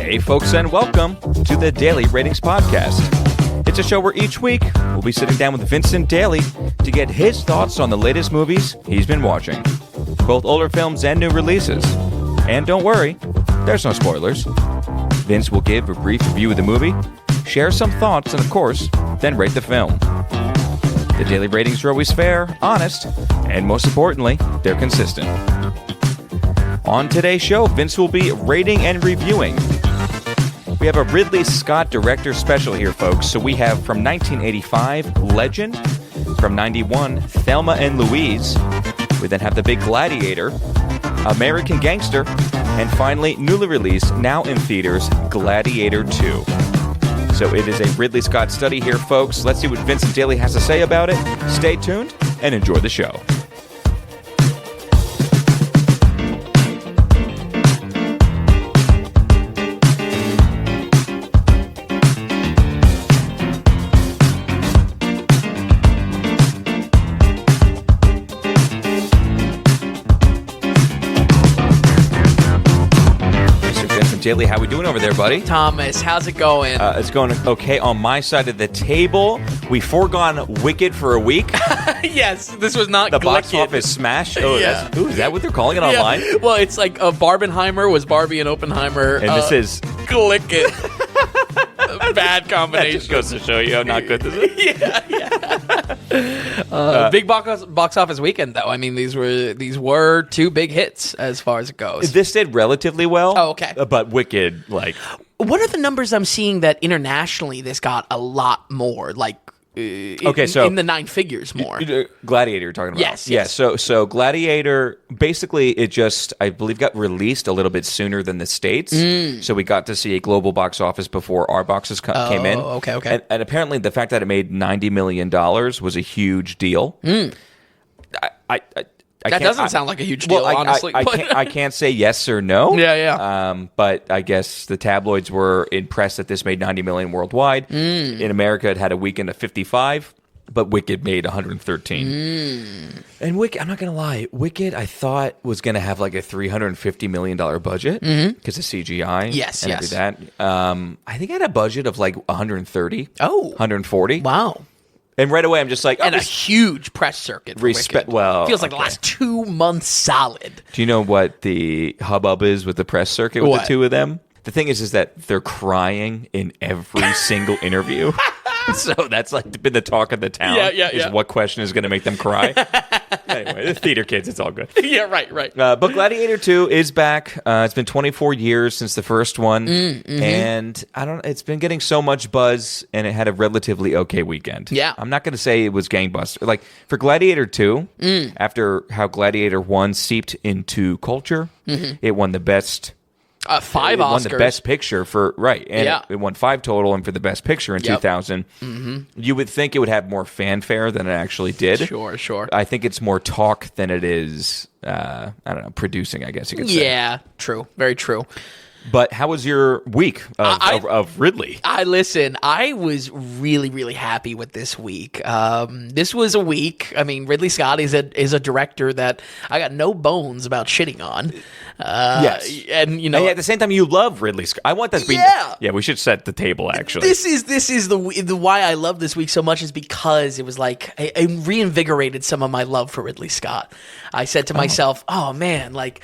Hey, folks, and welcome to the Daily Ratings Podcast. It's a show where each week we'll be sitting down with Vincent Daly to get his thoughts on the latest movies he's been watching, both older films and new releases. And don't worry, there's no spoilers. Vince will give a brief review of the movie, share some thoughts, and of course, then rate the film. The daily ratings are always fair, honest, and most importantly, they're consistent. On today's show, Vince will be rating and reviewing. We have a Ridley Scott director special here, folks. So we have from 1985, Legend. From 91, Thelma and Louise. We then have the big Gladiator, American Gangster, and finally, newly released, now in theaters, Gladiator II. So it is a Ridley Scott study here, folks. Let's see what Vincent Daly has to say about it. Stay tuned and enjoy the show. Daly, how we doing over there, buddy? Thomas, how's it going? It's going okay on my side of the table. We foregone Wicked for a week. Yes, this was not the box office smash. Oh, yeah. Is that what they're calling it online? Well, it's like Barbenheimer was Barbie and Oppenheimer. And this is Click It. Bad combination. That just goes to show you how not good this is. Yeah. Big box office weekend, though. I mean, these were two big hits as far as it goes. This did relatively well. Oh, okay. But Wicked, like... What are the numbers I'm seeing that internationally this got a lot more, like... in the nine figures more. Gladiator you're talking about. Yes. Yeah, so Gladiator, basically it just, I believe, got released a little bit sooner than the States. So we got to see a global box office before our boxes came in. Okay. And apparently the fact that it made $90 million was a huge deal. That doesn't sound like a huge deal, honestly. I can't say yes or no. Yeah. But I guess the tabloids were impressed that this made $90 million worldwide. In America, it had a weekend of 55, but Wicked made 113. And Wicked, I'm not going to lie, Wicked I thought was going to have like a $350 million budget because of CGI. Yes. That. I think it had a budget of like 130. Oh. 140. Wow. And right away, I'm just like... And a huge press circuit for Wicked. Well, feels like the last 2 months solid. Do you know what the hubbub is with the press circuit with the two of them? The thing is that they're crying in every single interview. So that's like been the talk of the town. Yeah. What question is going to make them cry? Anyway, the theater kids, it's all good. Yeah, right. But Gladiator II is back. It's been 24 years since the first one, and it's been getting so much buzz, and it had a relatively okay weekend. Yeah, I'm not going to say it was gangbuster. Like for Gladiator II, after how Gladiator 1 seeped into culture, it won the best. 5 Oscars. It won the best picture it won 5 total, and for the best picture in 2000. You would think it would have more fanfare than it actually did. Sure. I think it's more talk than it is, producing, I guess you could say. Yeah, true. Very true. But how was your week of Ridley? I was really, really happy with this week. This was a week. I mean, Ridley Scott is a director that I got no bones about shitting on. Yes, and at the same time, you love Ridley Scott. I want this. Yeah. We should set the table. Actually, this is the why I love this week so much is because it was like it reinvigorated some of my love for Ridley Scott. I said to myself, "Oh man, like."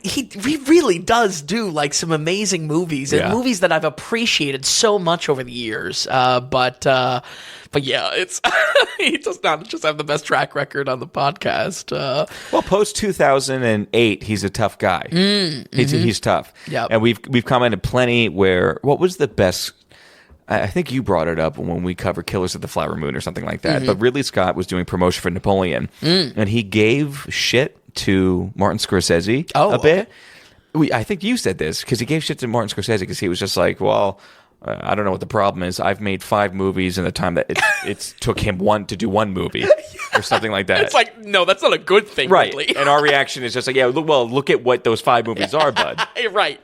He really does do like some amazing movies and movies that I've appreciated so much over the years. But yeah, it's he does not just have the best track record on the podcast. Well, post 2008, he's a tough guy. He's tough. Yeah, and we've commented plenty. What was the best? I think you brought it up when we covered Killers of the Flower Moon or something like that. But Ridley Scott was doing promotion for Napoleon, and he gave shit to Martin Scorsese a bit. Okay. I think you said this because he gave shit to Martin Scorsese because he was just like, well, I don't know what the problem is. I've made 5 movies in the time that it took him to do one movie or something like that. It's like, no, that's not a good thing, right? Ridley. And our reaction is just like, look at what those 5 movies are, bud. Right.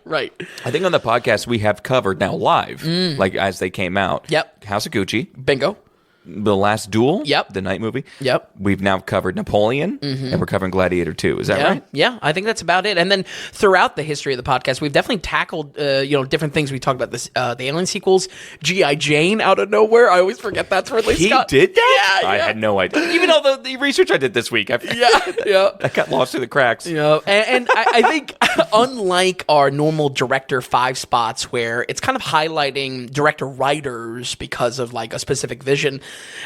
I think on the podcast we have covered now live, like as they came out. Yep. House of Gucci, Bingo. The Last Duel. Yep. The night movie. Yep. We've now covered Napoleon, and we're covering Gladiator II. Is that right? Yeah, I think that's about it. And then throughout the history of the podcast, we've definitely tackled, different things. We talked about this, the Alien sequels, G.I. Jane out of nowhere. I always forget that's Ridley Scott. He did that? Yeah. I had no idea. Even though the research I did this week, I got lost through the cracks. Yeah, and I think unlike our normal director 5 spots where it's kind of highlighting director writers because of like a specific vision,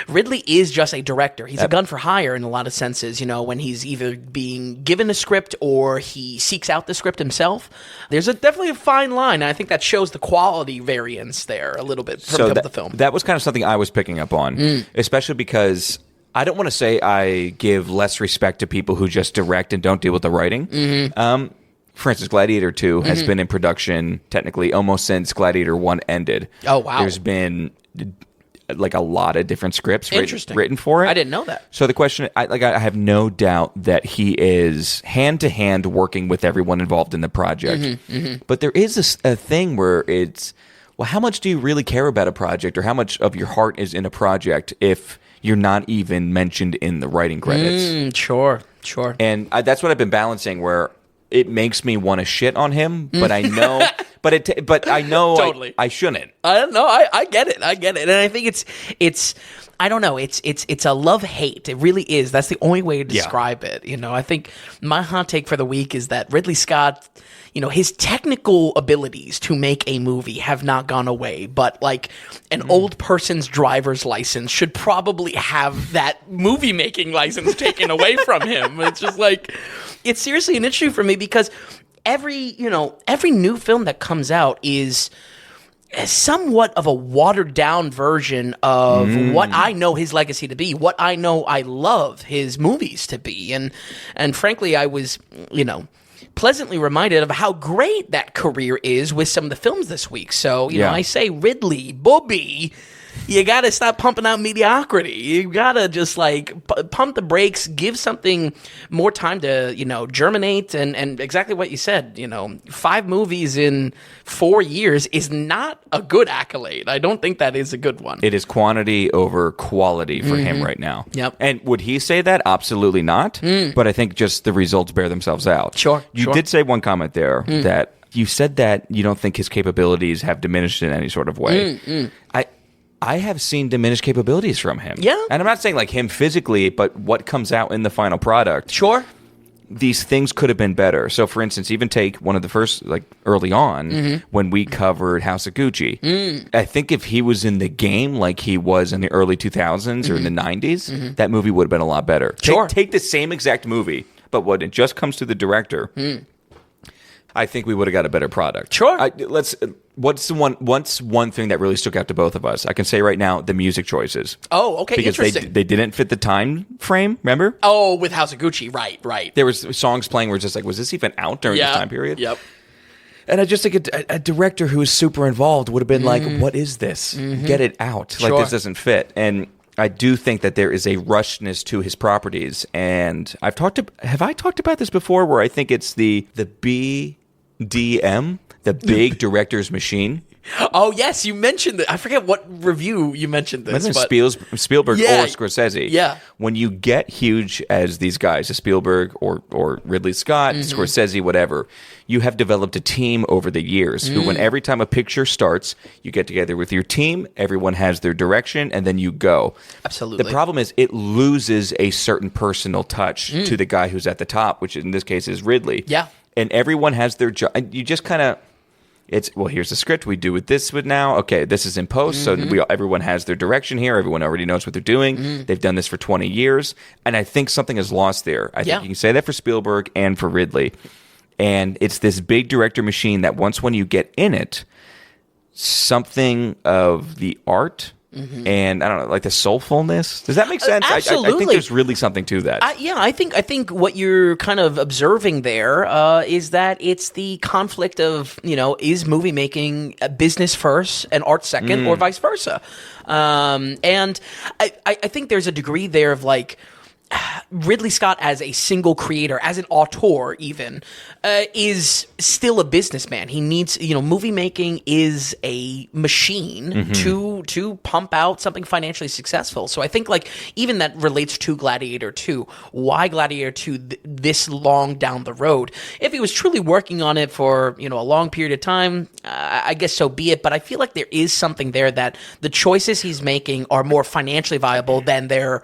Ridley is just a director. He's a gun for hire in a lot of senses, when he's either being given a script or he seeks out the script himself. There's definitely a fine line, and I think that shows the quality variance there a little bit from film to film. That was kind of something I was picking up on, especially because I don't want to say I give less respect to people who just direct and don't deal with the writing. For instance, Gladiator II has been in production technically almost since Gladiator I ended. Oh, wow. There's been like a lot of different scripts written for it. I didn't know that. So the question, I have no doubt that he is hand to hand working with everyone involved in the project. But there is a thing where it's, well, how much do you really care about a project, or how much of your heart is in a project if you're not even mentioned in the writing credits? Sure. And that's what I've been balancing, where it makes me want to shit on him, but I know, but I know Totally. I shouldn't. I don't know. I get it. And I think it's I don't know. It's a love-hate. It really is. That's the only way to describe it. I think my hot take for the week is that Ridley Scott, his technical abilities to make a movie have not gone away, but like an old person's driver's license should probably have that movie-making license taken away from him. It's just like, it's seriously an issue for me because every new film that comes out is somewhat of a watered down version of what I know his legacy to be, what I know I love his movies to be. And frankly, I was, pleasantly reminded of how great that career is with some of the films this week. So, I say Ridley, Bobby, you got to stop pumping out mediocrity. You got to just like pump the brakes, give something more time to, germinate. And exactly what you said, 5 movies in 4 years is not a good accolade. I don't think that is a good one. It is quantity over quality for him right now. Yep. And would he say that? Absolutely not. But I think just the results bear themselves out. Sure. You did say one comment there that you said that you don't think his capabilities have diminished in any sort of way. I have seen diminished capabilities from him. Yeah. And I'm not saying like him physically, but what comes out in the final product. Sure. These things could have been better. So, for instance, even take one of the first, like early on, when we covered House of Gucci. I think if he was in the game like he was in the early 2000s or in the 90s, that movie would have been a lot better. Sure. Take the same exact movie, but when it just comes to the director, I think we would have got a better product. Sure. What's one thing that really stuck out to both of us? I can say right now, the music choices. Oh, okay, because interesting. they didn't fit the time frame, remember? Oh, with House of Gucci, right. There was songs playing where it's just like, was this even out during this time period? Yep. And I just think a director who was super involved would have been like, what is this? Get it out. Sure. Like, this doesn't fit. And I do think that there is a rushness to his properties. And have I talked about this before, where I think it's the BDM, the big director's machine? Oh, yes, you mentioned it. I forget what review you mentioned this. Spielberg or Scorsese. Yeah. When you get huge as these guys, Spielberg or Ridley Scott, Scorsese, whatever, you have developed a team over the years who, when every time a picture starts, you get together with your team, everyone has their direction, and then you go. Absolutely. The problem is it loses a certain personal touch to the guy who's at the top, which in this case is Ridley. Yeah. And everyone has their job. And you just kind of... here's the script. We do this now. Okay, this is in post. So everyone has their direction here. Everyone already knows what they're doing. They've done this for 20 years. And I think something is lost there. I think you can say that for Spielberg and for Ridley. And it's this big director machine that when you get in it, something of the art and I don't know, like the soulfulness. Does that make sense? Absolutely. I think there's really something to that. I think what you're kind of observing there is that it's the conflict of, is movie making business first and art second, or vice versa. And I think there's a degree there of like, Ridley Scott as a single creator, as an auteur even, is still a businessman. He needs, movie making is a machine to pump out something financially successful. So I think even that relates to Gladiator II. Why Gladiator II this long down the road? If he was truly working on it for, a long period of time, I guess so be it. But I feel like there is something there that the choices he's making are more financially viable than they're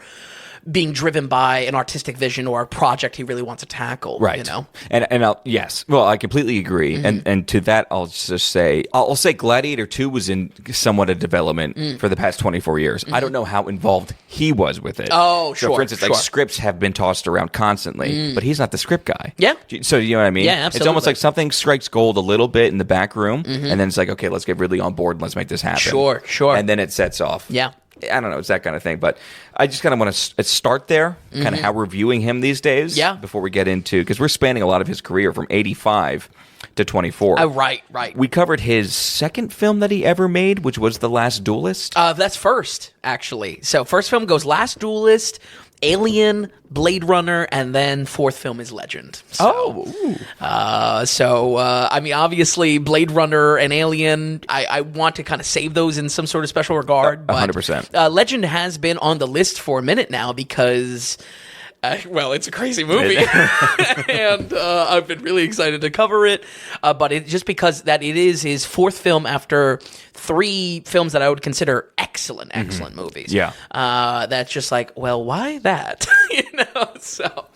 being driven by an artistic vision or a project he really wants to tackle. Right. And yes. Well, I completely agree. And to that, I'll just say, I'll say Gladiator 2 was in somewhat of development for the past 24 years. I don't know how involved he was with it. Oh, so sure. for instance, scripts have been tossed around constantly, but he's not the script guy. Yeah. So you know what I mean? Yeah, absolutely. It's almost like something strikes gold a little bit in the back room, and then it's like, okay, let's get Ridley on board and let's make this happen. Sure. And then it sets off. Yeah. I don't know, it's that kind of thing. But I just kind of want to start there, kind of how we're viewing him these days. Yeah. Before we get into, because we're spanning a lot of his career from 85 to 24. Right. We covered his second film that he ever made, which was The Last Duelist. That's first, actually. So first film goes Last Duelist, Alien, Blade Runner, and then fourth film is Legend. So, obviously, Blade Runner and Alien, I want to kind of save those in some sort of special regard. 100%. Legend has been on the list for a minute now because... it's a crazy movie, and I've been really excited to cover it. But just because that it is his fourth film after three films that I would consider excellent movies. Yeah. That's just like, well, why that? So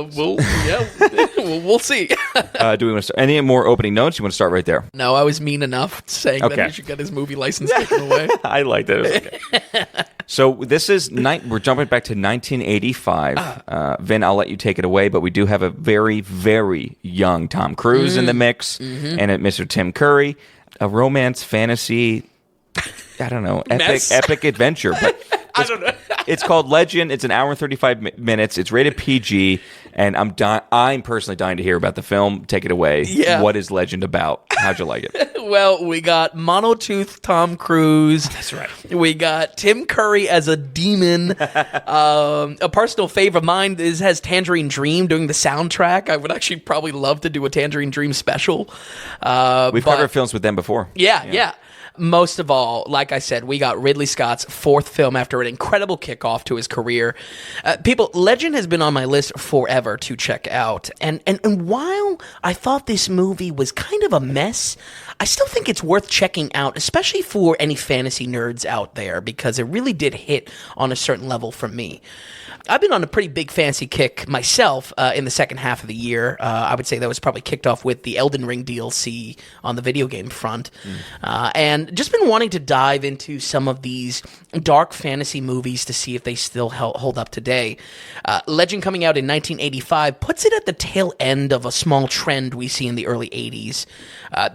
we'll see. Do we want to start? Any more opening notes? You want to start right there? No, I was mean enough saying that he should get his movie license taken away. I like that. Okay. So this is we're jumping back to 1985. Vin, I'll let you take it away, but we do have a very, very young Tom Cruise in the mix, and Mr. Tim Curry, a romance fantasy, I don't know, epic adventure. But I don't know. It's called Legend. It's an hour and 35 minutes. It's rated PG, and I'm personally dying to hear about the film. Take it away. Yeah. What is Legend about? How'd you like it? Well, we got monotooth Tom Cruise. That's right. We got Tim Curry as a demon. A personal favorite of mine has Tangerine Dream doing the soundtrack. I would actually probably love to do a Tangerine Dream special. We've covered films with them before. Yeah. Most of all, like I said, we got Ridley Scott's fourth film after an incredible kickoff to his career. Legend has been on my list forever to check out. And while I thought this movie was kind of a mess, I still think it's worth checking out, especially for any fantasy nerds out there, because it really did hit on a certain level for me. I've been on a pretty big fantasy kick myself in the second half of the year. I would say that was probably kicked off with the Elden Ring DLC on the video game front. And just been wanting to dive into some of these dark fantasy movies to see if they still hold up today. Legend, coming out in 1985, puts it at the tail end of a small trend we see in the early 80s.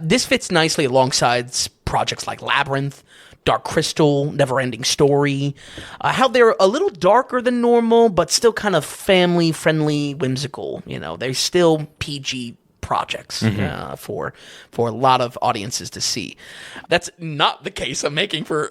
This fits nicely alongside projects like Labyrinth, Dark Crystal, Neverending Story, how they're a little darker than normal, but still kind of family-friendly, whimsical. They're still PG projects for a lot of audiences to see. That's not the case I'm making for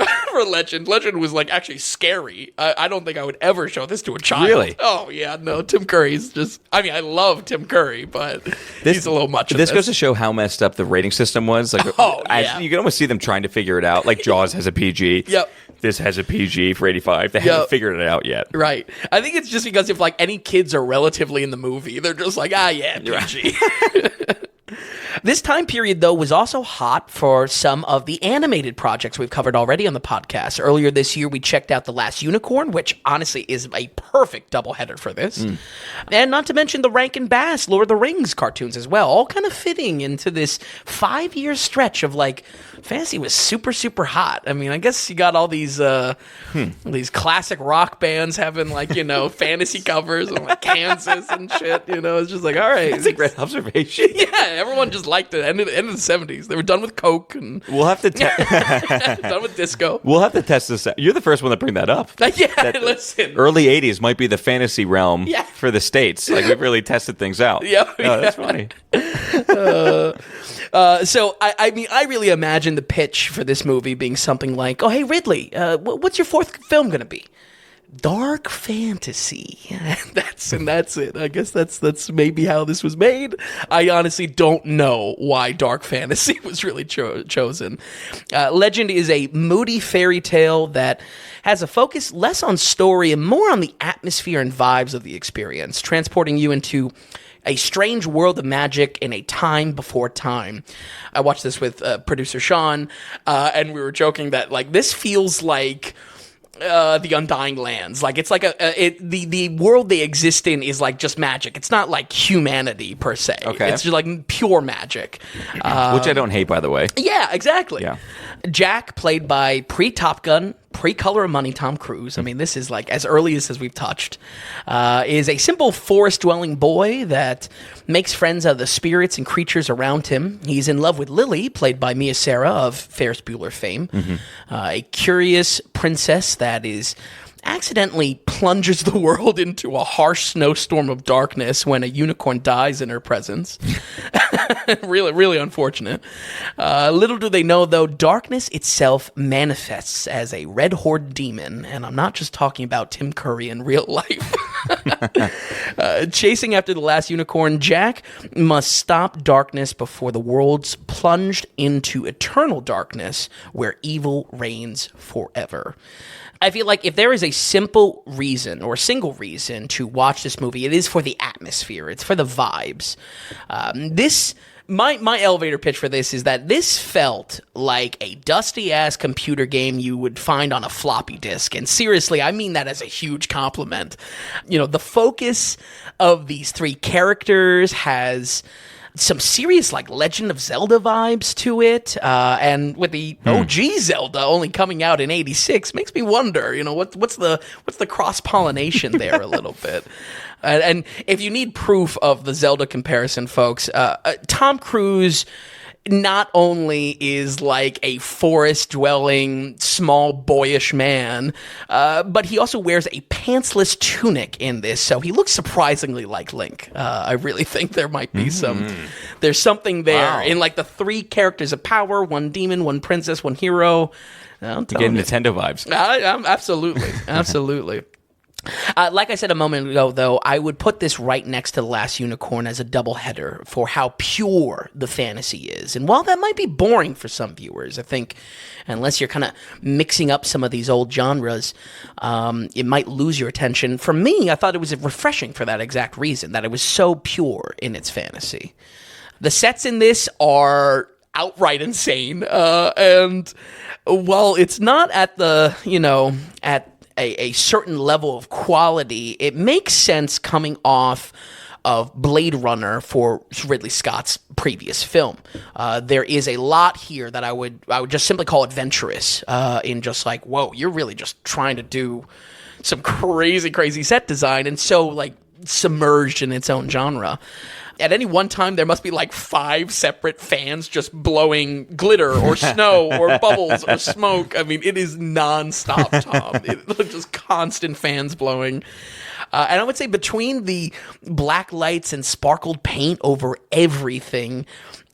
Legend. Legend was actually scary. I don't think I would ever show this to a child. Really? Oh yeah, no. Tim Curry's just. I mean, I love Tim Curry, but he's a little much. This goes to show how messed up the rating system was. You can almost see them trying to figure it out. Like Jaws has a PG. Yep. This has a PG for 85. They haven't figured it out yet. Right. I think it's just because if any kids are relatively in the movie, they're just like, PG. This time period, though, was also hot for some of the animated projects we've covered already on the podcast. Earlier this year, we checked out The Last Unicorn, which honestly is a perfect doubleheader for this. And not to mention the Rankin Bass Lord of the Rings cartoons as well, all kind of fitting into this 5-year stretch of fantasy was super, super hot. I mean, I guess you got all these classic rock bands having fantasy covers of Kansas and shit. It's just all right. That's a great observation. Yeah, everyone just liked it. End of the 70s. They were done with Coke and we'll have to done with disco. We'll have to test this out. You're the first one to bring that up. Listen. Early 80s might be the fantasy realm for the States. We've really tested things out. That's funny. So I really imagine the pitch for this movie being something like, "Oh, hey Ridley, what's your fourth film going to be?" dark fantasy. That's it. I guess that's maybe how this was made. I honestly don't know why dark fantasy was really chosen. Legend is a moody fairy tale that has a focus less on story and more on the atmosphere and vibes of the experience, transporting you into a strange world of magic in a time before time. I watched this with producer Sean, and we were joking that like this feels like the Undying Lands. Like it's like the world they exist in is like just magic. It's not like humanity per se. Okay. It's just like pure magic. Which I don't hate, by the way. Yeah, exactly. Yeah. Jack, played by pre-Top Gun, pre-Color of Money Tom Cruise. I mean, this is like as early as we've touched. Is a simple forest-dwelling boy that makes friends of the spirits and creatures around him. He's in love with Lily, played by Mia Sara of Ferris Bueller fame. A curious princess that is accidentally plunges the world into a harsh snowstorm of darkness when a unicorn dies in her presence. Really, really unfortunate. Little do they know, though, darkness itself manifests as a red horde demon, and I'm not just talking about Tim Curry in real life. Chasing after the last unicorn, Jack must stop darkness before the world's plunged into eternal darkness where evil reigns forever. I feel like if there is a simple reason or a single reason to watch this movie, it is for the atmosphere. It's for the vibes. My elevator pitch for this is that this felt like a dusty-ass computer game you would find on a floppy disk. And seriously, I mean that as a huge compliment. You know, the focus of these three characters has some serious like Legend of Zelda vibes to it, and with the OG Zelda only coming out in '86, makes me wonder, you know, what's the cross pollination there a little bit. And if you need proof of the Zelda comparison, folks, Tom Cruise not only is like a forest-dwelling, small, boyish man, but he also wears a pantsless tunic in this, so he looks surprisingly like Link. I really think there might be there's something there in like the three characters of power: one demon, one princess, one hero. I'm Getting Nintendo vibes. Absolutely. Like I said a moment ago, though, I would put this right next to The Last Unicorn as a doubleheader for how pure the fantasy is. And while that might be boring for some viewers, I think unless you're kind of mixing up some of these old genres, it might lose your attention. For me, I thought it was refreshing for that exact reason, that it was so pure in its fantasy. The sets in this are outright insane, and while it's not at the, at a certain level of quality, it makes sense coming off of Blade Runner for Ridley Scott's previous film. There is a lot here that I would just simply call adventurous, in just like, whoa, you're really just trying to do some crazy set design, and so like submerged in its own genre. At any one time, there must be like 5 separate fans just blowing glitter or snow or bubbles or smoke. I mean, it is nonstop, Tom. It's just constant fans blowing. And I would say between the black lights and sparkled paint over everything,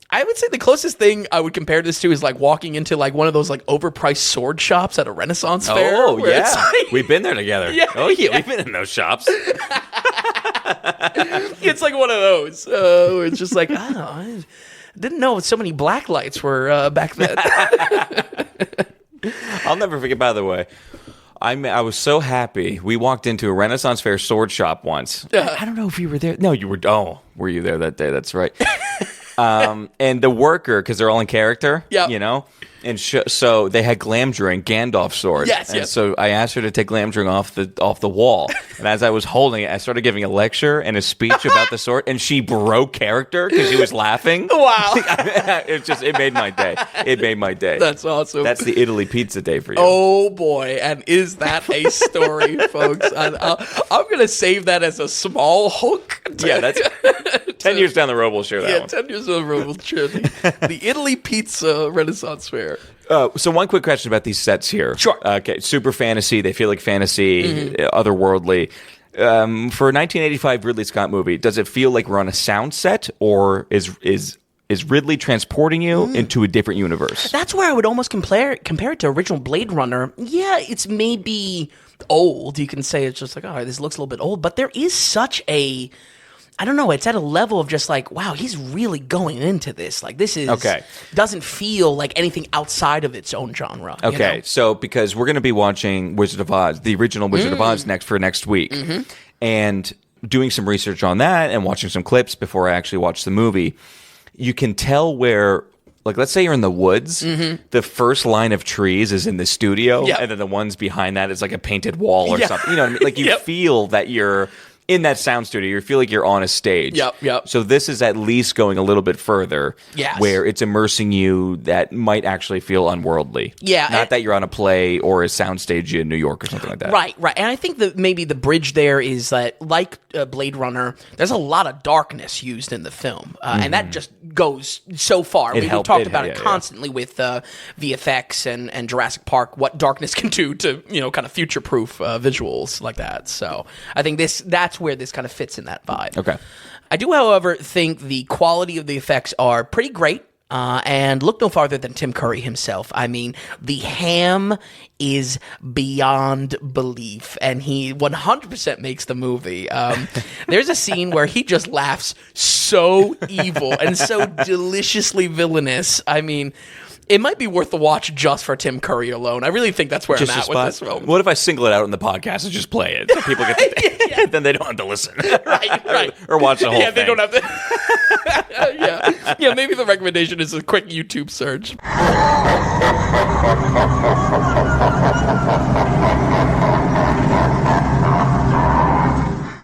I would say the closest thing I would compare this to is like walking into like one of those like overpriced sword shops at a Renaissance fair. Oh, yeah. Like, we've been there together. Yeah, we've been in those shops. It's like one of those where it's just like, I didn't know so many black lights were back then. I'll never forget, by the way, I was so happy. We walked into a Renaissance fair sword shop once. I don't know if you were there. No, you were. Oh, were you there that day? That's right. And the worker, because they're all in character, and so they had Glamdring, Gandalf's sword. Yes. So I asked her to take Glamdring off the wall, and as I was holding it, I started giving a lecture and a speech about the sword, and she broke character because she was laughing. Wow. It made my day. It made my day. That's awesome. That's the Italy pizza day for you. Oh boy, and is that a story, folks? I'm gonna save that as a small hook. Yeah, that's 10 years down the road. We'll share that. Yeah, one. 10 years down the road, we'll share the Italy pizza Renaissance fair. So one quick question about these sets here. Sure. Okay, super fantasy. They feel like fantasy, otherworldly. For a 1985 Ridley Scott movie, does it feel like we're on a sound set, or is Ridley transporting you into a different universe? That's where I would almost compare it to original Blade Runner. Yeah, it's maybe old. You can say it's just like, all right, this looks a little bit old, but there is such a, I don't know, it's at a level of just like, wow, he's really going into this. Like, this is doesn't feel like anything outside of its own genre. Okay, you know? So because we're going to be watching Wizard of Oz, the original Wizard of Oz next week, and doing some research on that and watching some clips before I actually watch the movie, you can tell where, like, let's say you're in the woods, the first line of trees is in the studio, and then the ones behind that is like a painted wall or something. You know what I mean? Like, you feel that you're in that sound studio. You feel like you're on a stage. So this is at least going a little bit further, where it's immersing you that might actually feel unworldly. Not that you're on a play or a soundstage in New York or something like that. Right. And I think that maybe the bridge there is that, like Blade Runner, there's a lot of darkness used in the film, and that just goes so far. We've talked about it constantly with VFX and Jurassic Park, what darkness can do to, kind of future-proof visuals like that. So I think that's where this kind of fits in that vibe. Okay. I do, however, think the quality of the effects are pretty great. And look no farther than Tim Curry himself. I mean, the ham is beyond belief, and he 100% makes the movie. There's a scene where he just laughs so evil and so deliciously villainous. I mean, it might be worth the watch just for Tim Curry alone. I really think that's where I'm at with this film. What if I single it out in the podcast and just play it so people get to, then they don't have to listen. Right. or watch the whole thing. They don't have to. Yeah, maybe the recommendation is a quick YouTube search.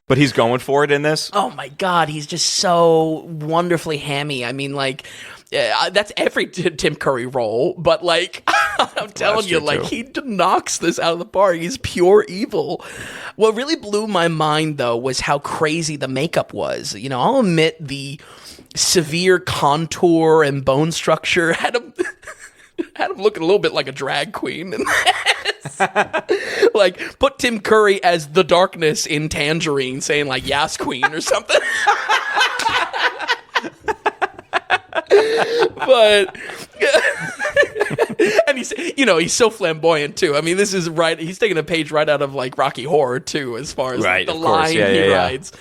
But he's going for it in this? Oh my God, he's just so wonderfully hammy. I mean, like, that's every Tim Curry role, but like, I'm telling you, like, he knocks this out of the park. He's pure evil. What really blew my mind, though, was how crazy the makeup was. I'll admit the severe contour and bone structure had him looking a little bit like a drag queen. Like, put Tim Curry as the darkness in Tangerine, saying like "Yas Queen" or something. But and he's so flamboyant too. I mean, this is right. He's taking a page right out of like Rocky Horror too, as far as the line he rides.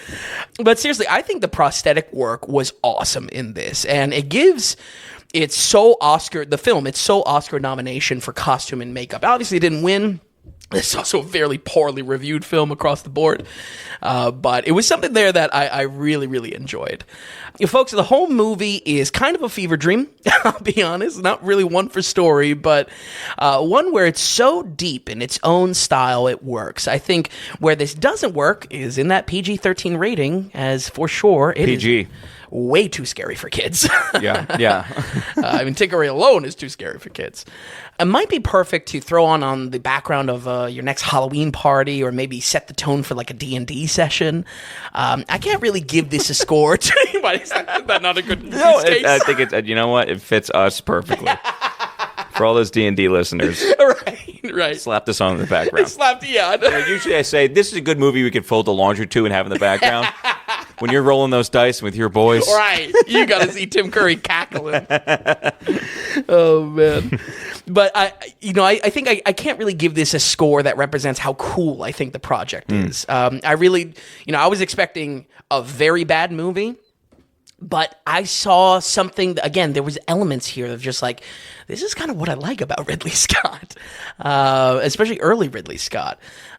But seriously, I think the prosthetic work was awesome in this, and it's so Oscar nomination for costume and makeup. Obviously, it didn't win. It's also a fairly poorly reviewed film across the board. But it was something there that I really, really enjoyed. Folks, the whole movie is kind of a fever dream, I'll be honest. Not really one for story, but one where it's so deep in its own style it works. I think where this doesn't work is in that PG-13 rating, as for sure it is way too scary for kids. Yeah. I mean, Tinkery alone is too scary for kids. It might be perfect to throw on the background of your next Halloween party, or maybe set the tone for like a D&D session. I can't really give this a score to anybody. Is that not a good use case? I think it's, you know what? It fits us perfectly. For all those D&D listeners. Right. Slap this on in the background. Usually I say, this is a good movie we could fold the laundry to and have in the background. When you're rolling those dice with your boys. Right. You got to see Tim Curry cackling. Oh, man. But, I think I can't really give this a score that represents how cool I think the project is. I really, I was expecting a very bad movie. But I saw something, again, there was elements here of just like, this is kind of what I like about Ridley Scott, especially early Ridley Scott.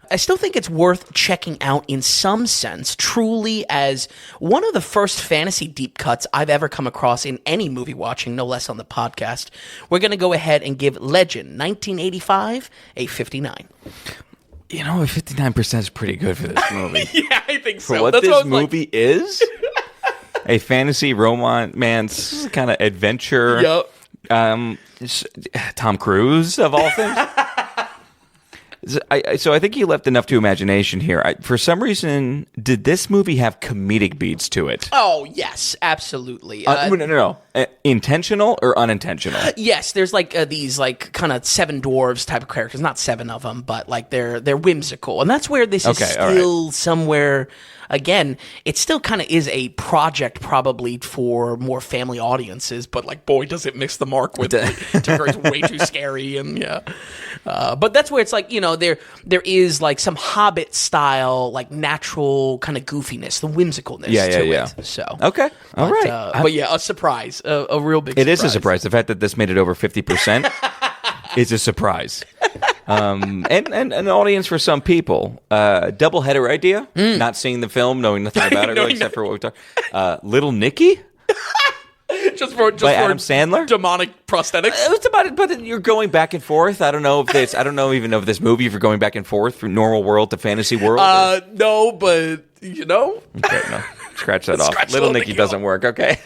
I still think it's worth checking out in some sense, truly as one of the first fantasy deep cuts I've ever come across in any movie watching, no less on the podcast. We're going to go ahead and give Legend 1985 a 59. 59% is pretty good for this movie. Yeah, I think so. For what this movie is? A fantasy romance kind of adventure. Yep. Tom Cruise, of all things. So I think you left enough to imagination here. For some reason, did this movie have comedic beats to it? Oh, yes, absolutely. No. Intentional or unintentional? Yes, there's like these like kind of seven dwarves type of characters. Not seven of them, but like they're whimsical. And that's where this is still somewhere again, it still kind of is a project probably for more family audiences, but like, boy, does it miss the mark with Tigger's way too scary, and yeah. But that's where it's like, there is like some Hobbit style, like natural kind of goofiness, the whimsicalness to it. So okay, all right. But yeah, a surprise, a real big. It is a surprise. The fact that this made it over 50% is a surprise. And an audience for some people. Doubleheader idea. Not seeing the film, knowing nothing about it, really, except for what we talked. Little Nicky. Just for Adam Sandler, demonic prosthetics. It's about it, but you're going back and forth. I don't know if this. I don't know even of this movie. If you're going back and forth from normal world to fantasy world. No, but Okay, no, scratch that off. Little Nicky doesn't work. Okay.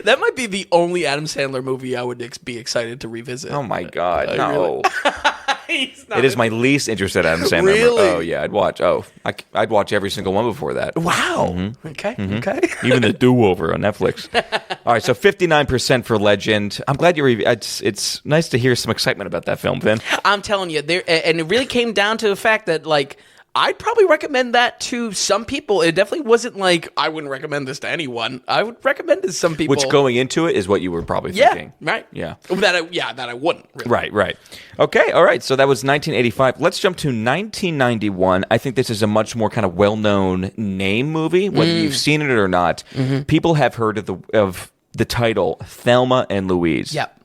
That might be the only Adam Sandler movie I would be excited to revisit. Oh my God, no! It is my least interested Adam Sandler. Really? Oh yeah, I'd watch. I'd watch every single one before that. Wow. Mm-hmm. Okay. Even the do-over on Netflix. All right, so 59% for Legend. I'm glad it's nice to hear some excitement about that film, Vin. I'm telling you, and it really came down to the fact that like, I'd probably recommend that to some people. It definitely wasn't like I wouldn't recommend this to anyone. I would recommend it to some people. Which going into it is what you were probably thinking. Right. Yeah. That I wouldn't. Really. Right. Okay, all right. So that was 1985. Let's jump to 1991. I think this is a much more kind of well-known name movie, whether you've seen it or not. Mm-hmm. People have heard of the title Thelma and Louise. Yep.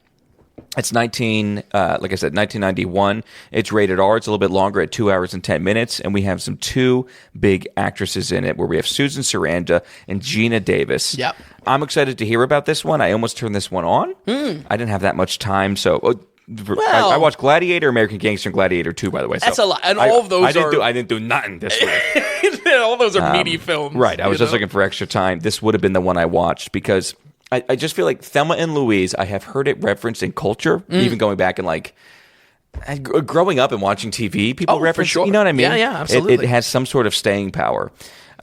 It's like I said, 1991. It's rated R. It's a little bit longer at 2 hours and 10 minutes. And we have two big actresses in it where we have Susan Sarandon and Gina Davis. Yep. I'm excited to hear about this one. I almost turned this one on. I didn't have that much time. So I watched Gladiator, American Gangster, and Gladiator II, by the way. That's a lot. And all of those I didn't do nothing this week. All those are meaty films. Right. I was just looking for extra time. This would have been the one I watched because I just feel like Thelma and Louise, I have heard it referenced in culture, even going back and like growing up and watching TV, people reference, for sure. You know what I mean? Yeah, absolutely. It has some sort of staying power.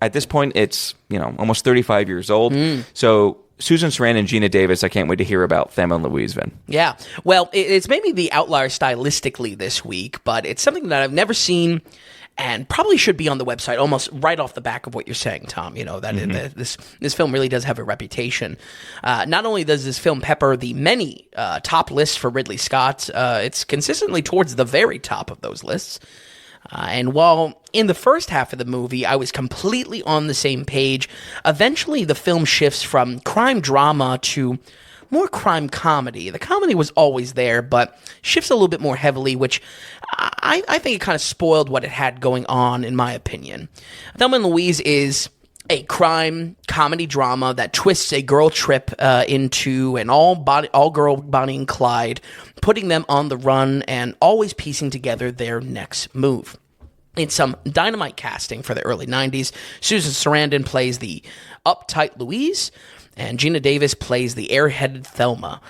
At this point, it's, almost 35 years old. So Susan Sarandon and Gina Davis, I can't wait to hear about Thelma and Louise, Vin. Yeah. Well, it's maybe the outlier stylistically this week, but it's something that I've never seen and probably should be on the website almost right off the back of what you're saying, Tom. That this film really does have a reputation. Not only does this film pepper the many top lists for Ridley Scott, it's consistently towards the very top of those lists. And while in the first half of the movie I was completely on the same page, eventually the film shifts from crime drama to more crime comedy. The comedy was always there, but shifts a little bit more heavily, which I think it kind of spoiled what it had going on, in my opinion. Thelma and Louise is a crime comedy drama that twists a girl trip into an all-girl Bonnie and Clyde, putting them on the run and always piecing together their next move. In some dynamite casting for the early 90s, Susan Sarandon plays the uptight Louise, and Gina Davis plays the airheaded Thelma.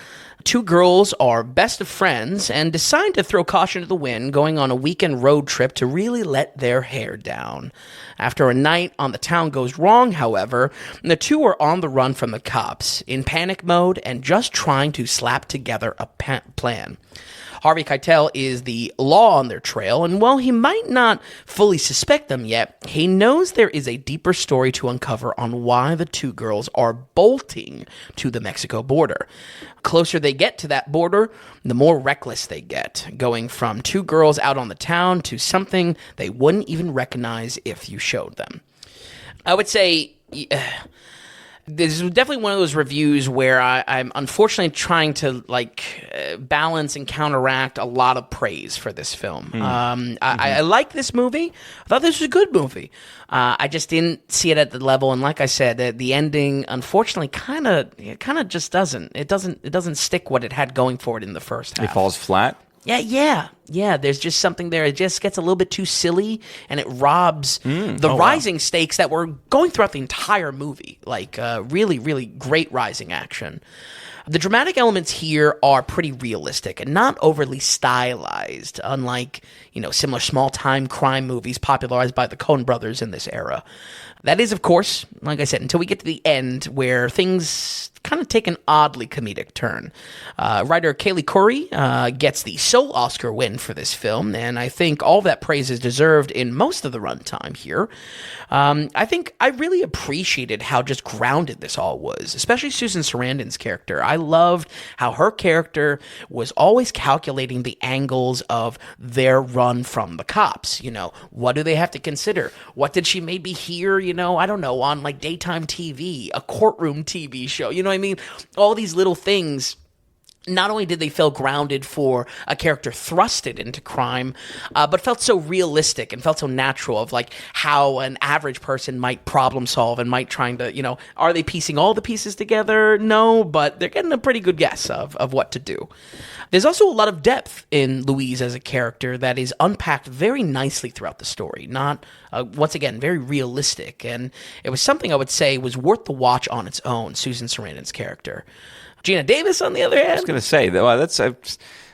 Two girls are best of friends and decide to throw caution to the wind, going on a weekend road trip to really let their hair down. After a night on the town goes wrong, however, the two are on the run from the cops, in panic mode and just trying to slap together a plan. Harvey Keitel is the law on their trail, and while he might not fully suspect them yet, he knows there is a deeper story to uncover on why the two girls are bolting to the Mexico border. Closer they get to that border, the more reckless they get, going from two girls out on the town to something they wouldn't even recognize if you showed them. I would say this is definitely one of those reviews where I'm unfortunately trying to balance and counteract a lot of praise for this film. I like this movie. I thought this was a good movie. I just didn't see it at the level, and like I said, the ending unfortunately kind of just doesn't. It doesn't stick what it had going for it in the first half. It falls flat. Yeah. There's just something there. It just gets a little bit too silly, and it robs the rising stakes that were going throughout the entire movie. Really, really great rising action. The dramatic elements here are pretty realistic and not overly stylized, unlike, similar small-time crime movies popularized by the Coen brothers in this era. That is, of course, like I said, until we get to the end where things kind of take an oddly comedic turn. Writer Kaylee Curry gets the sole Oscar win for this film, and I think all that praise is deserved in most of the runtime here. I think I really appreciated how just grounded this all was, especially Susan Sarandon's character. I loved how her character was always calculating the angles of their run from the cops. What do they have to consider? What did she maybe hear, I don't know, on like daytime TV, a courtroom TV show? You know what I mean? All these little things. Not only did they feel grounded for a character thrusted into crime, but felt so realistic and felt so natural of like how an average person might problem solve and might trying to, are they piecing all the pieces together? No, but they're getting a pretty good guess of what to do. There's also a lot of depth in Louise as a character that is unpacked very nicely throughout the story. Not, once again, very realistic. And it was something I would say was worth the watch on its own, Susan Sarandon's character. Gina Davis, on the other hand. I was going to say, well, that's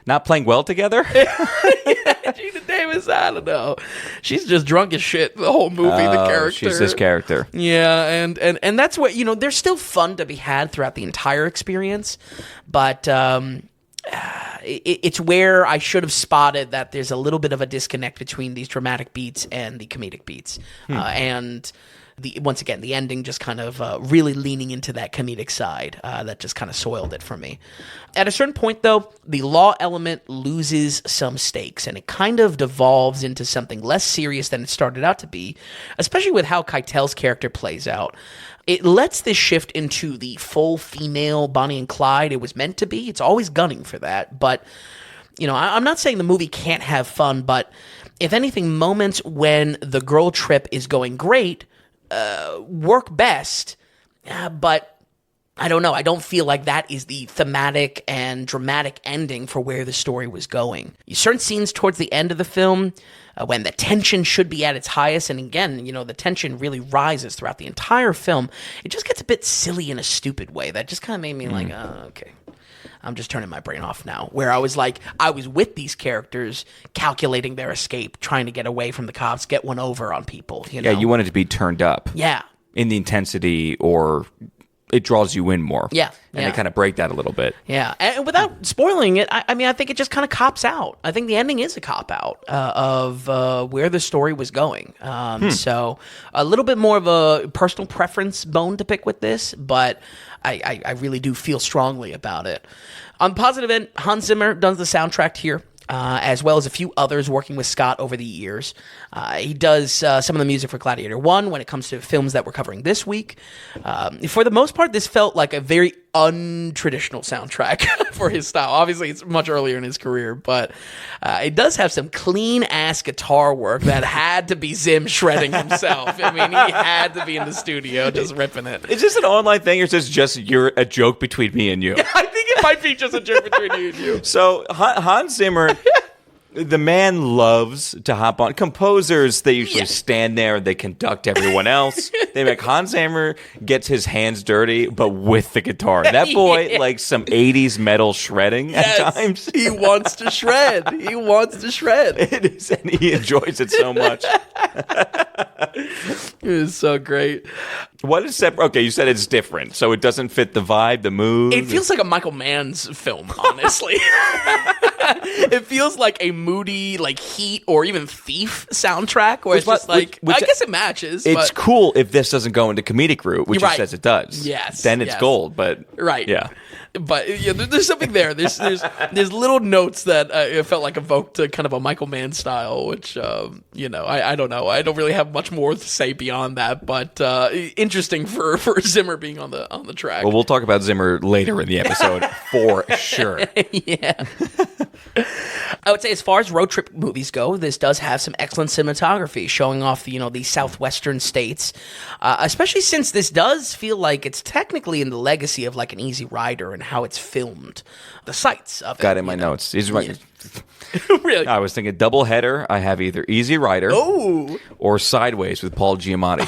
not playing well together. Yeah, Gina Davis, I don't know. She's just drunk as shit the whole movie, the character. She's this character. Yeah, and that's what, there's still fun to be had throughout the entire experience, but it's where I should have spotted that there's a little bit of a disconnect between these dramatic beats and the comedic beats. And once again, the ending just kind of really leaning into that comedic side that just kind of soiled it for me. At a certain point, though, the law element loses some stakes, and it kind of devolves into something less serious than it started out to be, especially with how Keitel's character plays out. It lets this shift into the full female Bonnie and Clyde it was meant to be. It's always gunning for that, but I'm not saying the movie can't have fun, but if anything, moments when the girl trip is going great work best, but I don't know. I don't feel like that is the thematic and dramatic ending for where the story was going. Certain scenes towards the end of the film, when the tension should be at its highest, and again, the tension really rises throughout the entire film, it just gets a bit silly in a stupid way. That just kind of made me like, okay. I'm just turning my brain off now, where I was with these characters calculating their escape, trying to get away from the cops, get one over on people. Yeah, you wanted to be turned up. Yeah. In the intensity, or it draws you in more. Yeah. And they kind of break that a little bit. Yeah. And without spoiling it, I mean, I think it just kind of cops out. I think the ending is a cop out of where the story was going. So a little bit more of a personal preference bone to pick with this, but I really do feel strongly about it. On the positive end, Hans Zimmer does the soundtrack here, as well as a few others working with Scott over the years. He does some of the music for Gladiator I when it comes to films that we're covering this week. For the most part, this felt like a very untraditional soundtrack for his style. Obviously, it's much earlier in his career, but it does have some clean-ass guitar work that had to be Zim shredding himself. I mean, he had to be in the studio just ripping it. Is this an online thing, or is this just a joke between me and you? I think it might be just a joke between you and you. So, Hans Zimmer... The man loves to hop on. Composers, they usually stand there, they conduct everyone else. They make Hans Zimmer gets his hands dirty, but with the guitar. That boy likes some 80s metal shredding at times. He wants to shred. He wants to shred. It is, and he enjoys it so much. It is so great. What is separate? Okay, you said it's different, so it doesn't fit the vibe, the mood. It feels like a Michael Mann's film, honestly. It feels like a moody, like Heat or even Thief soundtrack, where it's just like, I guess it matches. It's cool if this doesn't go into comedic route, which it says it does. Yes. Then it's gold, but... Right. Yeah. But there's something there. There's little notes that it felt like evoked a kind of a Michael Mann style, which, I don't know. I don't really have much more to say beyond that, but interesting for Zimmer being on the track. Well, we'll talk about Zimmer later in the episode for sure. Yeah. I would say as far as road trip movies go, this does have some excellent cinematography showing off the southwestern states, especially since this does feel like it's technically in the legacy of like an Easy Rider and how it's filmed. The sights of it. Got it in my notes. Really? I was thinking double header. I have either Easy Rider or Sideways with Paul Giamatti.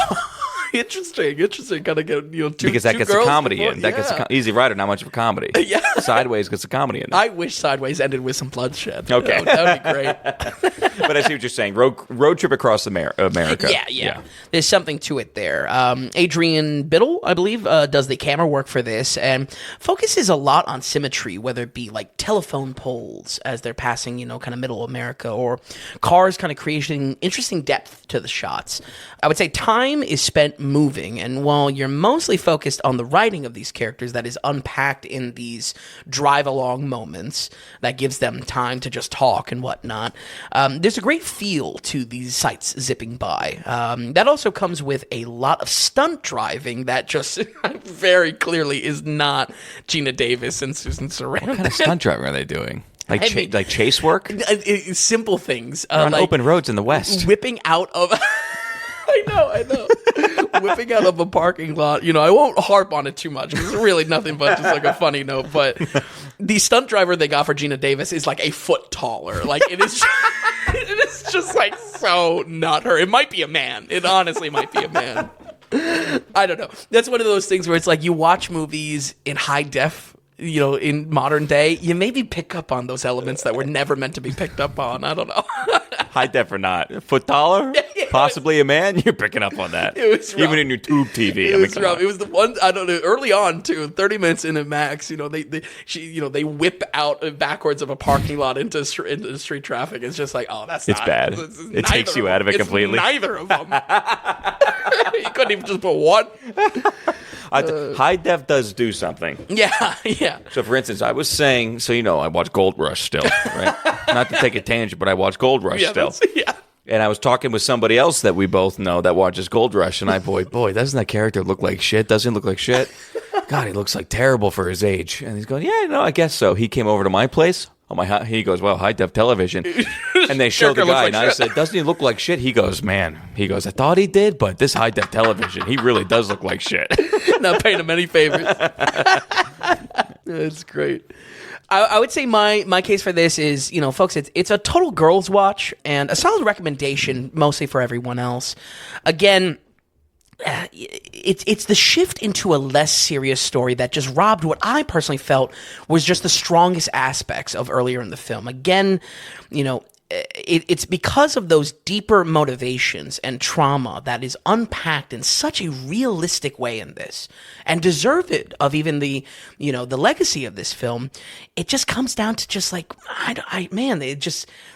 Interesting. Kind of get because that gets a comedy in. That gets Easy Rider, not much of a comedy. Yeah. Sideways gets a comedy in. I wish Sideways ended with some bloodshed. Okay, that would be great. But I see what you're saying. Road trip across America. Yeah. There's something to it there. Adrian Biddle, I believe, does the camera work for this and focuses a lot on symmetry, whether it be like telephone poles as they're passing, kind of middle America, or cars kind of creating interesting depth to the shots. I would say time is spent moving, and while you're mostly focused on the writing of these characters that is unpacked in these drive-along moments that gives them time to just talk and whatnot, there's a great feel to these sights zipping by. That also comes with a lot of stunt driving that just very clearly is not Gina Davis and Susan Sarandon. What kind of stunt driving are they doing? Like chase work? Simple things. On open roads in the West. Whipping out of... I know. Whipping out of a parking lot. I won't harp on it too much because it's really nothing but just like a funny note. But the stunt driver they got for Gina Davis is like a foot taller. Like it is just like so not her. It might be a man. It honestly might be a man. I don't know. That's one of those things where it's like you watch movies in high def, in modern day, you maybe pick up on those elements that were never meant to be picked up on. I don't know. High def or not. Foot taller? Possibly a man? You're picking up on that. It was rough. Even in your tube TV. It was rough. It was the one, I don't know, early on too, 30 minutes in at max, they whip out backwards of a parking lot into street traffic. It's just like, oh, it's bad. It takes you out of it completely. Neither of them. You couldn't even just put one. High def does do something. Yeah. So, for instance, I was saying, I watch Gold Rush still, right? Not to take a tangent, but I watch Gold Rush still. And I was talking with somebody else that we both know that watches Gold Rush, and boy, doesn't that character look like shit? Doesn't he look like shit? God, he looks like terrible for his age. And he's going, I guess so. He came over to my place. He goes, well, high def television. And they show the guy, and I said, doesn't he look like shit? He goes, I thought he did, but this high def television, he really does look like shit. Not paying him any favors. That's great. I would say my case for this is, folks, it's a total girls' watch and a solid recommendation, mostly for everyone else. Again, it's the shift into a less serious story that just robbed what I personally felt was just the strongest aspects of earlier in the film. Again, it's because of those deeper motivations and trauma that is unpacked in such a realistic way in this, and deserved of even the legacy of this film. It just comes down to just like,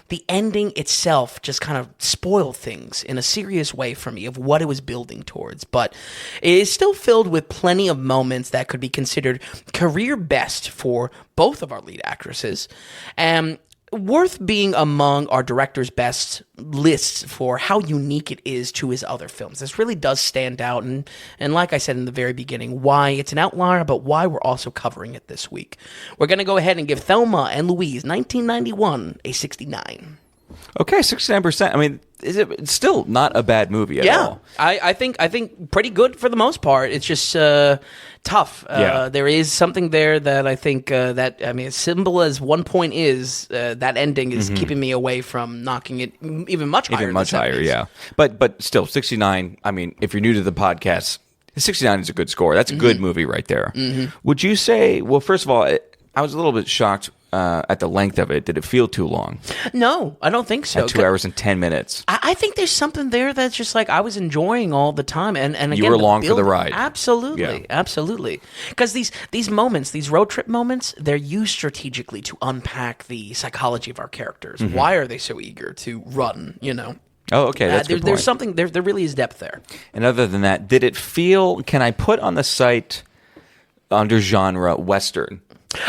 the ending itself just kind of spoiled things in a serious way for me of what it was building towards. But it is still filled with plenty of moments that could be considered career best for both of our lead actresses, and worth being among our director's best lists for how unique it is to his other films. This really does stand out, and like I said in the very beginning, why it's an outlier, but why we're also covering it this week. We're going to go ahead and give Thelma and Louise 1991 a 69. Okay, 69%. I mean, it's still not a bad movie at all. I think pretty good for the most part. It's just tough. There is something there that I think as simple as one point is, that ending is keeping me away from knocking it even much higher. Even much higher, yeah. But still, 69. I mean, if you're new to the podcast, 69 is a good score. That's a good movie right there. Would you say? Well, first of all, I was a little bit shocked at the length of it. Did it feel too long? No, I don't think so. At 2 hours and 10 minutes. I think there's something there that's just like I was enjoying all the time, and again, you were along for the ride. Absolutely. Because these moments, these road trip moments, they're used strategically to unpack the psychology of our characters. Why are they so eager to run? Oh, okay. That's a good point. There's something there. There really is depth there. And other than that, did it feel? Can I put on the site under genre Western?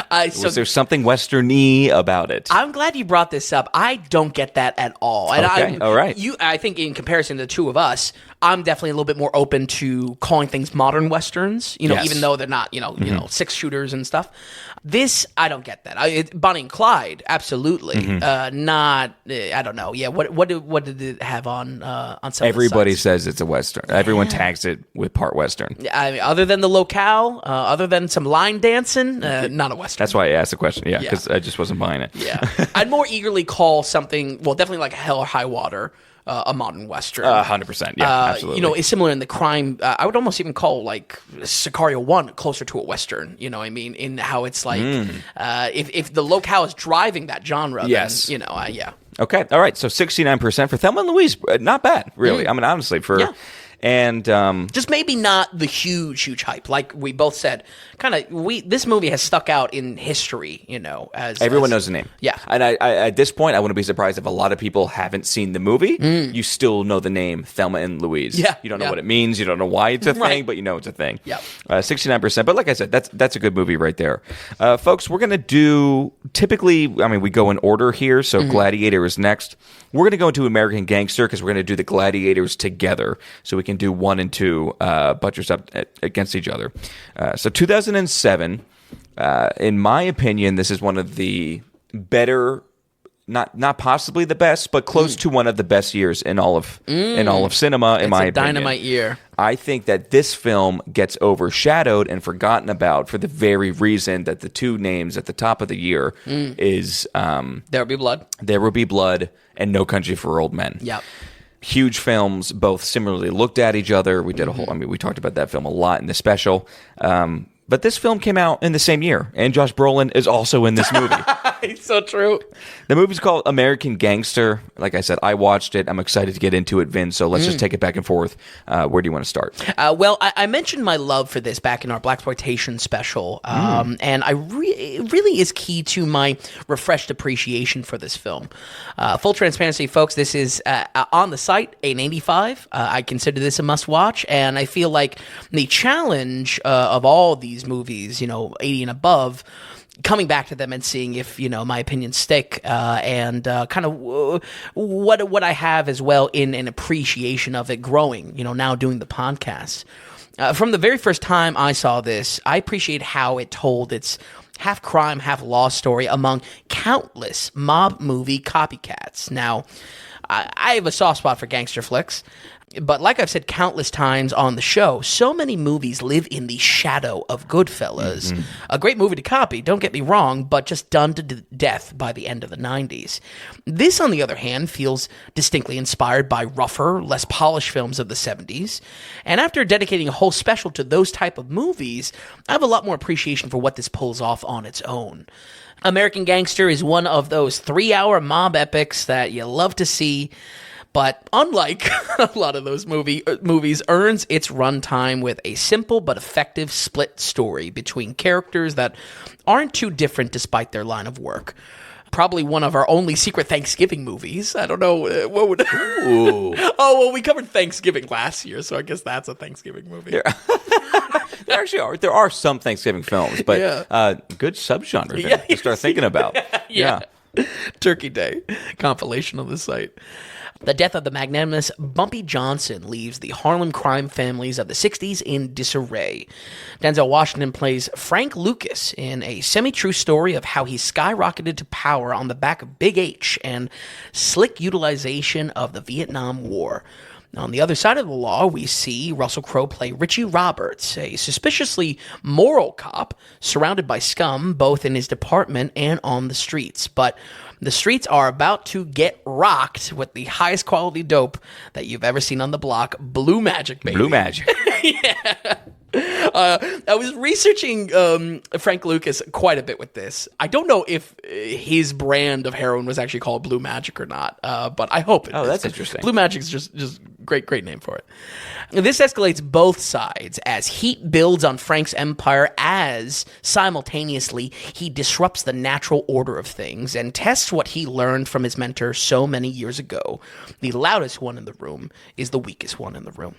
Was there something Western-y about it? I'm glad you brought this up. I don't get that at all. And okay, all right. I think in comparison to the two of us, I'm definitely a little bit more open to calling things modern Westerns, yes. Even though they're not, six shooters and stuff. This, I don't get that. Bonnie and Clyde, absolutely. Not, I don't know. Yeah, what did it have on some Everybody of the sites? says it's a Western. Everyone tags it with part Western. I mean, other than the locale, other than some line dancing, not a Western. That's why I asked the question, because I just wasn't buying it. Yeah. I'd more eagerly call something, well, definitely like Hell or High Water, a modern Western. 100%. Yeah, absolutely. You know, it's similar in the crime. I would almost even call like Sicario 1 closer to a Western. You know what I mean? In how it's like, if the locale is driving that genre, Yes. then, you know, yeah. Okay. All right. So 69% for Thelma and Louise. Not bad, really. I mean, honestly, for... Yeah. And just maybe not the huge hype, like we both said. This movie has stuck out in history, you know, as everyone knows the name. Yeah, and I at this point, I wouldn't be surprised if a lot of people haven't seen the movie. You still know the name Thelma and Louise. Yeah, you don't know what it means. You don't know why it's a thing, but you know it's a thing. Yeah, 69%. But like I said, that's a good movie right there, folks. We're gonna do typically. I mean, we go in order here. So Gladiator is next. We're gonna go into American Gangster because we're gonna do the Gladiators together, so we can do 1 and 2 butchers up against each other. So 2007, in my opinion, this is one of the better, not possibly the best, but close to one of the best years in all of cinema. In my opinion, dynamite year. I think that this film gets overshadowed and forgotten about for the very reason that the two names at the top of the year is There Will Be Blood. There Will Be Blood and No Country for Old Men. Yep. Huge films, both similarly looked at each other. We did a whole, I mean, we talked about that film a lot in the special. But this film came out in the same year, and Josh Brolin is also in this movie. It's so true. The movie's called American Gangster. Like I said, I watched it. I'm excited to get into it, Vin, so let's just take it back and forth. Where do you want to start? Well, I mentioned my love for this back in our Blaxploitation special, and it really is key to my refreshed appreciation for this film. Full transparency, folks, this is on the site, an 85. I consider this a must-watch, and I feel like the challenge of all these movies, you know, 80 and above, coming back to them and seeing if, you know, my opinions stick, and kind of what I have as well in an appreciation of it growing, you know, now doing the podcast. From the very first time I saw this, I appreciate how it told its half crime, half law story among countless mob movie copycats. Now, I have a soft spot for gangster flicks, but like I've said countless times on the show, so many movies live in the shadow of Goodfellas. A great movie to copy, don't get me wrong, but just done to death by the end of the 90s. This, on the other hand, feels distinctly inspired by rougher, less polished films of the 70s. And after dedicating a whole special to those type of movies, I have a lot more appreciation for what this pulls off on its own. American Gangster is one of those 3-hour mob epics that you love to see, but unlike a lot of those movies, earns its runtime with a simple but effective split story between characters that aren't too different despite their line of work. Probably one of our only secret Thanksgiving movies. I don't know what would. Ooh. Oh well, we covered Thanksgiving last year, so I guess that's a Thanksgiving movie. There actually are. There are some Thanksgiving films, but good subgenre to start thinking about. Yeah. Turkey Day compilation on the site. The death of the magnanimous Bumpy Johnson leaves the Harlem crime families of the 60s in disarray. Denzel Washington plays Frank Lucas in a semi-true story of how he skyrocketed to power on the back of Big H and slick utilization of the Vietnam War. On the other side of the law, we see Russell Crowe play Richie Roberts, a suspiciously moral cop surrounded by scum both in his department and on the streets. But the streets are about to get rocked with the highest quality dope that you've ever seen on the block, Blue Magic, baby. Blue Magic. Yeah. I was researching Frank Lucas quite a bit with this. I don't know if his brand of heroin was actually called Blue Magic or not, but I hope it is. That's interesting. Blue Magic is just great name for it. This escalates both sides as heat builds on Frank's empire as simultaneously he disrupts the natural order of things and tests what he learned from his mentor so many years ago. The loudest one in the room is the weakest one in the room.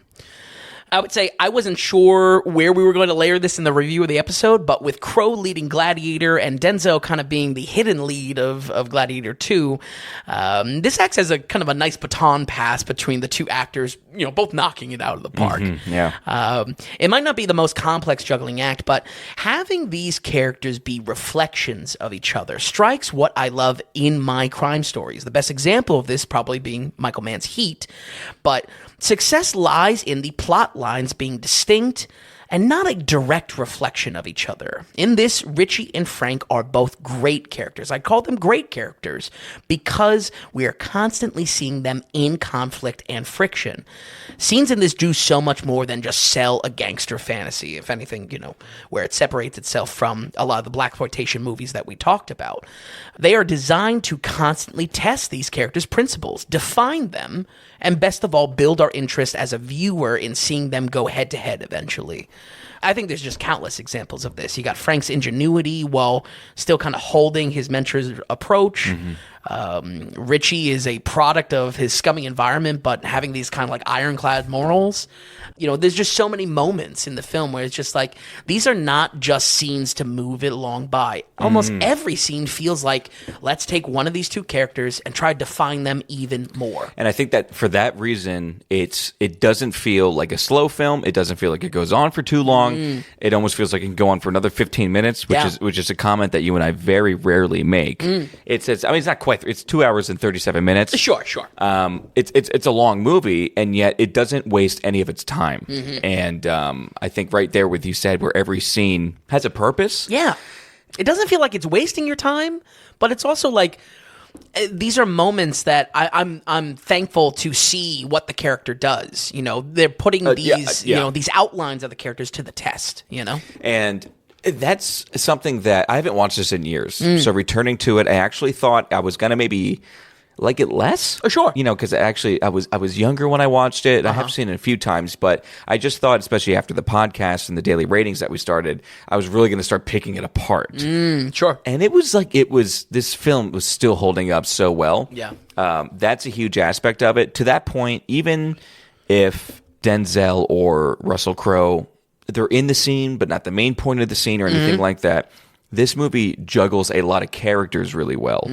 I would say I wasn't sure where we were going to layer this in the review of the episode, but with Crowe leading Gladiator and Denzel kind of being the hidden lead of Gladiator II, this acts as a kind of a nice baton pass between the two actors, you know, both knocking it out of the park. It might not be the most complex juggling act, but having these characters be reflections of each other strikes what I love in my crime stories. The best example of this probably being Michael Mann's Heat, but success lies in the plot lines being distinct and not a direct reflection of each other. In this, Richie and Frank are both great characters. I call them great characters because we are constantly seeing them in conflict and friction. Scenes in this do so much more than just sell a gangster fantasy, if anything, where it separates itself from a lot of the blaxploitation movies that we talked about. They are designed to constantly test these characters' principles, define them, and best of all, build our interest as a viewer in seeing them go head-to-head eventually. I think there's just countless examples of this. You got Frank's ingenuity while still kind of holding his mentor's approach. Richie is a product of his scummy environment, but having these kind of like ironclad morals. There's just so many moments in the film where it's just like, these are not just scenes to move it along by. Almost every scene feels like, let's take one of these two characters and try to define them even more. And I think that for that reason, it doesn't feel like a slow film. It doesn't feel like it goes on for too long. It almost feels like it can go on for another 15 minutes, which is a comment that you and I very rarely make. It's not quite. It's 2 hours and 37 minutes. Sure. It's a long movie, and yet it doesn't waste any of its time. And I think right there with you said, where every scene has a purpose. Yeah, it doesn't feel like it's wasting your time, but it's also like, these are moments that I'm thankful to see what the character does. They're putting these outlines of the characters to the test. And that's something that I haven't watched this in years. So returning to it, I actually thought I was gonna maybe like it less. Oh, sure. Because actually I was younger when I watched it. I have seen it a few times, but I just thought, especially after the podcast and the daily ratings that we started, I was really going to start picking it apart. Sure. And this film was still holding up so well. Yeah. That's a huge aspect of it. To that point, even if Denzel or Russell Crowe, they're in the scene, but not the main point of the scene or anything like that, this movie juggles a lot of characters really well.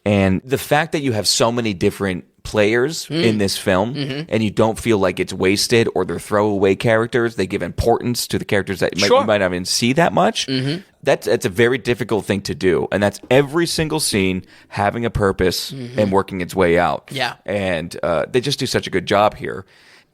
And the fact that you have so many different players in this film and you don't feel like it's wasted or they're throwaway characters, they give importance to the characters that you might not even see that much. That's a very difficult thing to do. And that's every single scene having a purpose and working its way out. Yeah. And they just do such a good job here.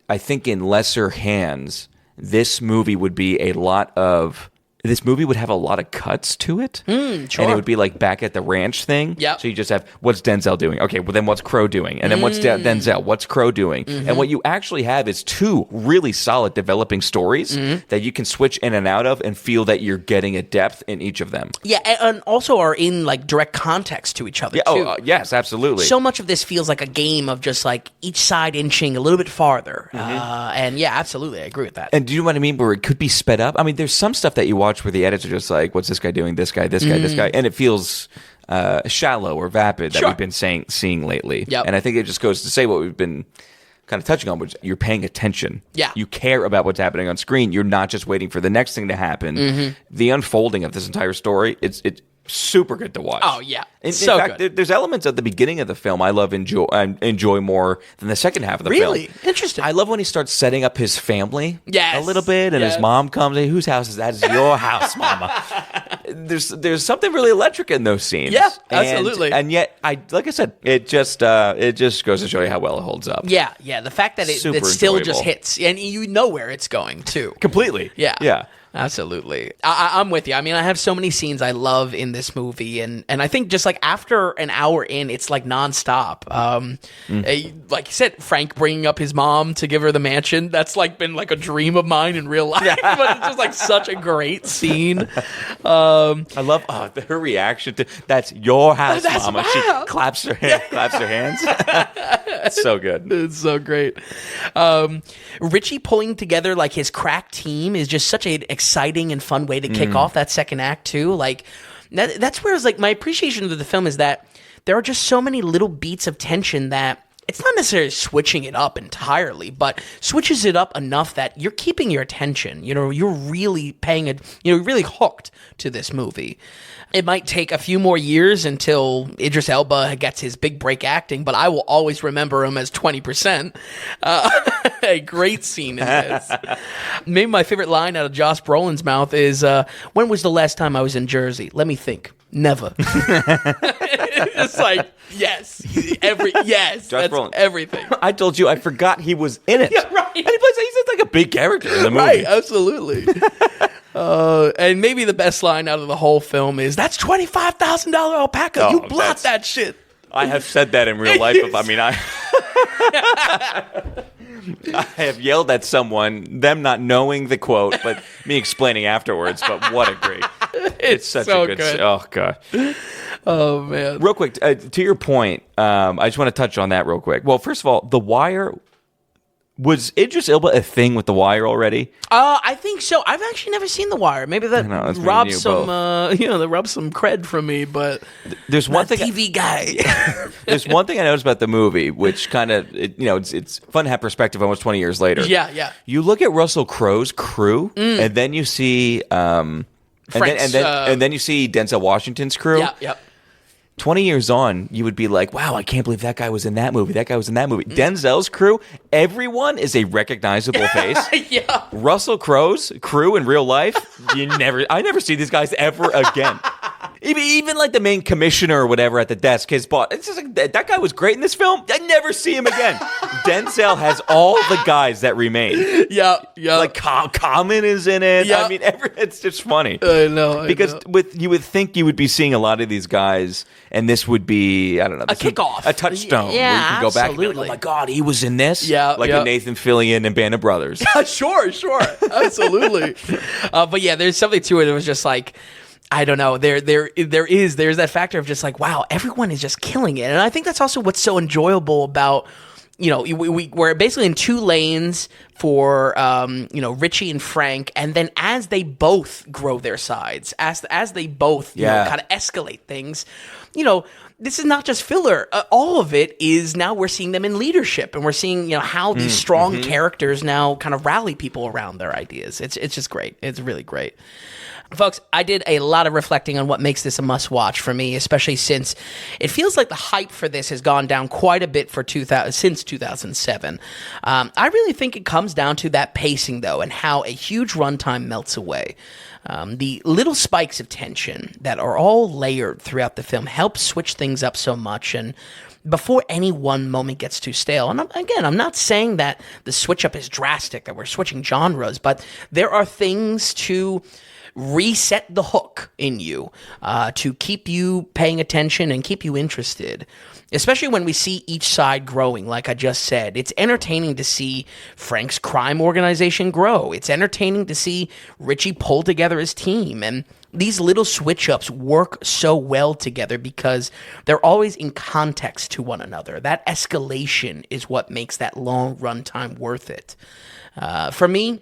I think in lesser hands, this movie would have a lot of cuts to it. Sure. And it would be like back at the ranch thing. Yep. So you just have, what's Denzel doing? Okay, well then what's Crow doing? And then what's Denzel? What's Crow doing? And what you actually have is two really solid developing stories that you can switch in and out of and feel that you're getting a depth in each of them. Yeah, and also are in like direct context to each other, too. Yes, absolutely. So much of this feels like a game of just like each side inching a little bit farther. And yeah, absolutely, I agree with that. And do you know what I mean? Where it could be sped up? I mean, there's some stuff that you watch where the edits are just like, what's this guy doing? This guy, this guy, this guy. And it feels shallow or vapid that we've been seeing lately. Yep. And I think it just goes to say what we've been kind of touching on, which you're paying attention. Yeah. You care about what's happening on screen. You're not just waiting for the next thing to happen. The unfolding of this entire story, it's super good to watch. Oh, yeah. In So fact, good. there's elements at the beginning of the film I enjoy more than the second half of the film. Really? Interesting. I love when he starts setting up his family Yes. a little bit, and Yes. his mom comes. Hey, whose house is that? It's your house, Mama. There's something really electric in those scenes. Yeah, absolutely. And yet, like I said, it just goes to show you how well it holds up. Yeah. The fact that it still enjoyable. just hits, and you know where it's going, too. Completely. Yeah. Absolutely. I'm with you. I mean, I have so many scenes I love in this movie, and I think just like after an hour in, it's like nonstop. Like you said, Frank bringing up his mom to give her the mansion, that's like been like a dream of mine in real life, but it's just like such a great scene. I love her reaction to, that's your house, That's Mama. my She house. claps her hands. It's so good. It's so great. Richie pulling together like his crack team is just such an exciting and fun way to kick off that second act too. Like that's where it's like my appreciation of the film is that there are just so many little beats of tension that it's not necessarily switching it up entirely, but switches it up enough that you're keeping your attention. You're really you're really hooked to this movie. It might take a few more years until Idris Elba gets his big break acting, but I will always remember him as 20%. A great scene in this. Maybe my favorite line out of Josh Brolin's mouth is, when was the last time I was in Jersey? Let me think. Never. It's like, yes. Yes. That's Brolin. everything. I told you I forgot he was in it. Yeah, right. And he's like a big character in the movie. Right, absolutely. And maybe the best line out of the whole film is, "That's $25,000 alpaca. Oh, You blot that shit." I have said that in real life. I have yelled at someone, them not knowing the quote, but me explaining afterwards. But what a great! It's such so a good. good. Oh god. Oh man. Real quick, to your point, I just want to touch on that real quick. Well, first of all, The Wire. Was Idris Elba a thing with The Wire already? I think so. I've actually never seen The Wire. Maybe that robs some, that robs some cred from me. But there's one thing, TV guy. There's one thing I noticed about the movie, which kind of, it's fun to have perspective almost 20 years later. Yeah. You look at Russell Crowe's crew, and then you see, and then you see Denzel Washington's crew. Yeah. 20 years on, you would be like, wow, I can't believe that guy was in that movie. That guy was in that movie. Denzel's crew, everyone is a recognizable face. Yeah. Russell Crowe's crew in real life, I never see these guys ever again. Even like the main commissioner or whatever at the desk, his boss. It's just like, that guy was great in this film. I never see him again. Denzel has all the guys that remain. Yeah. Like Common is in it. Yeah. I mean, it's just funny. I know. Because you would think you would be seeing a lot of these guys, and this would be, I don't know, a kickoff, a touchstone. Yeah, where you can go back absolutely. and be like, oh my God, he was in this. Yeah, like a Nathan Fillion and Band of Brothers. Sure, absolutely. But yeah, there's something to it. It was just like, I don't know. There's that factor of just like, wow, everyone is just killing it, and I think that's also what's so enjoyable about. We're basically in two lanes for Richie and Frank, and then as they both grow their sides, as they both kind of escalate things, this is not just filler. All of it is now we're seeing them in leadership, and we're seeing how these strong characters now kind of rally people around their ideas. It's just great. It's really great. Folks, I did a lot of reflecting on what makes this a must-watch for me, especially since it feels like the hype for this has gone down quite a bit since 2007. I really think it comes down to that pacing, though, and how a huge runtime melts away. The little spikes of tension that are all layered throughout the film help switch things up so much, and before any one moment gets too stale. And I'm not saying that the switch up is drastic, that we're switching genres, but there are things to reset the hook in you to keep you paying attention and keep you interested, especially when we see each side growing. Like I just said, it's entertaining to see Frank's crime organization grow. It's entertaining to see Richie pull together his team, and these little switch-ups work so well together because they're always in context to one another. That escalation is what makes that long runtime worth it. For me,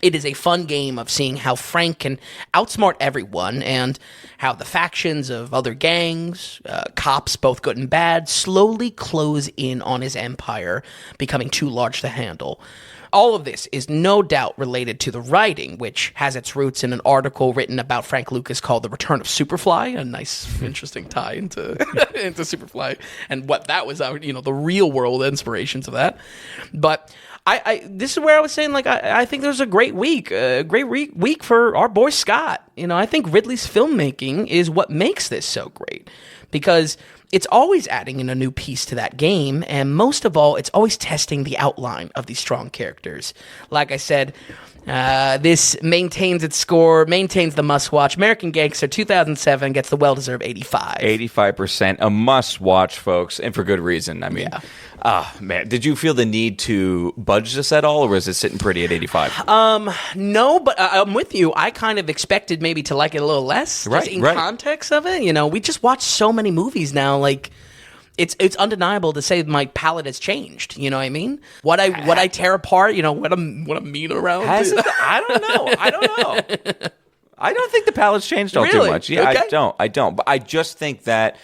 it is a fun game of seeing how Frank can outsmart everyone and how the factions of other gangs, cops, both good and bad, slowly close in on his empire, becoming too large to handle. All of this is no doubt related to the writing, which has its roots in an article written about Frank Lucas called The Return of Superfly, a nice, interesting tie into into Superfly and what that was, the real world inspirations of that. But this is where I was saying, like, I think there's a great week for our boy Scott. I think Ridley's filmmaking is what makes this so great, because it's always adding in a new piece to that game, and most of all, it's always testing the outline of these strong characters. Like I said, this maintains its score, maintains the must-watch. American Gangster 2007 gets the well-deserved 85. 85%, a must-watch, folks, and for good reason. I mean, man, did you feel the need to budge this at all, or was it sitting pretty at 85? No, but I'm with you. I kind of expected maybe to like it a little less, right, just in context of it. We just watch so many movies now, like. It's undeniable to say my palate has changed. You know what I mean? What I tear apart. What I'm mean around. Has it? I don't know. I don't think the palate's changed all too much. Yeah, okay. I don't. But I just think that,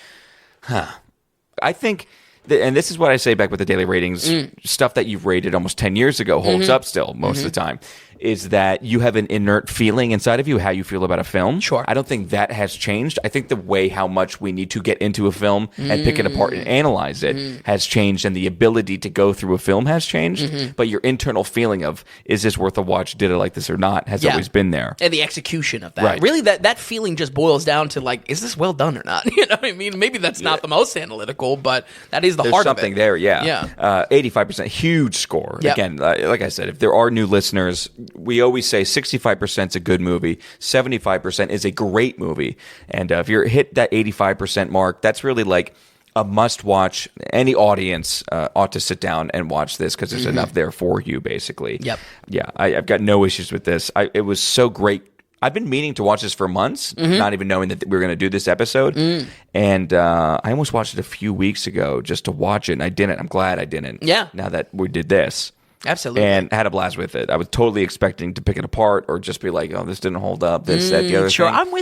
I think, and this is what I say back with the daily ratings, stuff that you've rated almost 10 years ago holds up still most of the time. is that you have an inert feeling inside of you how you feel about a film. Sure. I don't think that has changed. I think the way how much we need to get into a film and pick it apart and analyze it has changed, and the ability to go through a film has changed. But your internal feeling of, is this worth a watch? Did I like this or not? Has always been there. And the execution of that. Right. Really, that feeling just boils down to, like, is this well done or not? You know what I mean? Maybe that's not the most analytical, but that is the There's heart of it. something there, yeah. Yeah. 85%, huge score. Yep. Again, like I said, if there are new listeners, we always say 65% is a good movie, 75% is a great movie. And if you're hit that 85% mark, that's really like a must-watch. Any audience ought to sit down and watch this because there's enough there for you, basically. Yep. Yeah, I've got no issues with this. It was so great. I've been meaning to watch this for months, not even knowing that we were going to do this episode. And I almost watched it a few weeks ago just to watch it, and I didn't. I'm glad I didn't. Yeah. Now that we did this. Absolutely. And had a blast with it. I was totally expecting to pick it apart or just be like, oh, this didn't hold up, this, that, the other Sure, thing. I'm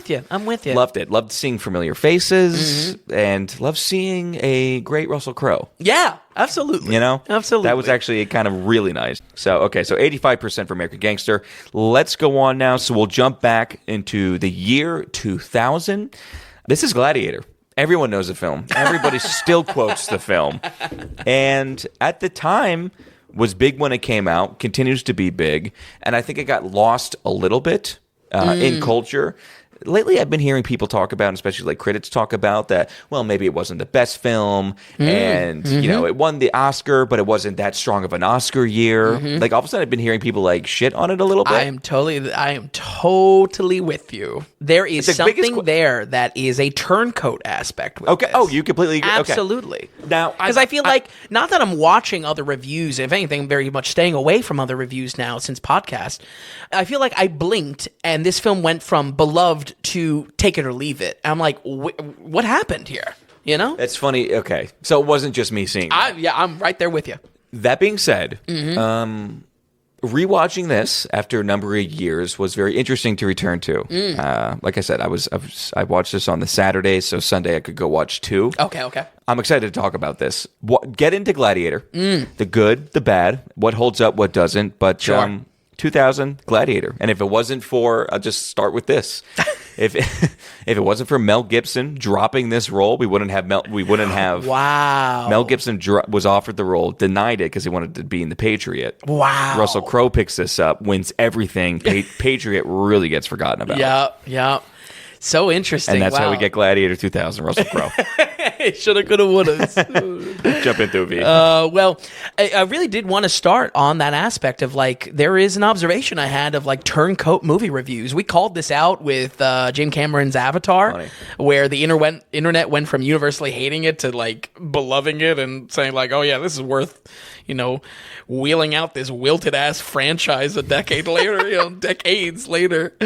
with you. Loved it. Loved seeing familiar faces and loved seeing a great Russell Crowe. Yeah, absolutely. You know? Absolutely. That was actually kind of really nice. So 85% for American Gangster. Let's go on now. So we'll jump back into the year 2000. This is Gladiator. Everyone knows the film. Everybody still quotes the film. And at the time, was big when it came out, continues to be big, and I think it got lost a little bit in culture. Lately, I've been hearing people talk about, and especially like critics talk about, that, well, maybe it wasn't the best film, and, you know, it won the Oscar, but it wasn't that strong of an Oscar year. Like, all of a sudden, I've been hearing people, like, shit on it a little bit. I am totally with you. There is something there that is a turncoat aspect with this. Oh, you completely agree? Absolutely. Okay. Now, because I feel like, not that I'm watching other reviews, if anything, very much staying away from other reviews now since podcast, I feel like I blinked, and this film went from beloved to take it or leave it. I'm like, what happened here? You know? It's funny. Okay. So it wasn't just me seeing that. I'm right there with you. That being said, rewatching this after a number of years was very interesting to return to. Like I said, I watched this on the Saturday, so Sunday I could go watch 2. Okay. I'm excited to talk about this. Get into Gladiator. The good, the bad, what holds up, what doesn't. But 2000 Gladiator. And if it wasn't for, I'll just start with this. If it wasn't for Mel Gibson dropping this role, we wouldn't have Wow. Mel Gibson was offered the role, denied it because he wanted to be in The Patriot. Wow. Russell Crowe picks this up, wins everything. Patriot really gets forgotten about. Yeah. So interesting. And that's how we get Gladiator 2000, Russell Crowe. Shoulda, coulda, woulda. Jump into it. Well, I really did want to start on that aspect of, like, there is an observation I had of, like, turncoat movie reviews. We called this out with James Cameron's Avatar, where the internet went from universally hating it to, like, beloving it and saying, like, oh yeah, this is worth, wheeling out this wilted ass franchise a decade later, decades later.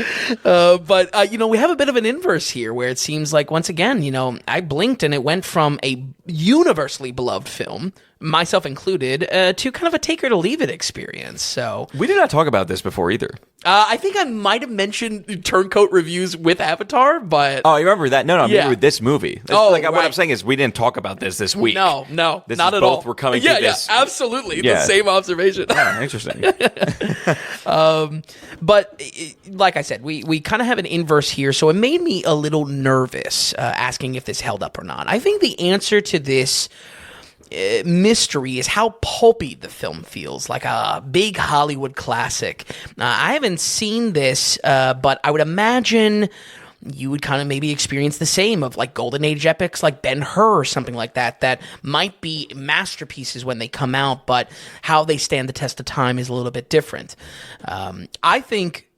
But we have a bit of an inverse here where it seems like, once again, I blinked and it went from a universally beloved film, myself included, to kind of a take it or leave it experience. So we did not talk about this before either. I think I might have mentioned turncoat reviews with Avatar, but oh, you remember that? No, I remember this movie. What right. I'm saying is we didn't talk about this week. No, this not is at both all. We're coming to this. Yeah, absolutely. The same observation. Oh, interesting. But like I said, we kind of have an inverse here, so it made me a little nervous asking if this held up or not. I think the answer to this mystery is how pulpy the film feels, like a big Hollywood classic. I haven't seen this, but I would imagine you would kind of maybe experience the same of, like, Golden Age epics like Ben-Hur or something like that might be masterpieces when they come out, but how they stand the test of time is a little bit different. I think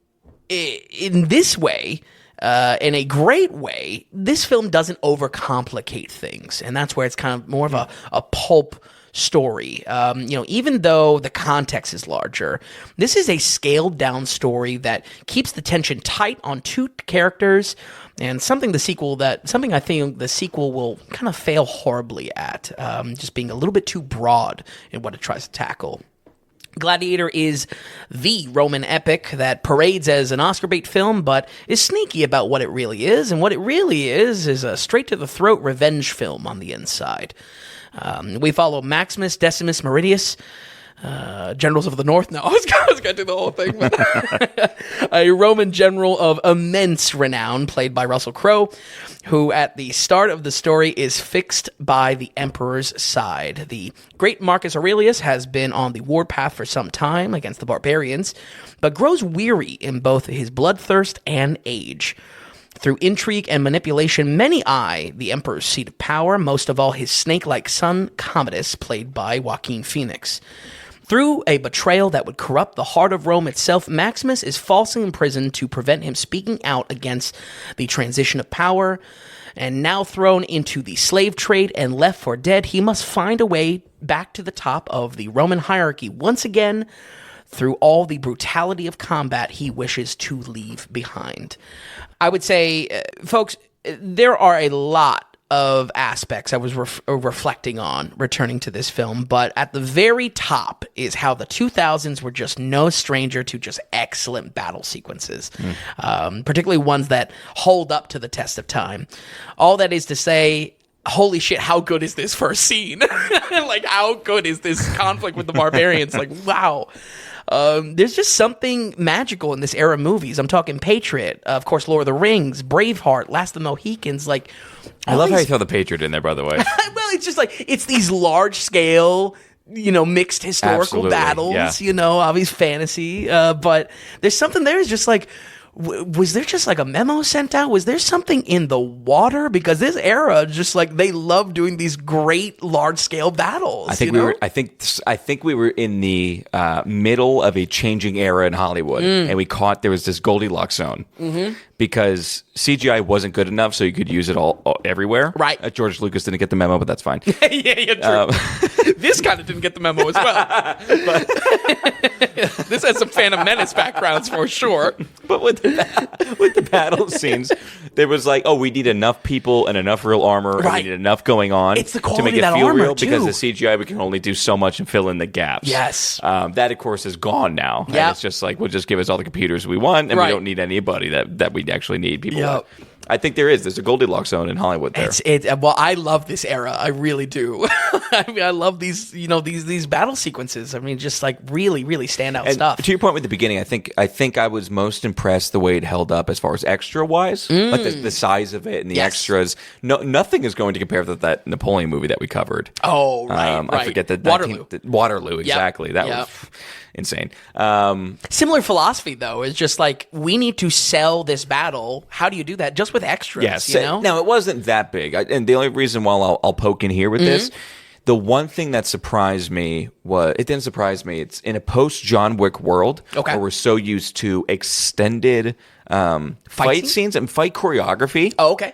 in this way, in a great way, this film doesn't overcomplicate things, and that's where it's kind of more of a pulp story. Even though the context is larger, this is a scaled down story that keeps the tension tight on two characters, and something I think the sequel will kind of fail horribly at, just being a little bit too broad in what it tries to tackle. Gladiator is the Roman epic that parades as an Oscar bait film, but is sneaky about what it really is, and what it really is a straight-to-the-throat revenge film on the inside. We follow Maximus Decimus Meridius, generals of the North. No, I was going to do the whole thing. But a Roman general of immense renown, played by Russell Crowe, who at the start of the story is fixed by the emperor's side. The great Marcus Aurelius has been on the warpath for some time against the barbarians, but grows weary in both his bloodthirst and age. Through intrigue and manipulation, many eye the emperor's seat of power, most of all his snake-like son, Commodus, played by Joaquin Phoenix. Through a betrayal that would corrupt the heart of Rome itself, Maximus is falsely imprisoned to prevent him speaking out against the transition of power. And now thrown into the slave trade and left for dead, he must find a way back to the top of the Roman hierarchy once again through all the brutality of combat he wishes to leave behind. I would say, folks, there are a lot of aspects I was reflecting on returning to this film, but at the very top is how the 2000s were just no stranger to just excellent battle sequences, particularly ones that hold up to the test of time. All that is to say, holy shit, how good is this first scene? Like, how good is this conflict with the barbarians? Like, wow. There's just something magical in this era of movies. I'm talking Patriot, of course, Lord of the Rings, Braveheart, Last of the Mohicans. Like, I love how you throw the Patriot in there, by the way. Well, it's just like, it's these large scale, mixed historical battles, yeah. Obvious fantasy. But there's something there is just like, was there just like a memo sent out? Was there something in the water? Because this era, just like, they love doing these great large scale battles. I think we were in the middle of a changing era in Hollywood, and there was this Goldilocks zone because CGI wasn't good enough, so you could use it all everywhere. Right. George Lucas didn't get the memo, but that's fine. Yeah, true. This kind of didn't get the memo as well. This has some Phantom Menace backgrounds for sure. But with the battle scenes, there was like, we need enough people and enough real armor, and we need enough going on it's the to make it of that feel armor, real. too. Because the CGI, we can only do so much and fill in the gaps. Yes. That, of course, is gone now. Yeah. And it's just like, we'll just give us all the computers we want, and we don't need anybody that we actually need people. Like. I think there's a Goldilocks zone in Hollywood there. Well, I love this era. I really do. I mean, I love these, these battle sequences. I mean, just like really, really standout stuff. To your point with the beginning, I think I was most impressed the way it held up as far as extra wise, like the size of it and the extras. Nothing is going to compare to that Napoleon movie that we covered. Oh, right. I forget the Waterloo, exactly. That was insane. Similar philosophy, though, is just like, we need to sell this battle. How do you do that? Just with extras, Yes. Now, it wasn't that big. And the only reason why I'll poke in here with this, the one thing that surprised me it didn't surprise me. It's in a post-John Wick world where we're so used to extended fight scenes and fight choreography. Oh, okay.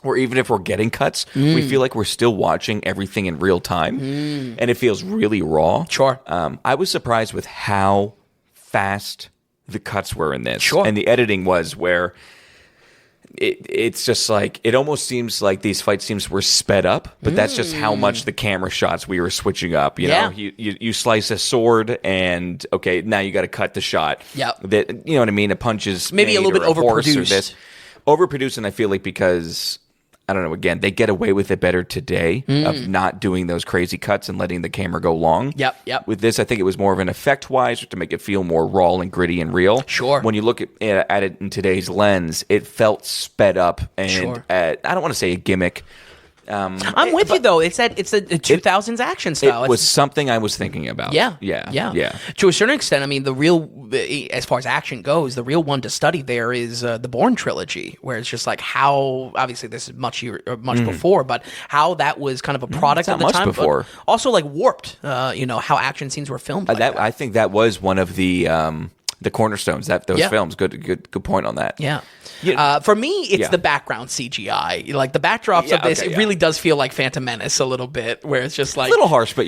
Or even if we're getting cuts, we feel like we're still watching everything in real time. And it feels really raw. Sure. I was surprised with how fast the cuts were in this. Sure. And the editing was where it's just like, it almost seems like these fight scenes were sped up, but that's just how much the camera shots we were switching up. You know, you slice a sword and now you got to cut the shot. Yeah. That, you know what I mean? A punch is maybe a little bit overproduced. Overproduced, and I feel like because, I don't know, again, they get away with it better today of not doing those crazy cuts and letting the camera go long. Yep. With this, I think it was more of an effect-wise to make it feel more raw and gritty and real. Sure. When you look at it in today's lens, it felt sped up and, I don't want to say a gimmick. I'm with you, though. It's the 2000s action style. It was something I was thinking about. Yeah. To a certain extent, I mean, the real, as far as action goes, the real one to study there is the Bourne trilogy, where it's just like how, obviously this is much before, but how that was kind of a product of the time. Before. But also like warped, how action scenes were filmed. I think that was one of the cornerstones, those films. Good point on that. Yeah. For me, it's the background CGI. Like the backdrops of this, it really does feel like Phantom Menace a little bit, where it's just like a little harsh, but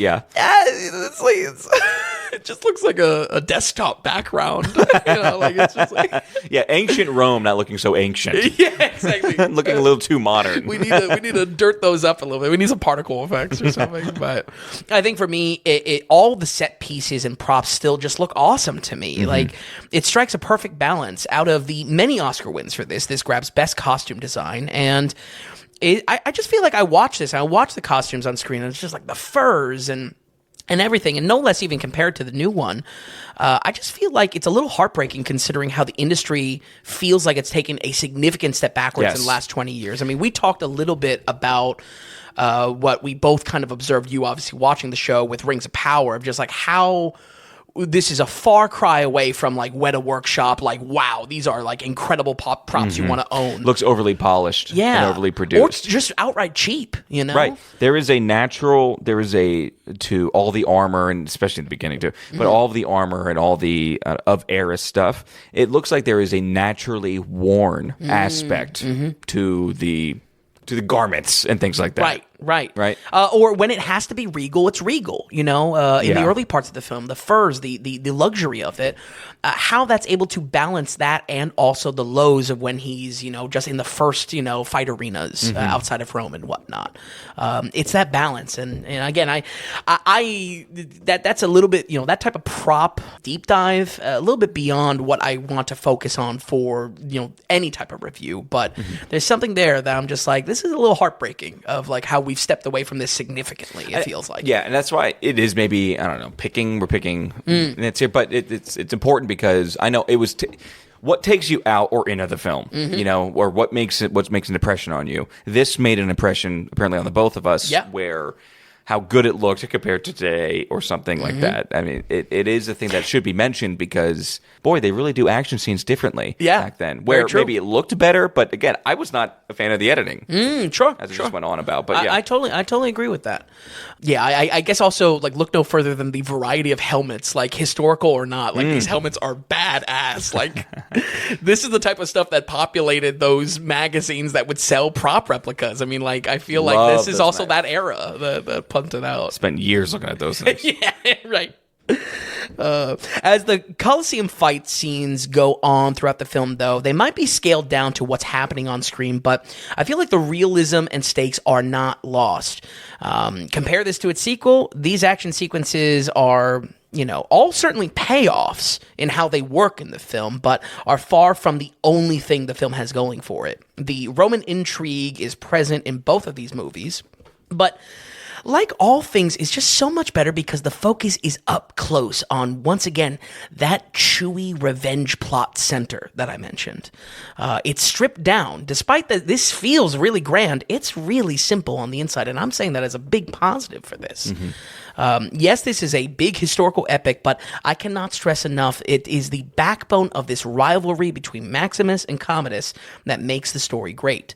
it just looks like a desktop background. It's just like ancient Rome, not looking so ancient. Yeah, exactly. Looking a little too modern. We need to dirt those up a little bit. We need some particle effects or something. But I think for me, all the set pieces and props still just look awesome to me. Like it strikes a perfect balance out of the many Oscar wins for this. This grabs best costume design, and I just feel like I watch this and I watch the costumes on screen, and it's just like the furs and and everything, and no less even compared to the new one. I just feel like it's a little heartbreaking considering how the industry feels like it's taken a significant step backwards in the last 20 years. I mean, we talked a little bit about what we both kind of observed, you obviously watching the show with Rings of Power, of just like how this is a far cry away from like Weta Workshop, like, wow, these are like incredible props you want to own. Looks overly polished and overly produced. Or just outright cheap, you know? Right. There is to all the armor, and especially in the beginning too, but all of the armor and all the of Eris stuff, it looks like there is a naturally worn aspect to the garments and things like that. Right. Or when it has to be regal, it's regal. You know, in the early parts of the film, the furs, the luxury of it, how that's able to balance that, and also the lows of when he's, you know, just in the first, you know, fight arenas outside of Rome and whatnot. It's that balance, and again, that's a little bit, you know, that type of prop deep dive, a little bit beyond what I want to focus on for, you know, any type of review. But there's something there that I'm just like, this is a little heartbreaking of like how we've stepped away from this significantly, it feels like. Yeah, and that's why it is maybe, I don't know, we're picking it's here, but it's important because I know it was what takes you out or into the film, you know, or what makes an impression on you. This made an impression apparently on the both of us, where how good it looked compared to today or something like that. I mean, it is a thing that should be mentioned because, boy, they really do action scenes differently back then. Where maybe it looked better, but again, I was not a fan of the editing. As it just went on about. But yeah. I totally agree with that. Yeah, I guess also, like, look no further than the variety of helmets, like, historical or not. Like, these helmets are badass. Like, this is the type of stuff that populated those magazines that would sell prop replicas. I mean, like, I feel like this is also that era, the punted out. Spent years looking at those things. Yeah, right. As the Colosseum fight scenes go on throughout the film, though, they might be scaled down to what's happening on screen, but I feel like the realism and stakes are not lost. Compare this to its sequel, these action sequences are, you know, all certainly payoffs in how they work in the film, but are far from the only thing the film has going for it. The Roman intrigue is present in both of these movies, but like all things, it's just so much better because the focus is up close on, once again, that chewy revenge plot center that I mentioned. It's stripped down. Despite that this feels really grand, it's really simple on the inside, and I'm saying that as a big positive for this. Yes, this is a big historical epic, but I cannot stress enough, it is the backbone of this rivalry between Maximus and Commodus that makes the story great.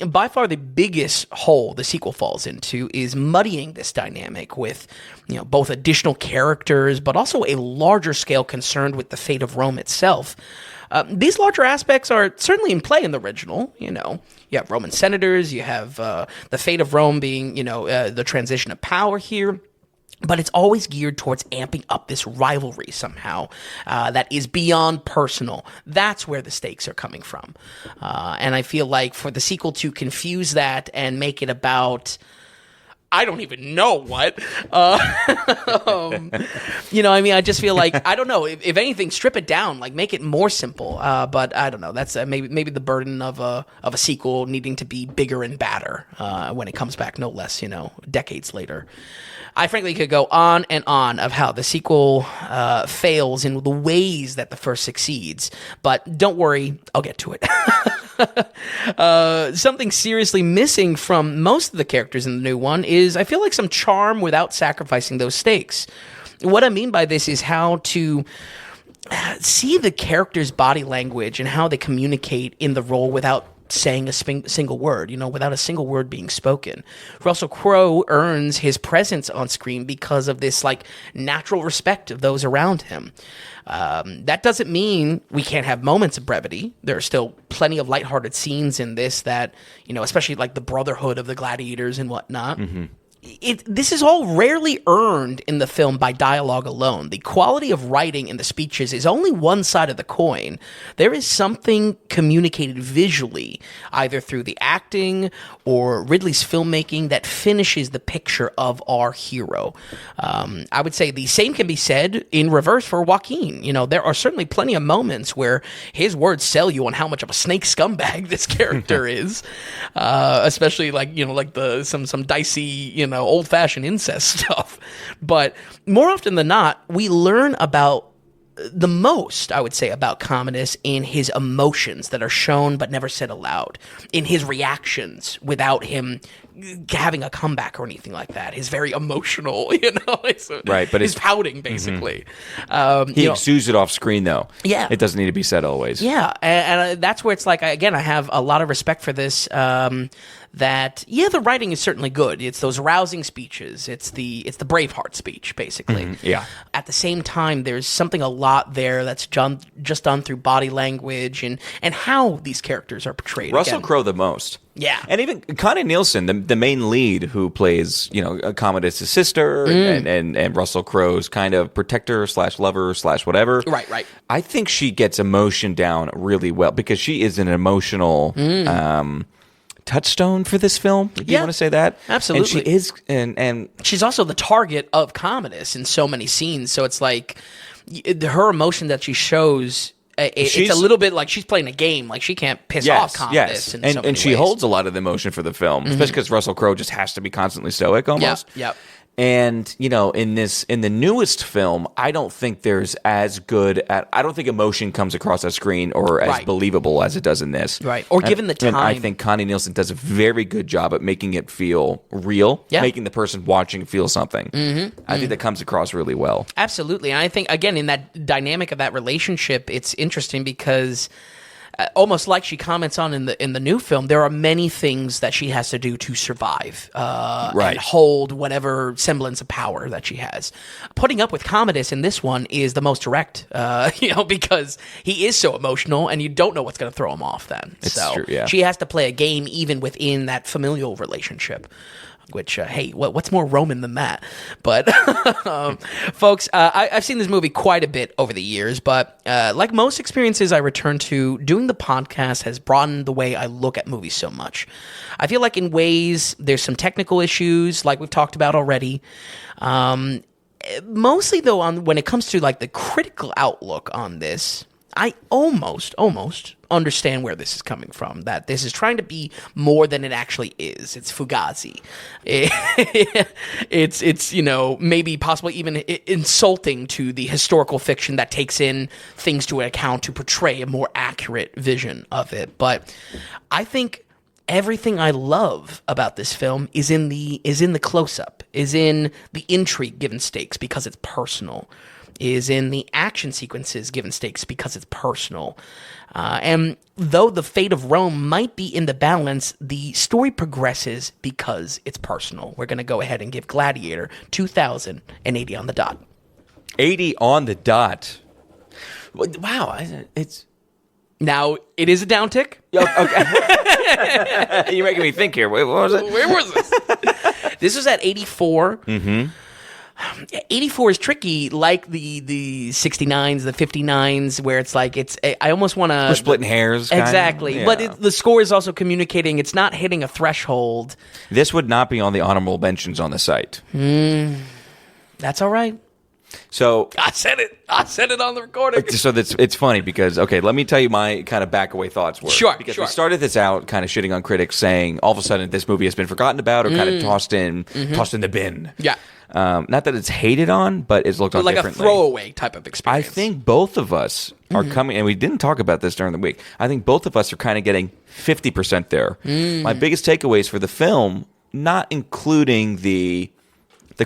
By far the biggest hole the sequel falls into is muddying this dynamic with, you know, both additional characters, but also a larger scale concerned with the fate of Rome itself. These larger aspects are certainly in play in the original. You know, you have Roman senators, you have the fate of Rome being, you know, the transition of power here. But it's always geared towards amping up this rivalry somehow that is beyond personal. That's where the stakes are coming from. And I feel like for the sequel to confuse that and make it about, I don't even know what. You know, I mean, I just feel like, I don't know, if anything, strip it down, like make it more simple. But I don't know, that's maybe the burden of a sequel needing to be bigger and badder when it comes back, no less, you know, decades later. I frankly could go on and on of how the sequel fails in the ways that the first succeeds, but don't worry, I'll get to it. Something seriously missing from most of the characters in the new one is, I feel like, some charm without sacrificing those stakes. What I mean by this is how to see the characters' body language and how they communicate in the role without saying a single word, you know, without a single word being spoken. Russell Crowe earns his presence on screen because of this, like, natural respect of those around him. That doesn't mean we can't have moments of brevity. There are still plenty of lighthearted scenes in this that, you know, especially like the brotherhood of the gladiators and whatnot. This is all rarely earned in the film by dialogue alone. The quality of writing in the speeches is only one side of the coin. There is something communicated visually, either through the acting or Ridley's filmmaking, that finishes the picture of our hero. I would say the same can be said in reverse for Joaquin. You know, there are certainly plenty of moments where his words sell you on how much of a snake scumbag this character is, especially like, you know, like some dicey, you know, old-fashioned incest stuff. But more often than not, we learn about the most, I would say, about Commodus in his emotions that are shown but never said aloud, in his reactions without him having a comeback or anything like that. His very emotional, Right, but his pouting, basically. He exudes it off screen, though. Yeah. It doesn't need to be said always. Yeah, and that's where it's like, again, I have a lot of respect for this, that, the writing is certainly good. It's those rousing speeches. It's the Braveheart speech, basically. Yeah. At the same time, there's something a lot there that's just done through body language and how these characters are portrayed. Russell Crowe the most. Yeah. And even Connie Nielsen, the main lead who plays, Commodus' sister and Russell Crowe's kind of protector / lover / whatever. Right. I think she gets emotion down really well because she is an emotional touchstone for this film. Do you want to say that? Absolutely. And she is, and she's also the target of Commodus in so many scenes. So it's like her emotion that she shows. It's a little bit like she's playing a game. Like she can't piss off Commodus. Yes. And she holds a lot of the emotion for the film, especially because Russell Crowe just has to be constantly stoic almost. Yep. And in the newest film, I don't think there's as good I don't think emotion comes across the screen or as believable as it does in this. Right. Or given the time. And I think Connie Nielsen does a very good job at making it feel real, making the person watching feel something. I think that comes across really well. Absolutely. And I think, again, in that dynamic of that relationship, it's interesting because almost like she comments on in the new film, there are many things that she has to do to survive and hold whatever semblance of power that she has. Putting up with Commodus in this one is the most direct, because he is so emotional and you don't know what's going to throw him off then. It's true, yeah. She has to play a game even within that familial relationship. Which, hey, what's more Roman than that? But, folks, I've seen this movie quite a bit over the years, but like most experiences I return to, doing the podcast has broadened the way I look at movies so much. I feel like in ways there's some technical issues, like we've talked about already. Mostly, though, when it comes to like the critical outlook on this, I almost understand where this is coming from, that this is trying to be more than it actually is. It's Fugazi. It's maybe possibly even insulting to the historical fiction that takes in things to account to portray a more accurate vision of it. But I think everything I love about this film is in the close-up, is in the intrigue given stakes because it's personal, is in the action sequences given stakes because it's personal. And though the fate of Rome might be in the balance, the story progresses because it's personal. We're going to go ahead and give Gladiator 2080 on the dot. 80 on the dot. Wow. It's... Now, it is a downtick. Okay. You're making me think here. Wait, what was it? Where was this? This was at 84. 84 is tricky, like the 69s, the 59s, where it's like I almost want to. We're splitting hairs. Exactly, yeah. But the score is also communicating it's not hitting a threshold. This would not be on the honorable mentions on the site. That's all right. So I said it on the recording. So it's funny because, okay, let me tell you my kind of backaway thoughts were. Sure. Because we started this out kind of shitting on critics saying all of a sudden this movie has been forgotten about or kind of tossed in the bin. Yeah. Not that it's hated on, but it's looked on like differently. A throwaway type of experience. I think both of us are coming, and we didn't talk about this during the week. I think both of us are kind of getting 50% there. My biggest takeaways for the film, not including the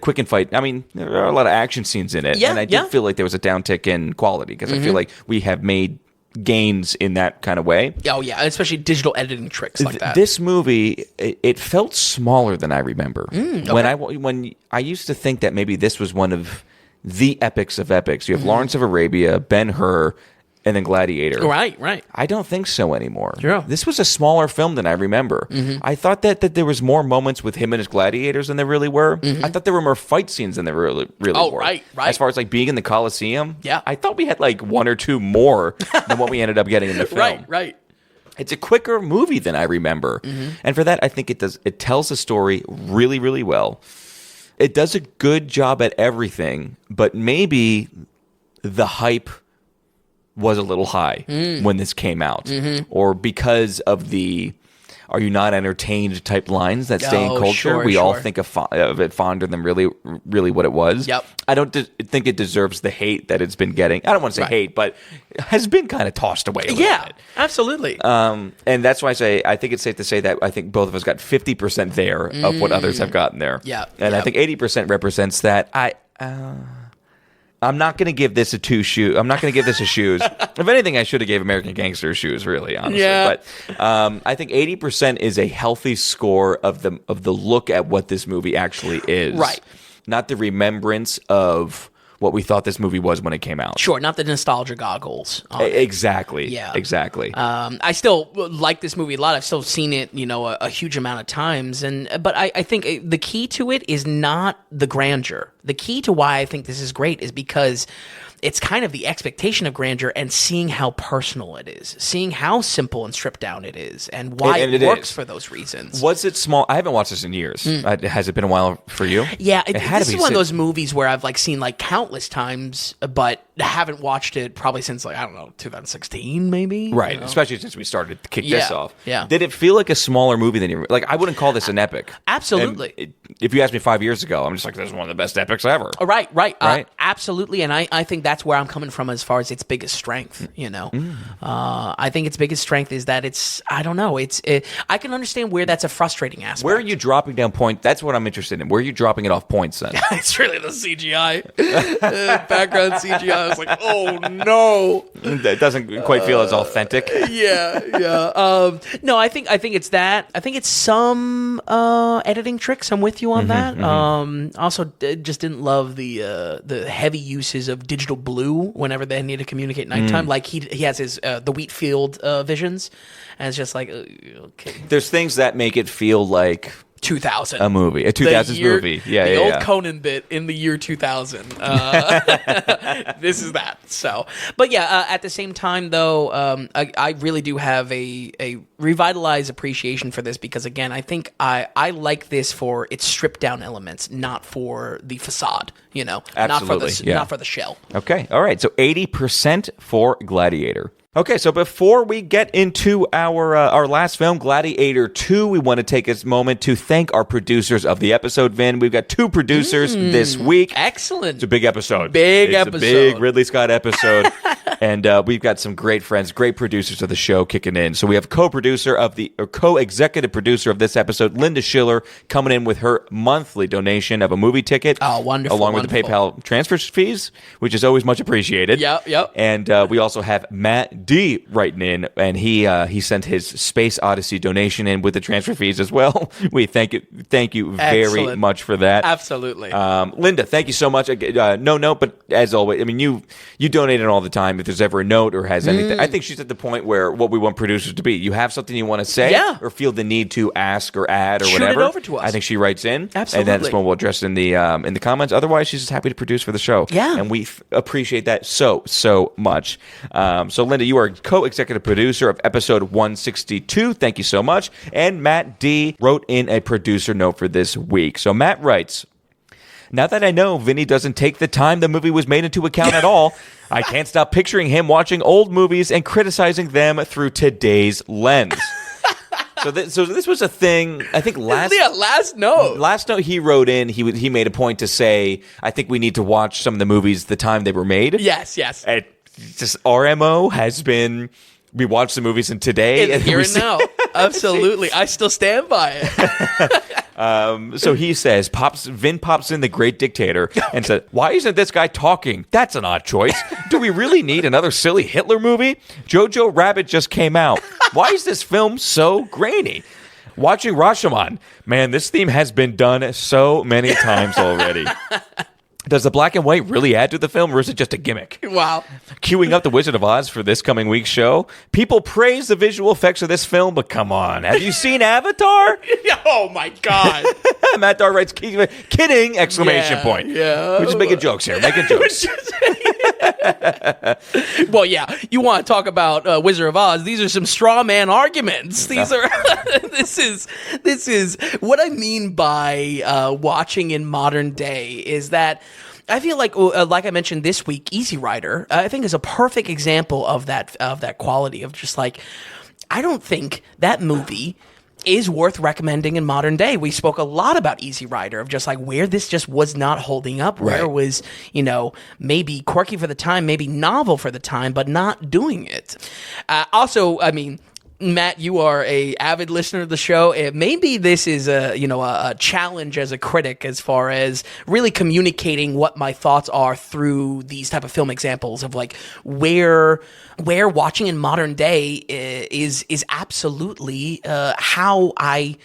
quick and fight. I mean, there are a lot of action scenes in it, and I did feel like there was a downtick in quality because I feel like we have made gains in that kind of way. Oh yeah, especially digital editing tricks like that. This movie, it felt smaller than I remember. Okay. When I used to think that maybe this was one of the epics of epics. You have Lawrence of Arabia, Ben-Hur, and then Gladiator. Right. I don't think so anymore. Sure. This was a smaller film than I remember. I thought that there was more moments with him and his gladiators than there really were. I thought there were more fight scenes than there really were. Right. As far as like being in the Colosseum, yeah, I thought we had like one or two more than what we ended up getting in the film. Right. It's a quicker movie than I remember. And for that, I think it tells the story really, really well. It does a good job at everything, but maybe the hype was a little high when this came out, or because of the "Are you not entertained?" type lines that stay in culture. Sure, we all sure. think of it fonder than really what it was. Yep. I don't think it deserves the hate that it's been getting. I don't want to say Right. hate, but has been kind of tossed away a little bit. Absolutely. And that's why I think it's safe to say that I think both of us got 50% there of what others have gotten there. Yeah. And I think 80% represents that. I'm not going to give this a shoes. If anything, I should have gave American Gangster shoes, really, honestly. Yeah. But I think 80% is a healthy score of the look at what this movie actually is. Right. Not the remembrance of what we thought this movie was when it came out. Sure, not the nostalgia goggles. Exactly. Yeah. Exactly. I still like this movie a lot. I've still seen it, a huge amount of times. But I think the key to it is not the grandeur. The key to why I think this is great is because it's kind of the expectation of grandeur and seeing how personal it is, seeing how simple and stripped down it is, and why it works for those reasons. Was it small? I haven't watched this in years. Has it been a while for you? Yeah, it had this to be is one of those movies where I've seen countless times, but haven't watched it probably since 2016 maybe. Right, especially since we started to kick this off. Yeah. Did it feel like a smaller movie than you? I wouldn't call this an epic. Absolutely. If you asked me 5 years ago, I'm just like, this is one of the best epics ever. Right. Right? Absolutely, and I think that's where I'm coming from as far as its biggest strength. I think its biggest strength is that I don't know. I can understand where that's a frustrating aspect. Where are you dropping down points? That's what I'm interested in. Where are you dropping it off points then? It's really the CGI, background CGI. I was like, oh no, It doesn't quite feel as authentic. yeah. No, I think it's that. I think it's some editing tricks. I'm with you on that. Also, just didn't love the heavy uses of digital blue whenever they need to communicate nighttime. Like he has his the wheat field visions, and it's just like okay. There's things that make it feel like 2000 a movie, a 2000s movie. Yeah, the old Conan bit in the year 2000. This is that. So, but at the same time, though, I really do have a revitalized appreciation for this because, again, I think I like this for its stripped down elements, not for the facade. Absolutely, not for the shell. Okay, all right. So 80% for Gladiator. Okay, so before we get into our last film, Gladiator II, we want to take this moment to thank our producers of the episode, Vin. We've got 2 producers this week. Excellent. It's a big episode. It's a big Ridley Scott episode. And we've got some great friends, great producers of the show kicking in. So we have co-executive producer of this episode, Linda Schiller, coming in with her monthly donation of a movie ticket. Oh, wonderful. Along with the PayPal transfer fees, which is always much appreciated. Yep. And we also have Matt D writing in, and he sent his Space Odyssey donation in with the transfer fees as well. We thank you very much for that. Absolutely. Linda, thank you so much. No note, but as always, I mean, you donate it all the time. If there's ever a note or has anything, I think she's at the point where what we want producers to be. You have something you want to say, or feel the need to ask or add or Shoot whatever. it over to us. I think she writes in, Absolutely. and that's when we'll address it in the comments. Otherwise, she's just happy to produce for the show. Yeah, and we appreciate that so much. So, Linda, you are co-executive producer of episode 162. Thank you so much. And Matt D wrote in a producer note for this week. So Matt writes, now that I know Vinny doesn't take the time the movie was made into account at all, I can't stop picturing him watching old movies and criticizing them through today's lens. So this was a thing, I think last note he wrote in, he made a point to say, I think we need to watch some of the movies the time they were made. Yes. Just our MO has been, we watch the movies in today. And here and now. Absolutely. I still stand by it. So he says, Vin pops in The Great Dictator and said, why isn't this guy talking? That's an odd choice. Do we really need another silly Hitler movie? Jojo Rabbit just came out. Why is this film so grainy? Watching Rashomon, man, this theme has been done so many times already. Does the black and white really add to the film, or is it just a gimmick? Wow. Queuing up The Wizard of Oz for this coming week's show. People praise the visual effects of this film, but come on. Have you seen Avatar? Oh, my God. Matt Dar writes, kidding, exclamation point. Yeah. We're just making jokes here, making jokes. Well, yeah, you want to talk about Wizard of Oz. These are some straw man arguments. These are this is what I mean by watching in modern day is that I feel like I mentioned this week, Easy Rider, I think is a perfect example of that quality of just like, I don't think that movie is worth recommending in modern day. We spoke a lot about Easy Rider, of just like where this just was not holding up, where it was, maybe quirky for the time, maybe novel for the time, but not doing it. Also, I mean, Matt, you are a avid listener of the show. Maybe this is a challenge as a critic, as far as really communicating what my thoughts are through these type of film examples of like where watching in modern day is absolutely how I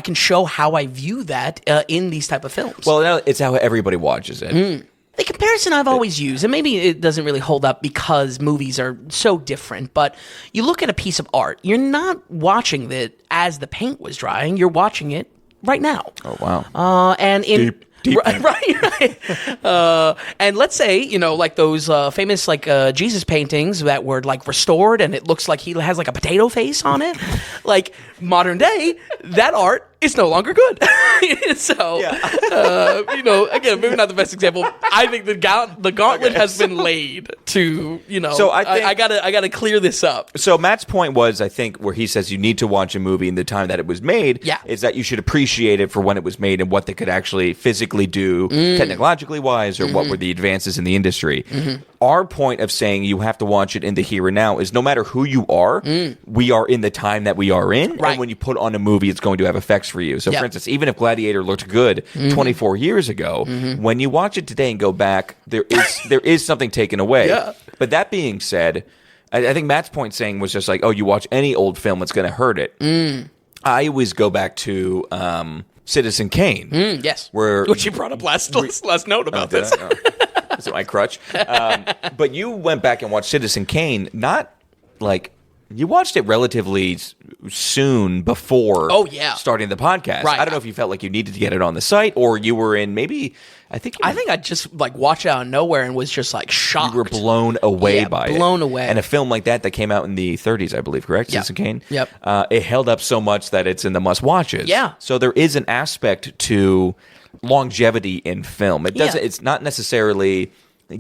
can show how I view that in these type of films. Well, it's how everybody watches it. The comparison I've always used, and maybe it doesn't really hold up because movies are so different, but you look at a piece of art, you're not watching it as the paint was drying, you're watching it right now. Oh, wow. And in... Deep. Right. And let's say, like those famous Jesus paintings that were like restored and it looks like he has like a potato face on it. Like modern day, that art is no longer good. So, again, maybe not the best example. I think the gauntlet has been laid to, So I gotta clear this up. So Matt's point was, I think, where he says you need to watch a movie in the time that it was made, is that you should appreciate it for when it was made and what they could actually physically do, technologically wise, or what were the advances in the industry. Our point of saying you have to watch it in the here and now is no matter who you are, we are in the time that we are in, and when you put on a movie, it's going to have effects for you. So, for instance, even if Gladiator looked good 24 years ago, when you watch it today and go back, there is something taken away. Yeah. But that being said, I think Matt's point saying was just like, oh, you watch any old film, it's going to hurt it. I always go back to Citizen Kane. Yes. Which you brought up last note about this. That's my crutch. But you went back and watched Citizen Kane, not like... You watched it relatively soon before starting the podcast. Right. I don't know if you felt like you needed to get it on the site or you were in maybe... I think I just like watched it out of nowhere and was just like shocked. You were blown away by it. Blown away. And a film like that came out in the 30s, I believe, correct? Citizen Kane? Yep. It held up so much that it's in the must-watches. Yeah. So there is an aspect to longevity in film. It doesn't. It's not necessarily...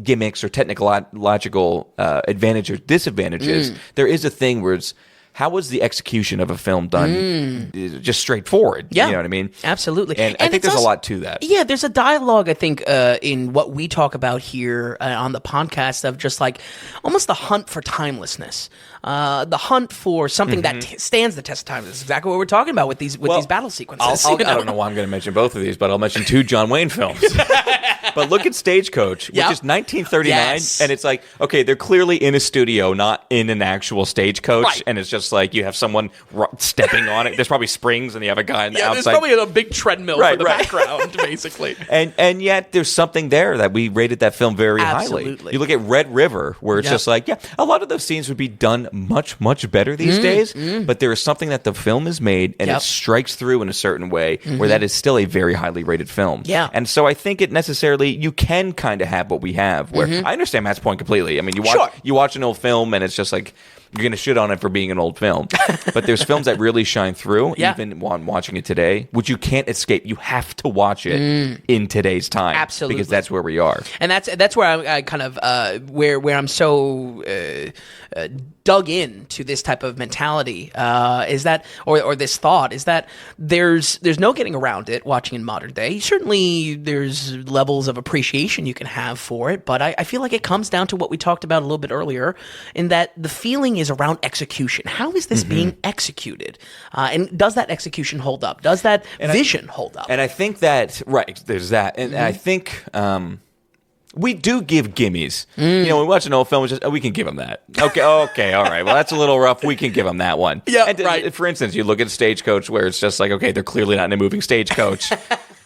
gimmicks or technological advantage or disadvantages. There is a thing where it's how was the execution of a film done just straightforward? Yeah. You know what I mean? Absolutely. And I think there's a lot to that. Yeah, there's a dialogue, I think, in what we talk about here on the podcast of just like almost the hunt for timelessness. The hunt for something that stands the test of time. This is exactly what we're talking about with these battle sequences. I don't know why I'm going to mention both of these, but I'll mention two John Wayne films. But look at Stagecoach, which is 1939, and it's like, okay, they're clearly in a studio, not in an actual stagecoach, and it's just like you have someone stepping on it. There's probably springs, and you have a guy on the outside. There's probably a big treadmill for the background, basically. And yet there's something there that we rated that film very highly. You look at Red River, where it's just like, a lot of those scenes would be done much, much better these days, but there is something that the film is made, and it strikes through in a certain way where that is still a very highly rated film. Yeah. And so I think it necessarily, you can kind of have what we have, where I understand Matt's point completely. I mean, you watch an old film, and it's just like, you're going to shit on it for being an old film. But there's films that really shine through, even when watching it today, which you can't escape. You have to watch it in today's time. Absolutely. Because that's where we are. And that's where I kind of, where I'm so dug into this type of mentality, is that, or this thought, is that there's no getting around it watching in modern day. Certainly there's levels of appreciation you can have for it, but I feel like it comes down to what we talked about a little bit earlier, in that the feeling is around execution. How is this being executed? And does that execution hold up? Does that vision hold up? And I think that, there's that. And I think we do give gimmies. You know, when we watch an old film, it's just, we can give them that. Okay, all right. Well, that's a little rough. We can give them that one. For instance, you look at Stagecoach, where it's just like, okay, they're clearly not in a moving stagecoach.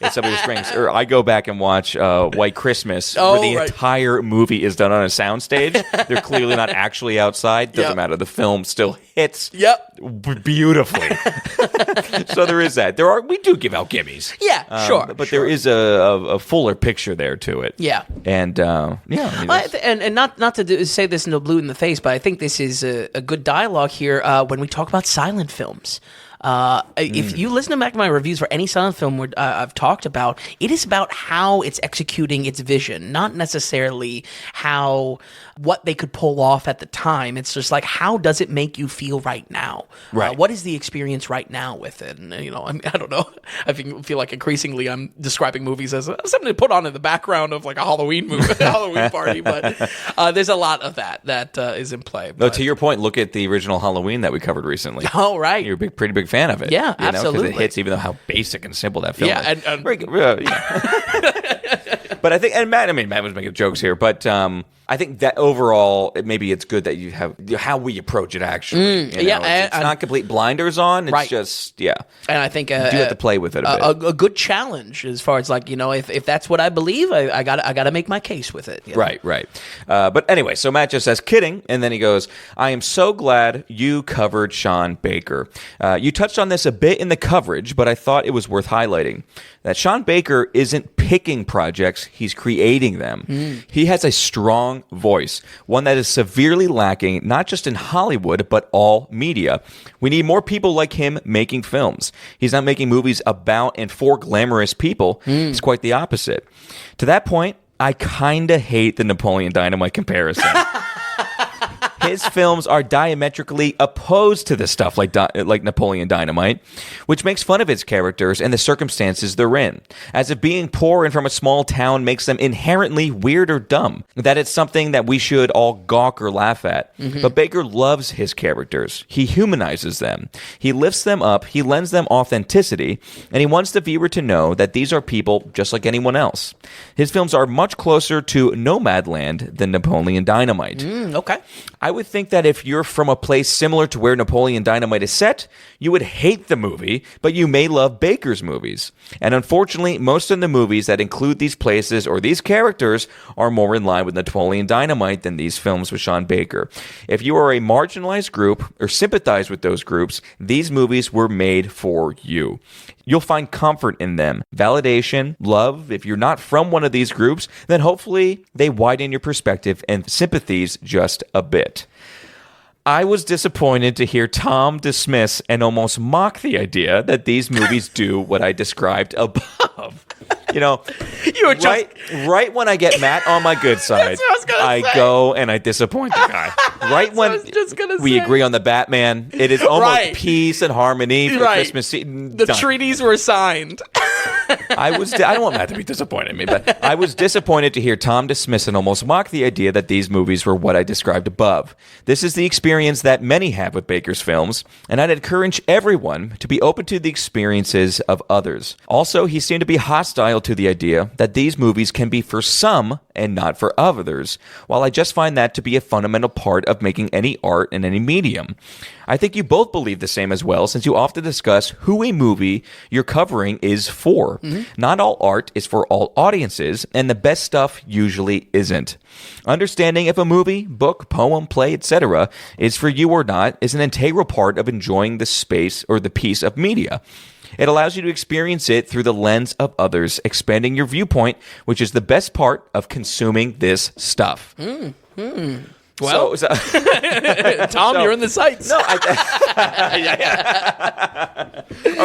It's somebody with strings. Or I go back and watch White Christmas, where the entire movie is done on a soundstage. They're clearly not actually outside. Doesn't matter. The film still hits beautifully. So there is that. We do give out gimmies. But there is a fuller picture there to it. And and not to say this in the blue in the face, but I think this is a good dialogue here when we talk about silent films. If you listen back to my reviews for any silent film I've talked about, it is about how it's executing its vision, not necessarily how what they could pull off at the time. It's just like, how does it make you feel right now? Right. What is the experience right now with it? And, I don't know. I feel like increasingly I'm describing movies as something to put on in the background of like a Halloween movie, Halloween party. But there's a lot of that is in play. No, to your point, look at the original Halloween that we covered recently. Oh, right. You're a pretty big fan of it. Yeah, absolutely. Because it hits, even though how basic and simple that film is. Yeah, and Very good. But I think, and Matt was making jokes here, but I think that overall, maybe it's good that you have how we approach it. Actually, it's not complete blinders on. It's just And I think you do have to play with it a bit. A good challenge as far as like if that's what I believe, I got to make my case with it. Right. But anyway, so Matt just says kidding, and then he goes, "I am so glad you covered Sean Baker. You touched on this a bit in the coverage, but I thought it was worth highlighting that Sean Baker isn't picking projects; he's creating them. He has a strong voice, one that is severely lacking not just in Hollywood but all media. We need more people like him making films. He's not making movies about and for glamorous people. It's quite the opposite. To that point, I kinda hate the Napoleon Dynamite comparison." His films are diametrically opposed to the stuff like Napoleon Dynamite, which makes fun of its characters and the circumstances they're in, as if being poor and from a small town makes them inherently weird or dumb, that it's something that we should all gawk or laugh at. But Baker loves his characters. He humanizes them. He lifts them up, he lends them authenticity, and he wants the viewer to know that these are people just like anyone else. His films are much closer to Nomadland than Napoleon Dynamite. Okay. I would think that if you're from a place similar to where Napoleon Dynamite is set, you would hate the movie, but you may love Baker's movies. And unfortunately, most of the movies that include these places or these characters are more in line with Napoleon Dynamite than these films with Sean Baker. If you are a marginalized group or sympathize with those groups, these movies were made for you. You'll find comfort in them, validation, love. If you're not from one of these groups, then hopefully they widen your perspective and sympathies just a bit. I was disappointed to hear Tom dismiss and almost mock the idea that these movies do what I described above. You were right when I get Matt on my good side, I go and I disappoint the guy. Right when we agree on the Batman, it is almost peace and harmony for Christmas season. The treaties were signed. I don't want Matt to be disappointed in me, but I was disappointed to hear Tom dismiss and almost mock the idea that these movies were what I described above. This is the experience that many have with Baker's films, and I'd encourage everyone to be open to the experiences of others. Also, he seemed to be hostile to the idea that these movies can be for some and not for others, while I just find that to be a fundamental part of making any art in any medium. I think you both believe the same as well, since you often discuss who a movie you're covering is for. Not all art is for all audiences, and the best stuff usually isn't. Understanding if a movie, book, poem, play, etc. is for you or not is an integral part of enjoying the space or the piece of media. It allows you to experience it through the lens of others, expanding your viewpoint, which is the best part of consuming this stuff. Well, Tom, you're in the sights. No,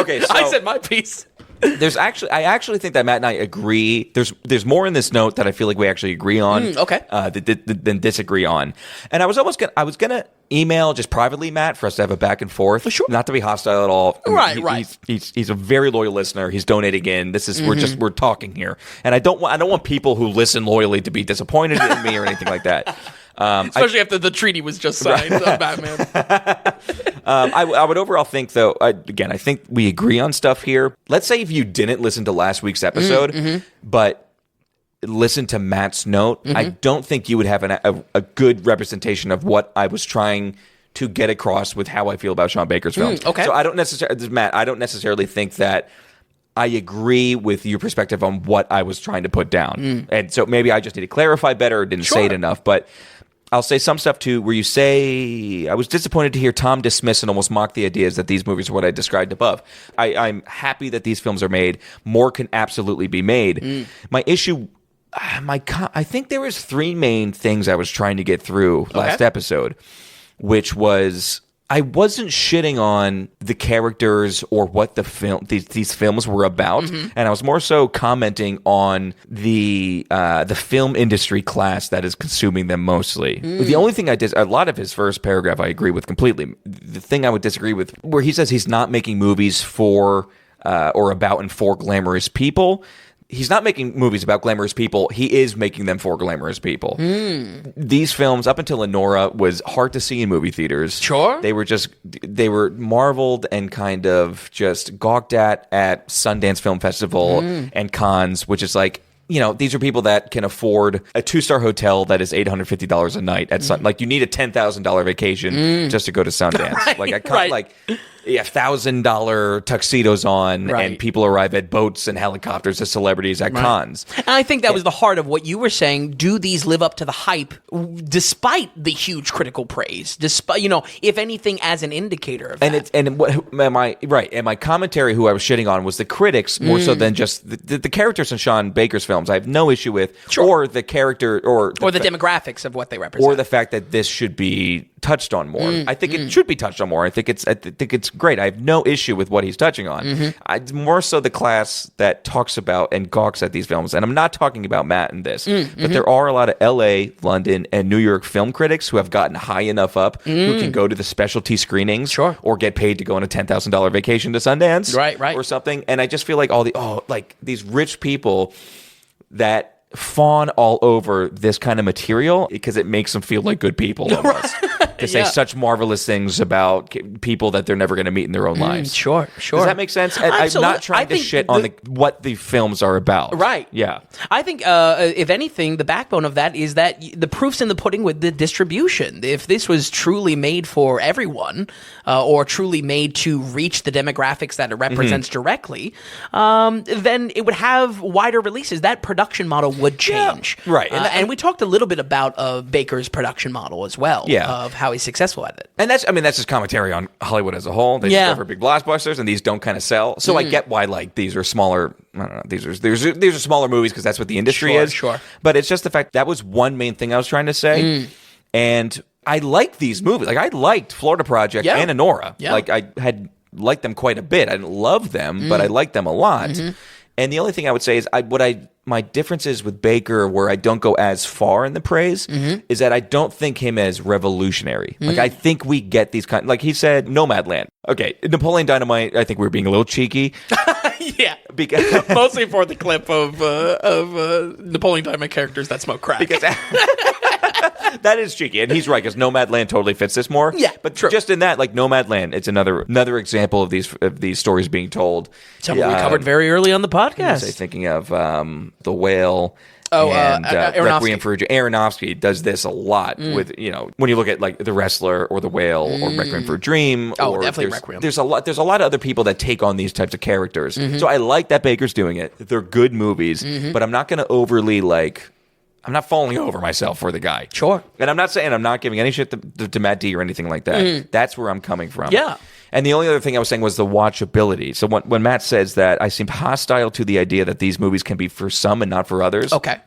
okay, so I said my piece. I actually think that Matt and I agree. There's more in this note that I feel like we actually agree on. Than disagree on. And I was gonna email just privately Matt for us to have a back and forth. Sure. Not to be hostile at all. Right. He's a very loyal listener. He's donating in. This is we're talking here, and I don't want people who listen loyally to be disappointed in me or anything like that. Especially after the treaty was just signed on Batman. I would overall think, though, I think we agree on stuff here. Let's say if you didn't listen to last week's episode, but listen to Matt's note, I don't think you would have a good representation of what I was trying to get across with how I feel about Sean Baker's films. Okay. So I don't necessarily think that I agree with your perspective on what I was trying to put down. And so maybe I just need to clarify better or didn't say it enough, but I'll say some stuff too where you say, I was disappointed to hear Tom dismiss and almost mock the ideas that these movies are what I described above. I'm happy that these films are made. More can absolutely be made. My issue, I think there was three main things I was trying to get through last episode, which was I wasn't shitting on the characters or what these films were about, and I was more so commenting on the film industry class that is consuming them mostly. The only thing a lot of his first paragraph I agree with completely. The thing I would disagree with, where he says he's not making movies for or about and for glamorous people. He's not making movies about glamorous people. He is making them for glamorous people. These films, up until Lenora, was hard to see in movie theaters. Sure. They were marveled and kind of just gawked at Sundance Film Festival and Cannes, which is like, you know, these are people that can afford a 2-star hotel that is $850 a night at like you need a $10,000 vacation just to go to Sundance. Right, like I can't right. like $1,000 tuxedos on, and people arrive at boats and helicopters as celebrities at cons. And I think that was the heart of what you were saying. Do these live up to the hype, despite the huge critical praise? Despite, you know, if anything, as an indicator of that. And my commentary, who I was shitting on, was the critics more so than just the characters in Sean Baker's films. I have no issue with, or the character, or the demographics of what they represent, or the fact that this should be touched on more. I think it should be touched on more. I think it's great. I have no issue with what he's touching on. More so the class that talks about and gawks at these films. And I'm not talking about Matt in this, but there are a lot of LA, London, and New York film critics who have gotten high enough up who can go to the specialty screenings, or get paid to go on a $10,000 vacation to Sundance, right, or something. And I just feel like like these rich people that fawn all over this kind of material because it makes them feel like good people almost. To say such marvelous things about people that they're never going to meet in their own lives. Sure. Does that make sense? I'm not trying to shit on what the films are about. Right. Yeah. I think, if anything, the backbone of that is that the proof's in the pudding with the distribution. If this was truly made for everyone, or truly made to reach the demographics that it represents directly, then it would have wider releases. That production model would change. Yeah. Right. And we talked a little bit about Baker's production model as well, of how he's successul at it. And that's just commentary on Hollywood as a whole. They just go for big blockbusters, and these don't kind of sell. So I get why like these are smaller. I don't know. These are smaller movies because that's what the industry is. Sure. But it's just the fact that was one main thing I was trying to say, and I liked these movies. Like I liked Florida Project and Anora. Yeah. Like I had liked them quite a bit. I didn't love them, but I liked them a lot. And the only thing I would say is my differences with Baker, where I don't go as far in the praise, is that I don't think him as revolutionary. Like I think we get these like he said, Nomadland. Okay, Napoleon Dynamite. I think we were being a little cheeky. Yeah, because mostly for the clip of Napoleon Dynamite characters that smoke crack. Because that is cheeky, and he's right, because Nomadland totally fits this more. Yeah, but true. Just in that, like Nomadland, it's another example of these stories being told. Something we covered very early on the podcast. Thinking of The Whale. And Requiem for Aronofsky does this a lot with, you know, when you look at like The Wrestler or The Whale or Requiem for a Dream. Or definitely Requiem. There's a lot of other people that take on these types of characters. So I like that Baker's doing it. They're good movies, but I'm not going to overly I'm not falling over myself for the guy. Sure. And I'm not saying I'm not giving any shit to Matt D or anything like that. That's where I'm coming from. Yeah. And the only other thing I was saying was the watchability. So when Matt says that I seem hostile to the idea that these movies can be for some and not for others. Okay.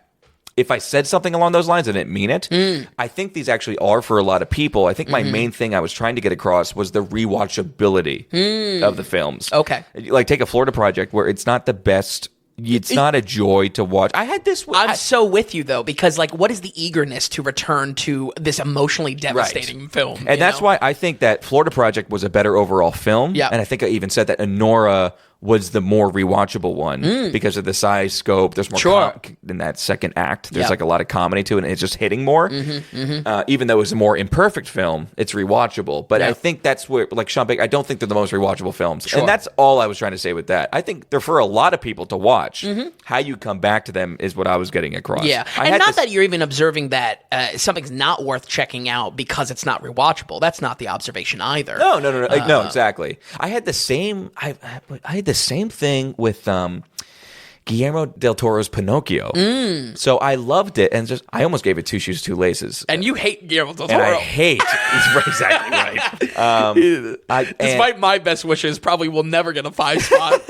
If I said something along those lines, I didn't mean it. I think these actually are for a lot of people. I think my main thing I was trying to get across was the rewatchability of the films. Okay. Like take a Florida Project where it's not the best. It's not a joy to watch. I'm so with you though, because like, what is the eagerness to return to this emotionally devastating film? And that's why I think that Florida Project was a better overall film. Yeah. And I think I even said that Anora was the more rewatchable one because of the size, scope. There's more in that second act. There's like a lot of comedy to it, and it's just hitting more. Even though it's a more imperfect film, it's rewatchable. But I think that's where, like Sean Baker, I don't think they're the most rewatchable films. And that's all I was trying to say with that. I think they're for a lot of people to watch. How you come back to them is what I was getting across. Yeah, and not that you're even observing that something's not worth checking out because it's not rewatchable. That's not the observation either. No, no, exactly. I had the same. I had the same thing with Guillermo del Toro's Pinocchio. So I loved it, and I almost gave it 2 shoes, 2 laces. And you hate Guillermo del Toro. And I hate. He's exactly right. Despite my best wishes, probably will never get a 5 spot.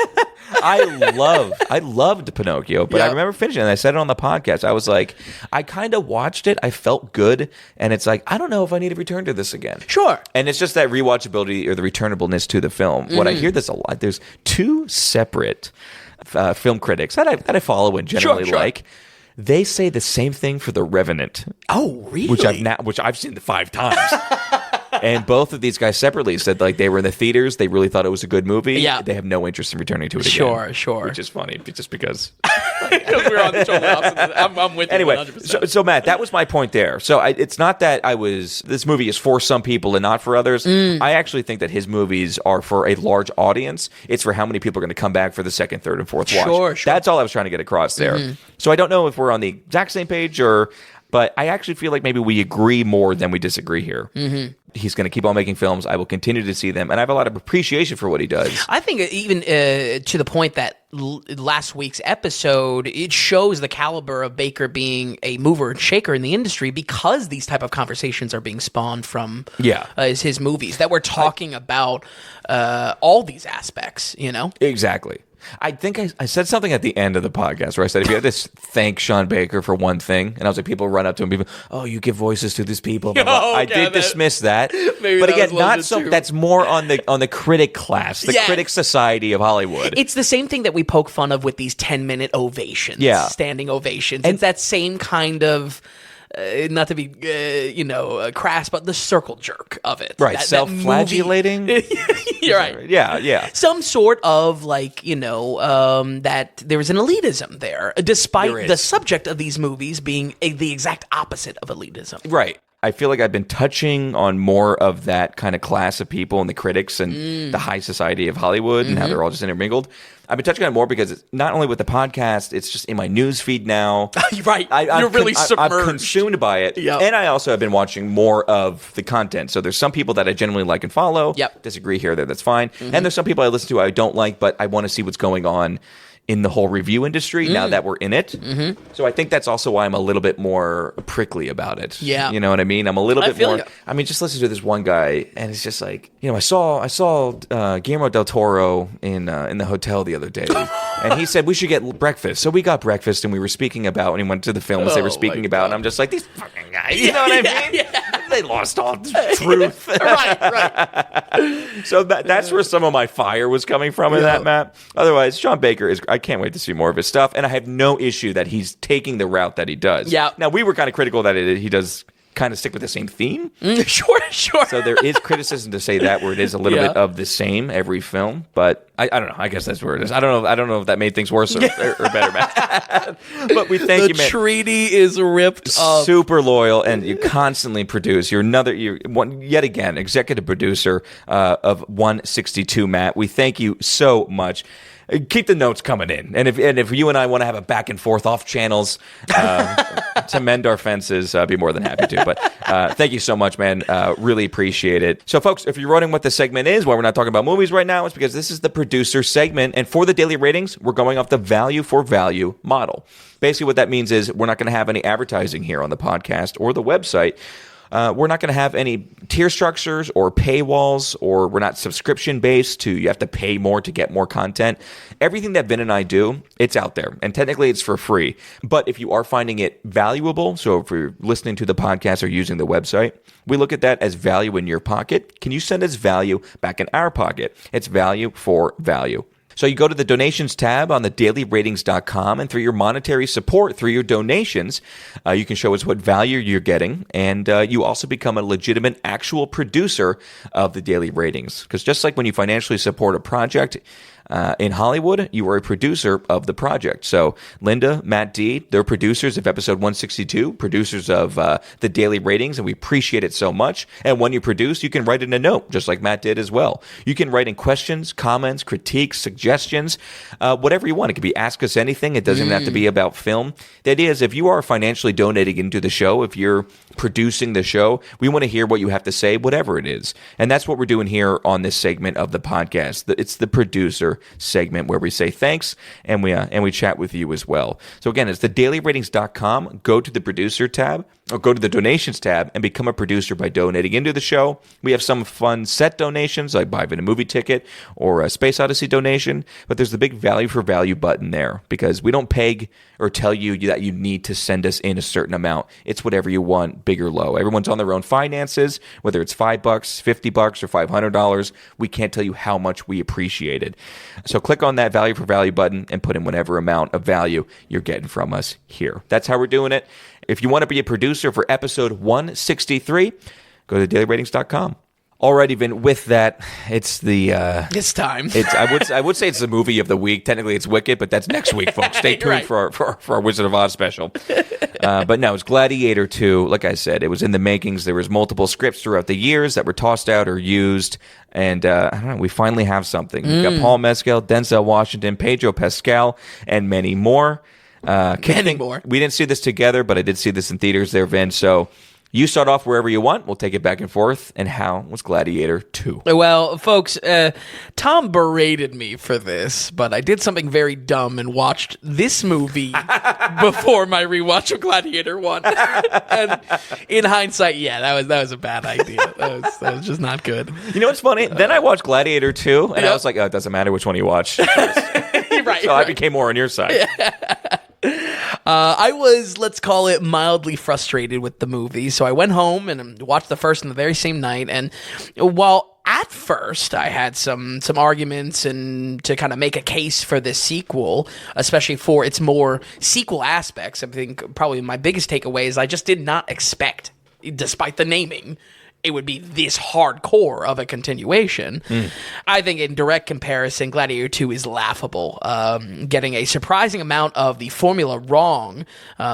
I loved Pinocchio, but I remember finishing it, and I said it on the podcast. I was like, I kind of watched it. I felt good, and it's like, I don't know if I need to return to this again. Sure. And it's just that rewatchability or the returnableness to the film. What I hear this a lot. There's two separate film critics that I follow and generally like. They say the same thing for The Revenant. Oh, really? Which I've seen 5 times. And both of these guys separately said like they were in the theaters. They really thought it was a good movie. Yeah. They have no interest in returning to it again. Sure. Which is funny just because. We're on the totally opposite. I'm with you. Anyway, 100%. so Matt, that was my point there. So it's not that this movie is for some people and not for others. I actually think that his movies are for a large audience. It's for how many people are going to come back for the second, third, and fourth watch. Sure. That's all I was trying to get across there. So I don't know if we're on the exact same page but I actually feel like maybe we agree more than we disagree here. He's going to keep on making films. I will continue to see them, and I have a lot of appreciation for what he does. I think even to the point that last week's episode, it shows the caliber of Baker being a mover and shaker in the industry because these type of conversations are being spawned from his movies, that we're talking about all these aspects, Exactly. I think I said something at the end of the podcast where I said, if you had to thank Sean Baker for one thing, and I was like, people run up to him, people, oh, you give voices to these people. Blah, blah. I did dismiss that. But again, not so. That's more on the critic class, the critic society of Hollywood. It's the same thing that we poke fun of with these 10-minute ovations, standing ovations. And it's that same kind of. Not to be, crass, but the circle jerk of it. Right, self-flagellating? You're right. Yeah. Some sort of, that there's an elitism there, despite the subject of these movies being the exact opposite of elitism. Right. I feel like I've been touching on more of that kind of class of people and the critics and the high society of Hollywood and how they're all just intermingled. I've been touching on it more because it's not only with the podcast, it's just in my news feed now. Right. You're really submerged. I'm consumed by it. Yep. And I also have been watching more of the content. So there's some people that I genuinely like and follow. Yep. Disagree here or there, that's fine. And there's some people I listen to I don't like, but I want to see what's going on in the whole review industry now that we're in it. So I think that's also why I'm a little bit more prickly about it. Yeah. You know what I mean? I'm a little bit more. You. I mean, just listen to this one guy, and it's just like, I saw Guillermo del Toro in the hotel the other day, and he said we should get breakfast. So we got breakfast, and we were speaking about, and he went to the films they were speaking about, and I'm just like, these fucking guys, you know what I mean? They lost all truth. right. So that's where some of my fire was coming from in that, Matt. Otherwise, Sean Baker I can't wait to see more of his stuff, and I have no issue that he's taking the route that he does. Yeah. Now, we were kind of critical that he does kind of stick with the same theme. Sure. So there is criticism to say that, where it is a little bit of the same every film, but I don't know. I guess that's where it is. I don't know if that made things worse or better, Matt. But we thank you, man. The treaty is ripped up. Super loyal, and you constantly produce. You're yet again executive producer of 162, Matt. We thank you so much. Keep the notes coming in, and if you and I want to have a back and forth off channels to mend our fences, I'd be more than happy to. But thank you so much, man. Really appreciate it. So, folks, if you're wondering what the segment is, why we're not talking about movies right now, it's because this is the producer segment, and for the daily ratings, we're going off the value for value model. Basically, what that means is we're not going to have any advertising here on the podcast or the website. We're not going to have any tier structures or paywalls, or we're not subscription-based you have to pay more to get more content. Everything that Vin and I do, it's out there, and technically it's for free. But if you are finding it valuable, so if you're listening to the podcast or using the website, we look at that as value in your pocket. Can you send us value back in our pocket? It's value for value. So you go to the donations tab on the dailyratings.com, and through your monetary support, through your donations, you can show us what value you're getting, and you also become a legitimate actual producer of the Daily Ratings. Because just like when you financially support a project in Hollywood, you are a producer of the project. So Linda, Matt D, they're producers of episode 162, producers of the Daily Ratings, and we appreciate it so much. And when you produce, you can write in a note, just like Matt did as well. You can write in questions, comments, critiques, suggestions, whatever you want. It could be ask us anything. It doesn't even have to be about film. The idea is if you are financially donating into the show, if you're producing the show, we want to hear what you have to say, whatever it is. And that's what we're doing here on this segment of the podcast. It's the producer segment where we say thanks and we chat with you as well. So again, it's thedailyratings.com. Go to the producer tab or go to the donations tab and become a producer by donating into the show. We have some fun set donations like buy a movie ticket or a Space Odyssey donation, but there's the big value for value button there because we don't peg or tell you that you need to send us in a certain amount. It's whatever you want, big or low. Everyone's on their own finances, whether it's $5, $50, or $500. We can't tell you how much we appreciate it. So click on that value for value button and put in whatever amount of value you're getting from us here. That's how we're doing it. If you want to be a producer for episode 163, go to dailyratings.com. Alrighty, Vin, with that, it's time. I would say it's the movie of the week. Technically, it's Wicked, but that's next week, folks. Stay tuned Right. for our Wizard of Oz special. But no, it's Gladiator II. Like I said, it was in the makings. There was multiple scripts throughout the years that were tossed out or used. And I don't know, we finally have something. We've got Paul Mescal, Denzel Washington, Pedro Pascal, and many more. Many more. We didn't see this together, but I did see this in theaters there, Vin. So you start off wherever you want. We'll take it back and forth. And how was Gladiator 2? Well, folks, Tom berated me for this, but I did something very dumb and watched this movie before my rewatch of Gladiator 1. And in hindsight, yeah, that was a bad idea. That was just not good. You know what's funny? Then I watched Gladiator 2, and I was like, oh, it doesn't matter which one you watch. Right. So I became more on your side. I was, let's call it, mildly frustrated with the movie. So I went home and watched the first on the very same night. And while at first I had some arguments and to kind of make a case for this sequel, especially for its more sequel aspects, I think probably my biggest takeaway is I just did not expect, despite the naming, it would be this hardcore of a continuation. I think in direct comparison, Gladiator 2 is laughable, getting a surprising amount of the formula wrong,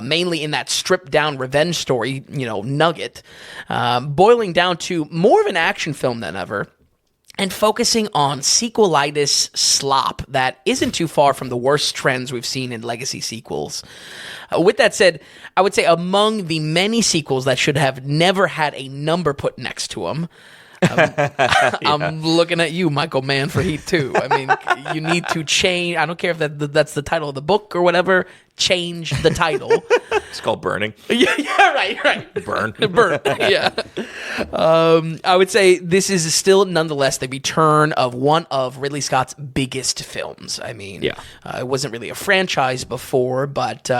mainly in that stripped-down revenge story, nugget, boiling down to more of an action film than ever, and focusing on sequelitis slop that isn't too far from the worst trends we've seen in legacy sequels. With that said, I would say among the many sequels that should have never had a number put next to them, I'm looking at you, Michael Mann, for Heat 2. I mean, you need to change. I don't care if that's the title of the book or whatever. Change the title. It's called Burning. Yeah, right. Burn. Yeah. I would say this is still nonetheless the return of one of Ridley Scott's biggest films. I mean, it wasn't really a franchise before, but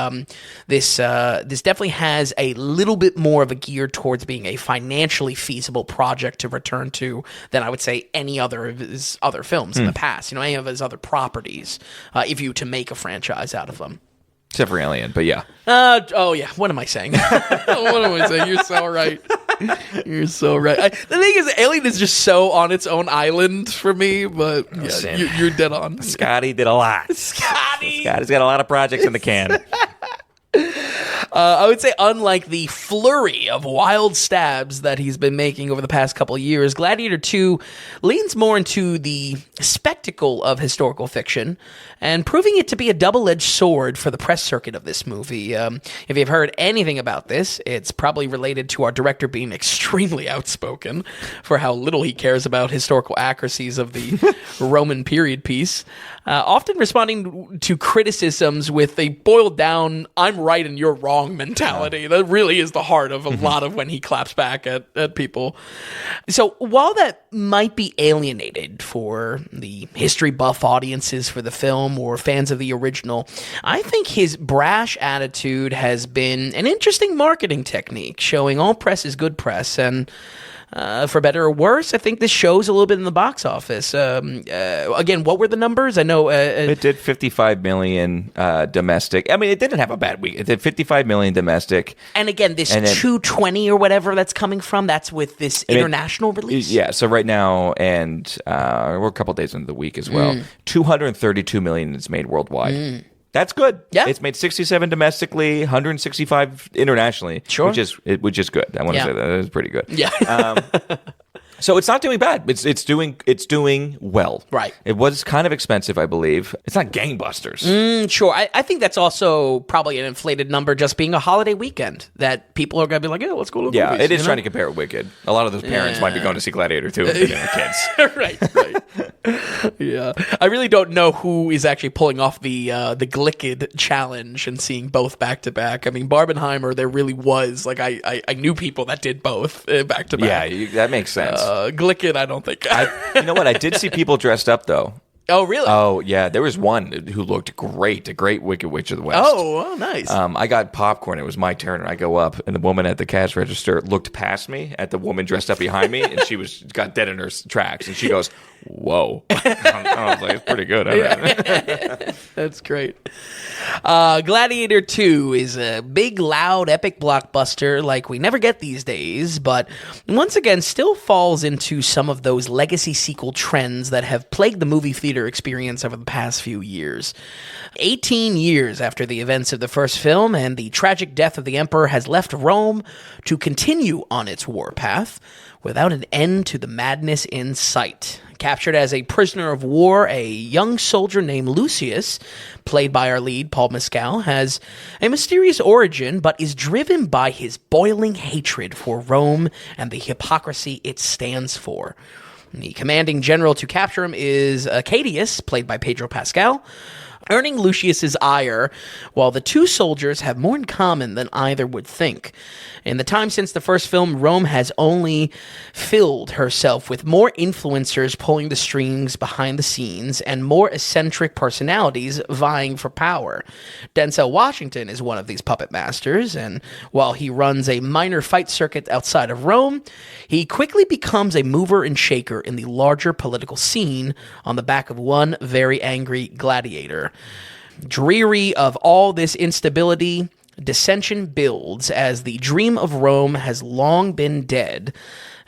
this definitely has a little bit more of a gear towards being a financially feasible project to return to than I would say any other of his other films in the past. Any of his other properties, if you to make a franchise out of them. Except for Alien, but yeah. What am I saying? You're so right. You're so right. The thing is, Alien is just so on its own island for me, but you're dead on. Scotty did a lot. Scotty's got a lot of projects in the can. I would say, unlike the flurry of wild stabs that he's been making over the past couple of years, Gladiator 2 leans more into the spectacle of historical fiction and proving it to be a double-edged sword for the press circuit of this movie. If you've heard anything about this, it's probably related to our director being extremely outspoken for how little he cares about historical accuracies of the Roman period piece, often responding to criticisms with a boiled-down, I'm right and you're wrong mentality. That really is the heart of a lot of when he claps back at people. So while that might be alienated for the history buff audiences for the film or fans of the original, I think his brash attitude has been an interesting marketing technique, showing all press is good press. And for better or worse, I think this shows a little bit in the box office. Again, what were the numbers? I know it did 55 million domestic. I mean, it didn't have a bad week. It did 55 million domestic. And again, this 220 or whatever that's coming from, that's with this international release? Yeah, so right now, and we're a couple days into the week as well, 232 million is made worldwide. That's good. Yeah. It's made 67 domestically, 165 internationally. Sure. Which is good. I want to say that. That is pretty good. Yeah. So it's not doing bad. It's doing well. Right. It was kind of expensive, I believe. It's not gangbusters. Sure. I think that's also probably an inflated number, just being a holiday weekend, that people are going to be like, yeah, let's go to the Yeah, movies. it is trying to compare with Wicked. A lot of those parents might be going to see Gladiator II and their kids. Right. Yeah. I really don't know who is actually pulling off the Glicked challenge and seeing both back to back. I mean, Barbenheimer, there really was, like, I knew people that did both back to back. Yeah, that makes sense. Glicked, I don't think. You know what? I did see people dressed up, though. Oh, really? Oh, yeah. There was one who looked great, a great Wicked Witch of the West. Oh, nice. I got popcorn. It was my turn, and I go up, and the woman at the cash register looked past me at the woman dressed up behind me, and she got dead in her tracks, and she goes, "Whoa!" I was like, "It's pretty good." That's great. Gladiator II is a big, loud, epic blockbuster like we never get these days, but once again still falls into some of those legacy sequel trends that have plagued the movie theater experience over the past few years. 18 years after the events of the first film and the tragic death of the Emperor has left Rome to continue on its warpath without an end to the madness in sight. Captured as a prisoner of war, a young soldier named Lucius, played by our lead, Paul Mescal, has a mysterious origin, but is driven by his boiling hatred for Rome and the hypocrisy it stands for. The commanding general to capture him is Acadius, played by Pedro Pascal, earning Lucius's ire, while the two soldiers have more in common than either would think. In the time since the first film, Rome has only filled herself with more influencers pulling the strings behind the scenes and more eccentric personalities vying for power. Denzel Washington is one of these puppet masters, and while he runs a minor fight circuit outside of Rome, he quickly becomes a mover and shaker in the larger political scene on the back of one very angry gladiator. Dreary of all this instability, dissension builds as the dream of Rome has long been dead,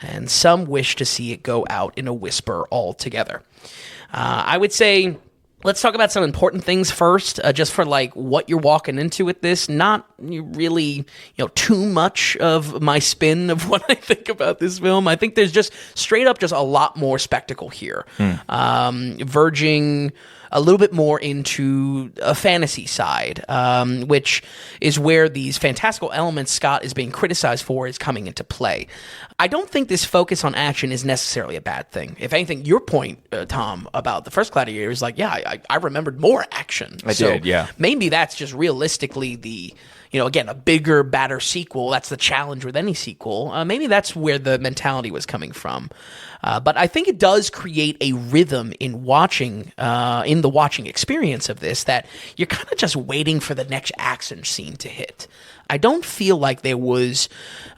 and some wish to see it go out in a whisper altogether. I would say, let's talk about some important things first, just for like what you're walking into with this. Not really, too much of my spin of what I think about this film. I think there's just straight up just a lot more spectacle here, verging a little bit more into a fantasy side, which is where these fantastical elements Scott is being criticized for is coming into play. I don't think this focus on action is necessarily a bad thing. If anything, your point, Tom, about the first Gladiator is like, yeah, I remembered more action. I did, yeah. Maybe that's just realistically the, again, a bigger, badder sequel. That's the challenge with any sequel. Maybe that's where the mentality was coming from. But I think it does create a rhythm in watching, in the watching experience of this, that you're kind of just waiting for the next action scene to hit. I don't feel like there was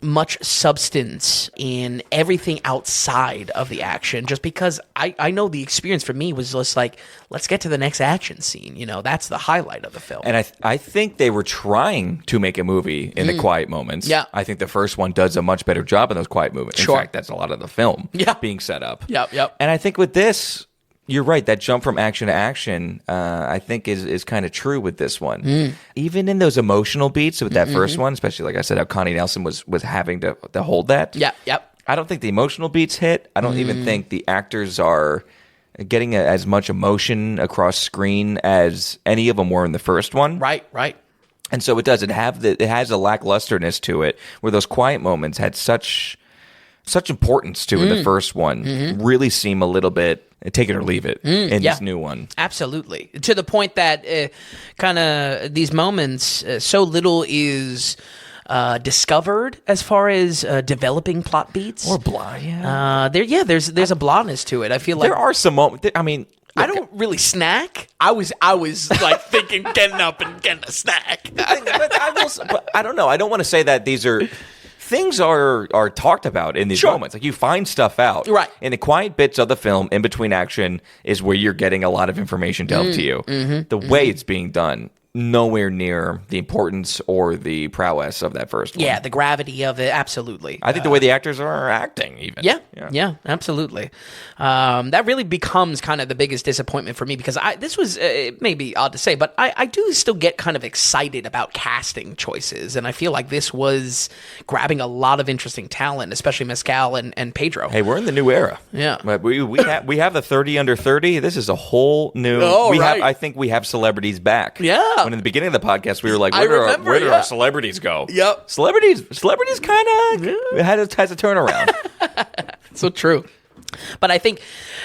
much substance in everything outside of the action, just because I know the experience for me was just like, let's get to the next action scene. That's the highlight of the film. And I think they were trying to make a movie in the quiet moments. Yeah. I think the first one does a much better job in those quiet moments. Sure. In fact, that's a lot of the film being set up. Yep. And I think with this, you're right. That jump from action to action, I think, is kind of true with this one. Even in those emotional beats with that first one, especially like I said, how Connie Nelson was having to hold that. Yep. I don't think the emotional beats hit. I don't even think the actors are getting as much emotion across screen as any of them were in the first one. Right. And so it does. It has a lacklusterness to it, where those quiet moments had such importance to the first one. Really seem a little bit take it or leave it in this new one. Absolutely. To the point that kind of these moments, so little is discovered as far as developing plot beats. Or blah, yeah. There's a blotness to it. I feel like there are some moments. I mean, I don't really snack. I was like thinking getting up and getting a snack. but I don't know. I don't want to say that these are... Things are talked about in these moments. Like, you find stuff out. Right. In the quiet bits of the film, in between action, is where you're getting a lot of information dealt to you. The way it's being done, nowhere near the importance or the prowess of that first one. Yeah, the gravity of it, absolutely. I think the way the actors are acting, even. Yeah, absolutely. That really becomes kind of the biggest disappointment for me because this was, it may be odd to say, but I do still get kind of excited about casting choices, and I feel like this was grabbing a lot of interesting talent, especially Mescal and Pedro. Hey, we're in the new era. Yeah. But we have the 30 under 30. This is a whole new... I think we have celebrities back. Yeah. When in the beginning of the podcast, we were like, where did our celebrities go? Yep. Celebrities kind of has a turnaround. So true. But I think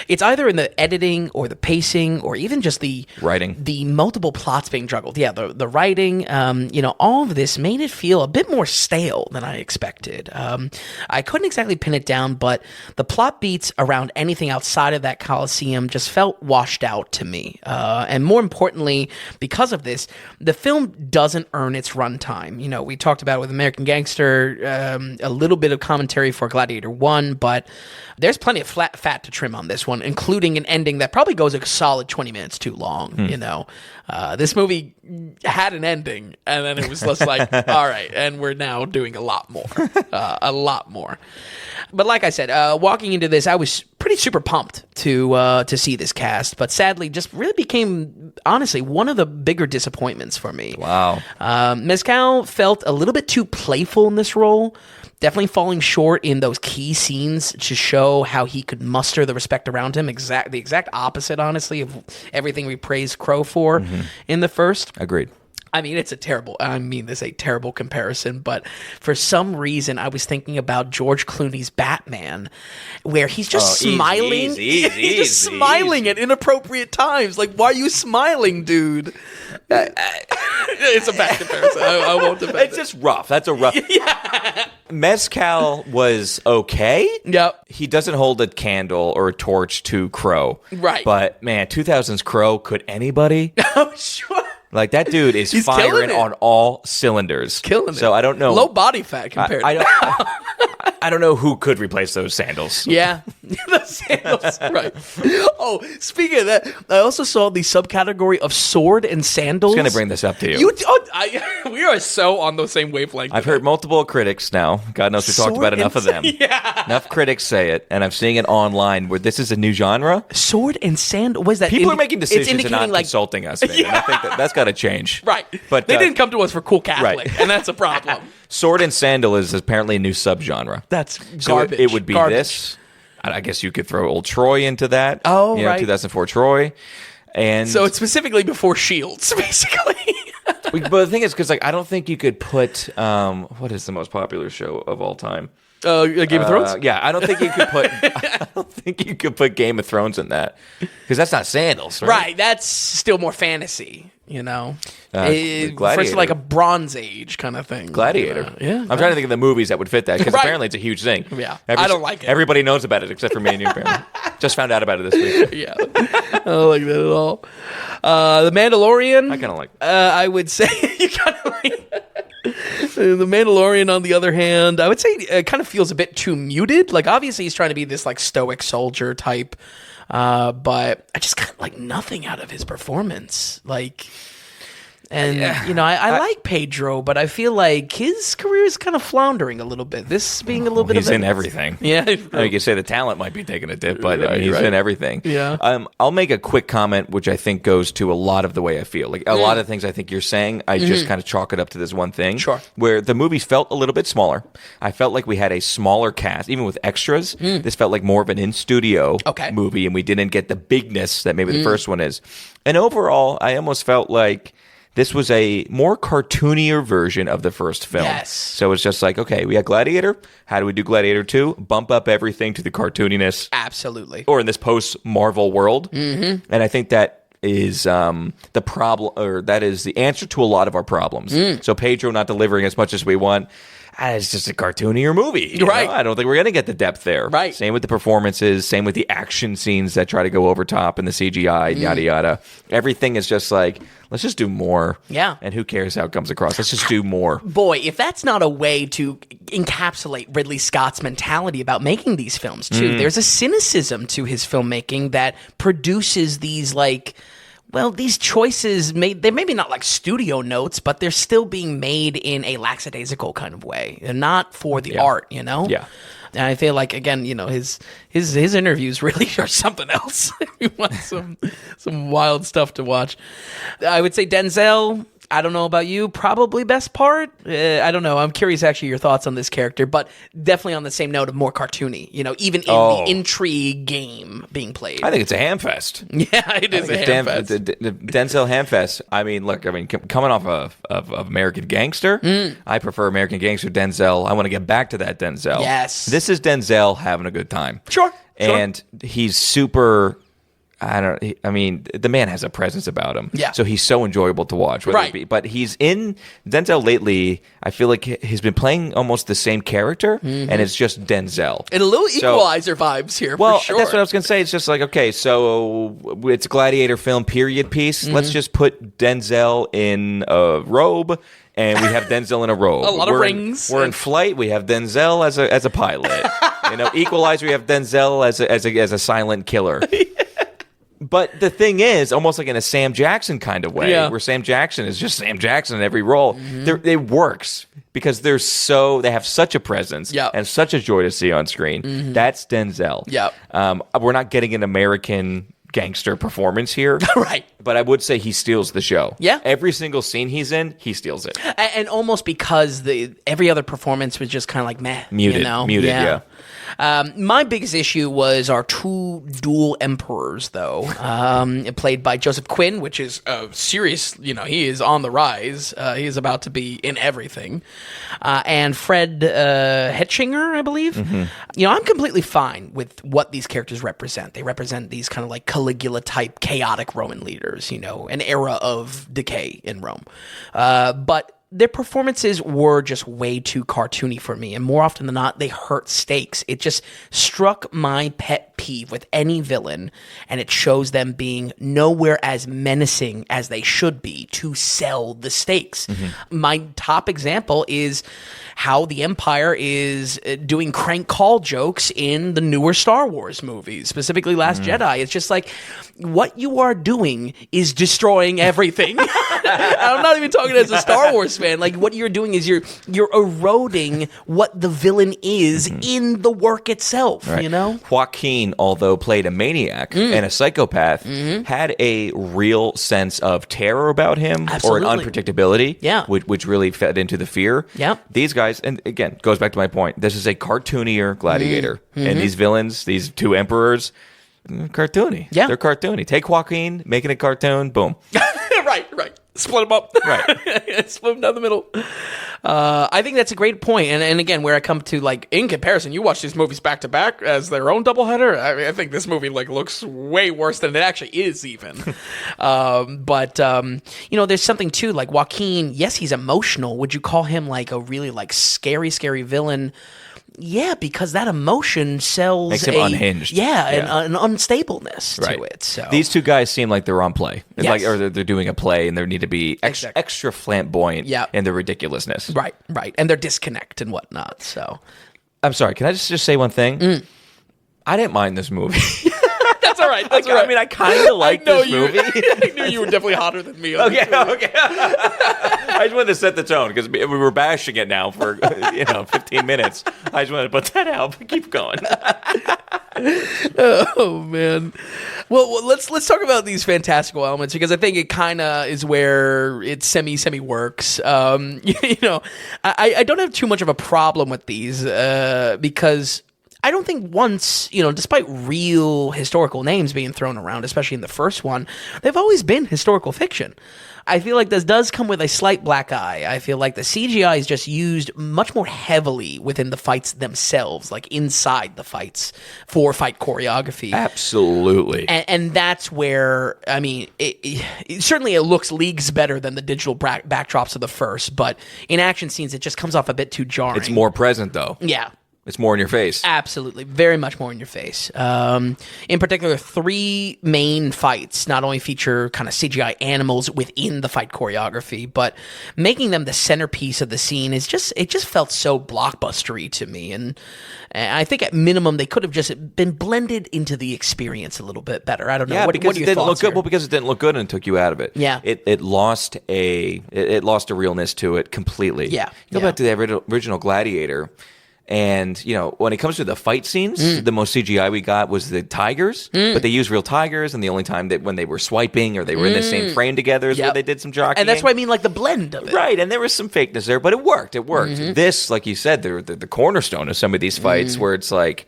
it's either in the editing or the pacing or even just the writing, the multiple plots being juggled. Yeah, the writing, all of this made it feel a bit more stale than I expected. I couldn't exactly pin it down, but the plot beats around anything outside of that Coliseum just felt washed out to me. And more importantly, because of this, the film doesn't earn its runtime. You know, we talked about it with American Gangster, a little bit of commentary for Gladiator I, but there's plenty of fat to trim on this one, including an ending that probably goes a solid 20 minutes too long. This movie had an ending, and then it was just like, all right, and we're now doing a lot more. But like I said, walking into this, I was pretty super pumped to see this cast, but sadly just really became, honestly, one of the bigger disappointments for me. Wow. Mescal felt a little bit too playful in this role, definitely falling short in those key scenes to show how he could muster the respect around him. The exact opposite, honestly, of everything we praised Crow for in the first. Agreed. I mean, this is a terrible comparison, but for some reason, I was thinking about George Clooney's Batman, where he's just smiling. He's just smiling at inappropriate times. Like, why are you smiling, dude? It's a bad comparison. I won't defend It's just rough. That's a rough. Yeah. Mescal was okay. Yep. He doesn't hold a candle or a torch to Crow. Right. But, man, 2000s Crow, could anybody? Oh, sure. Like, that dude is firing on all cylinders. Killing it. So I don't know. Low body fat compared to I don't know who could replace those sandals. Yeah. The sandals. Right. Oh, speaking of that, I also saw the subcategory of sword and sandals. I was going to bring this up to you. We are so on the same wavelength. I've heard multiple critics now. God knows we talked about enough of them. Yeah. Enough critics say it, and I'm seeing it online where this is a new genre. Sword and sandal. What is that? People are making decisions and not like, consulting us. Man. Yeah. And I think that's got to change. Right. But they didn't come to us for cool Catholic, right. And that's a problem. Sword and sandal is apparently a new subgenre. That's so garbage. It would be this. I guess you could throw old Troy into that. Oh, right. 2004 Troy. And so it's specifically before Shields, basically. But the thing is, because I don't think you could put what is the most popular show of all time? Game of Thrones. Yeah, I don't think you could put. I don't think you could put Game of Thrones in that because that's not sandals, right? Right. That's still more fantasy. First like a Bronze Age kind of thing. Gladiator. Yeah. I'm trying to think of the movies that would fit that because apparently it's a huge thing. Yeah. I don't like it. Everybody knows about it except for me and you, apparently. Just found out about it this week. Yeah. I don't like that at all. The Mandalorian. I kind of like it. I would say you kind of like The Mandalorian, on the other hand, I would say it kind of feels a bit too muted. Like, obviously he's trying to be this like stoic soldier type. But I just got like nothing out of his performance. I like Pedro, but I feel like his career is kind of floundering a little bit. This being a little bit of he's in everything. Yeah. You could say the talent might be taking a dip, but he's in everything. Yeah. I'll make a quick comment, which I think goes to a lot of the way I feel. Like a lot of things I think you're saying, I just kind of chalk it up to this one thing. Sure. Where the movies felt a little bit smaller. I felt like we had a smaller cast, even with extras. This felt like more of an in-studio movie, and we didn't get the bigness that maybe the first one is. And overall, I almost felt like this was a more cartoonier version of the first film. Yes. So it's just like, okay, we got Gladiator. How do we do Gladiator 2? Bump up everything to the cartooniness. Absolutely. Or in this post-Marvel world. Mm-hmm. And I think that is the problem, or that is the answer to a lot of our problems. So Pedro not delivering as much as we want. It's just a cartoonier movie. Right. I don't think we're going to get the depth there. Right. Same with the performances. Same with the action scenes that try to go over top and the CGI, yada, yada. Everything is just like, let's just do more. Yeah. And who cares how it comes across? Let's just do more. Boy, if that's not a way to encapsulate Ridley Scott's mentality about making these films, too. There's a cynicism to his filmmaking that produces these, like, well, these choices they're maybe not like studio notes, but they're still being made in a lackadaisical kind of way, and not for the art, you know? Yeah. And I feel like, again, you know, his interviews really are something else. If you want some wild stuff to watch. I would say Denzel, I don't know about you, probably best part. I don't know. I'm curious, actually, your thoughts on this character, but definitely on the same note of more cartoony, you know, even in the intrigue game being played. I think it's a hamfest. Yeah, it is a hamfest. Denzel hamfest. I mean, look, coming off of American Gangster, I prefer American Gangster Denzel. I want to get back to that Denzel. Yes. This is Denzel having a good time. Sure. And he's super... I mean, the man has a presence about him. Yeah. So he's so enjoyable to watch. Right. But he's in Denzel lately. I feel like he's been playing almost the same character, and it's just Denzel. And a little Equalizer vibes here, well, for sure. that's what I was going to say. It's just like, okay, so it's a Gladiator film period piece. Let's just put Denzel in a robe, and we have Denzel in a robe. A lot of rings. We're in flight. We have Denzel as a pilot. Equalizer. We have Denzel as a silent killer. But the thing is, almost like in a Sam Jackson kind of way, where Sam Jackson is just Sam Jackson in every role, it works because they have such a presence and such a joy to see on screen. That's Denzel. We're not getting an American gangster performance here. Right. But I would say he steals the show. Yeah. Every single scene he's in, he steals it. And almost because every other performance was just kind of like meh. Muted. You know? Muted, yeah. My biggest issue was our two dual emperors, though, played by Joseph Quinn, which is serious. You know, he is on the rise. He is about to be in everything. And Fred Hetchinger, I believe. You know, I'm completely fine with what these characters represent. They represent these kind of like Caligula-type chaotic Roman leaders, you know, an era of decay in Rome. But their performances were just way too cartoony for me, and more often than not, they hurt stakes. It just struck my pet peeve with any villain, and it shows them being nowhere as menacing as they should be to sell the stakes. My top example is how the Empire is doing crank call jokes in the newer Star Wars movies, specifically Last Jedi. It's just like, what you are doing is destroying everything. I'm not even talking as a Star Wars fan. Like, what you're doing is you're eroding what the villain is in the work itself, you know? Joaquin, although played a maniac and a psychopath, had a real sense of terror about him or an unpredictability, which really fed into the fear. These guys, and again, goes back to my point, this is a cartoonier Gladiator. And these villains, these two emperors, cartoony. They're cartoony. Take Joaquin, make it a cartoon, boom. Right. Split them up. Right. Split them down the middle. I think that's a great point. And again, where I come to, like, in comparison, you watch these movies back to back as their own doubleheader. I mean, I think this movie, like, looks way worse than it actually is even. But you know, there's something too, like Joaquin, yes, he's emotional. Would you call him like a really like scary villain? Yeah, because that emotion sells makes him unhinged. An unstableness to it. So these two guys seem like they're on play. It's like, or they're doing a play, and they need to be extra flamboyant in their ridiculousness. Right, and their disconnect and whatnot. So, I'm sorry. Can I just say one thing? I didn't mind this movie. That's all right. That's all right. I mean, I kind of like this movie. I knew you were definitely hotter than me. Okay. I just wanted to set the tone because we were bashing it now for 15 minutes. I just wanted to put that out. But keep going. Oh man. Well, let's talk about these fantastical elements because I think it kind of is where it semi works. I don't have too much of a problem with these because I don't think once, despite real historical names being thrown around, especially in the first one, they've always been historical fiction. I feel like this does come with a slight black eye. I feel like the CGI is just used much more heavily within the fights themselves, like inside the fights for fight choreography. Absolutely. And that's where, I mean, it certainly it looks leagues better than the digital backdrops of the first, but in action scenes, it just comes off a bit too jarring. It's more present, though. Yeah. It's more in your face. Absolutely. Very much more in your face. In particular, 3 main fights not only feature kind of CGI animals within the fight choreography, but making them the centerpiece of the scene it just felt so blockbustery to me. And I think at minimum, they could have just been blended into the experience a little bit better. I don't know. Yeah, what because are it your didn't look thoughts good. here? Well, because it didn't look good and it took you out of it. Yeah. It lost a realness to it completely. Yeah. Go back to the original Gladiator. And, when it comes to the fight scenes, the most CGI we got was the tigers, but they used real tigers, and the only time that when they were swiping or they were in the same frame together is where they did some jockeying. And that's what I mean, like the blend of it. Right, and there was some fakeness there, but it worked. This, like you said, the cornerstone of some of these fights where it's like,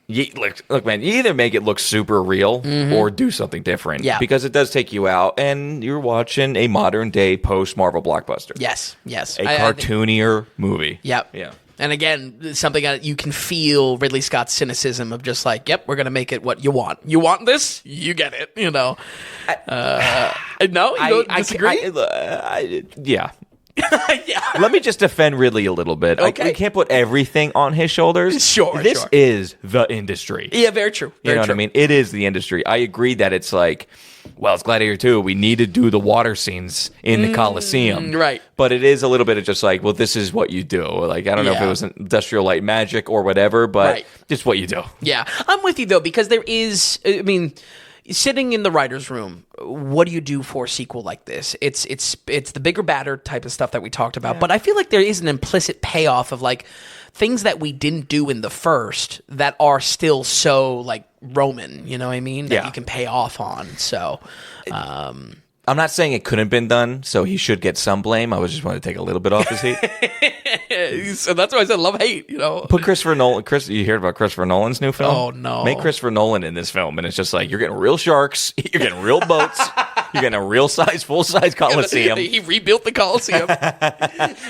look, man, you either make it look super real or do something different. Yeah. Because it does take you out, and you're watching a modern-day post-Marvel blockbuster. Yes. A cartoonier movie. Yep. Yeah. And again, something that you can feel Ridley Scott's cynicism of just like, yep, we're going to make it what you want. You want this? You get it, No? You don't disagree? Yeah. Yeah. Let me just defend Ridley a little bit. Okay. We can't put everything on his shoulders. Sure, This sure. is the industry. Yeah, very true. You know what I mean? It is the industry. I agree that it's like, well, it's Gladiator 2. We need to do the water scenes in the Coliseum. Right. But it is a little bit of just like, well, this is what you do. Like, I don't know if it was industrial light magic or whatever, but just what you do. Yeah. I'm with you, though, because there is, sitting in the writer's room, what do you do for a sequel like this? It's the bigger, badder type of stuff that we talked about, but I feel like there is an implicit payoff of like things that we didn't do in the first that are still so like Roman, you know what I mean? That you can pay off on. So, I'm not saying it couldn't have been done, so he should get some blame. I was just wanting to take a little bit off his heat. So that's why I said love-hate, Put Christopher Nolan. You heard about Christopher Nolan's new film? Oh, no. Make Christopher Nolan in this film, and it's just like, you're getting real sharks, you're getting real boats, you're getting a real size, full-size Coliseum. He rebuilt the Coliseum.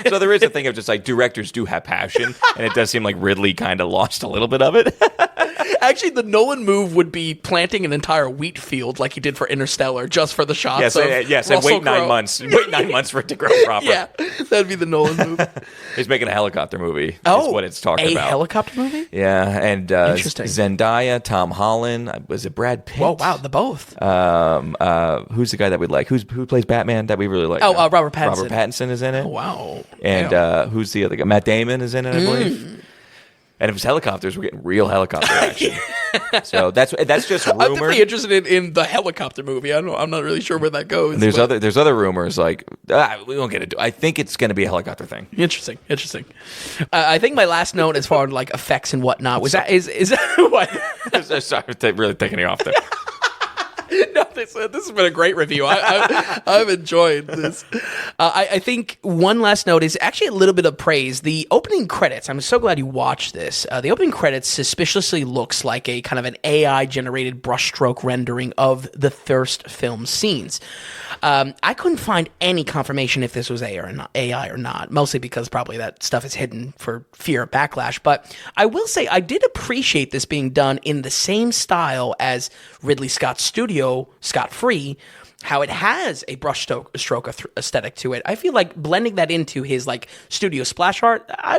So there is a thing of just like, directors do have passion, and it does seem like Ridley kind of lost a little bit of it. Actually, the Nolan move would be planting an entire wheat field like he did for Interstellar, just for the shots of and wait 9 months. Wait 9 months for it to grow proper. Yeah, that'd be the Nolan move. He's making a helicopter movie. Oh, is what it's talking about. A helicopter movie? Yeah, and Interesting. Zendaya, Tom Holland. Was it Brad Pitt? Oh, wow, the both. Who's the guy that we like? Who plays Batman that we really like? Oh, Robert Pattinson. Robert Pattinson is in it. Oh, wow. And who's the other guy? Matt Damon is in it, I believe. And if it's helicopters, we're getting real helicopter action. So that's just rumor. I'm definitely interested in the helicopter movie. I'm not really sure where that goes. There's other rumors like we won't get into. I think it's going to be a helicopter thing. Interesting. I think my last note as far as like effects and whatnot was is what? Sorry, really taking you off there. No, this has been a great review. I've enjoyed this. I think one last note is actually a little bit of praise. The opening credits, I'm so glad you watched this. The opening credits suspiciously looks like a kind of an AI-generated brushstroke rendering of the Thirst film scenes. I couldn't find any confirmation if this was AI or not, mostly because probably that stuff is hidden for fear of backlash. But I will say I did appreciate this being done in the same style as Ridley Scott's studio, Scott Free, how it has a brushstroke aesthetic to it. I feel like blending that into his like studio splash art, I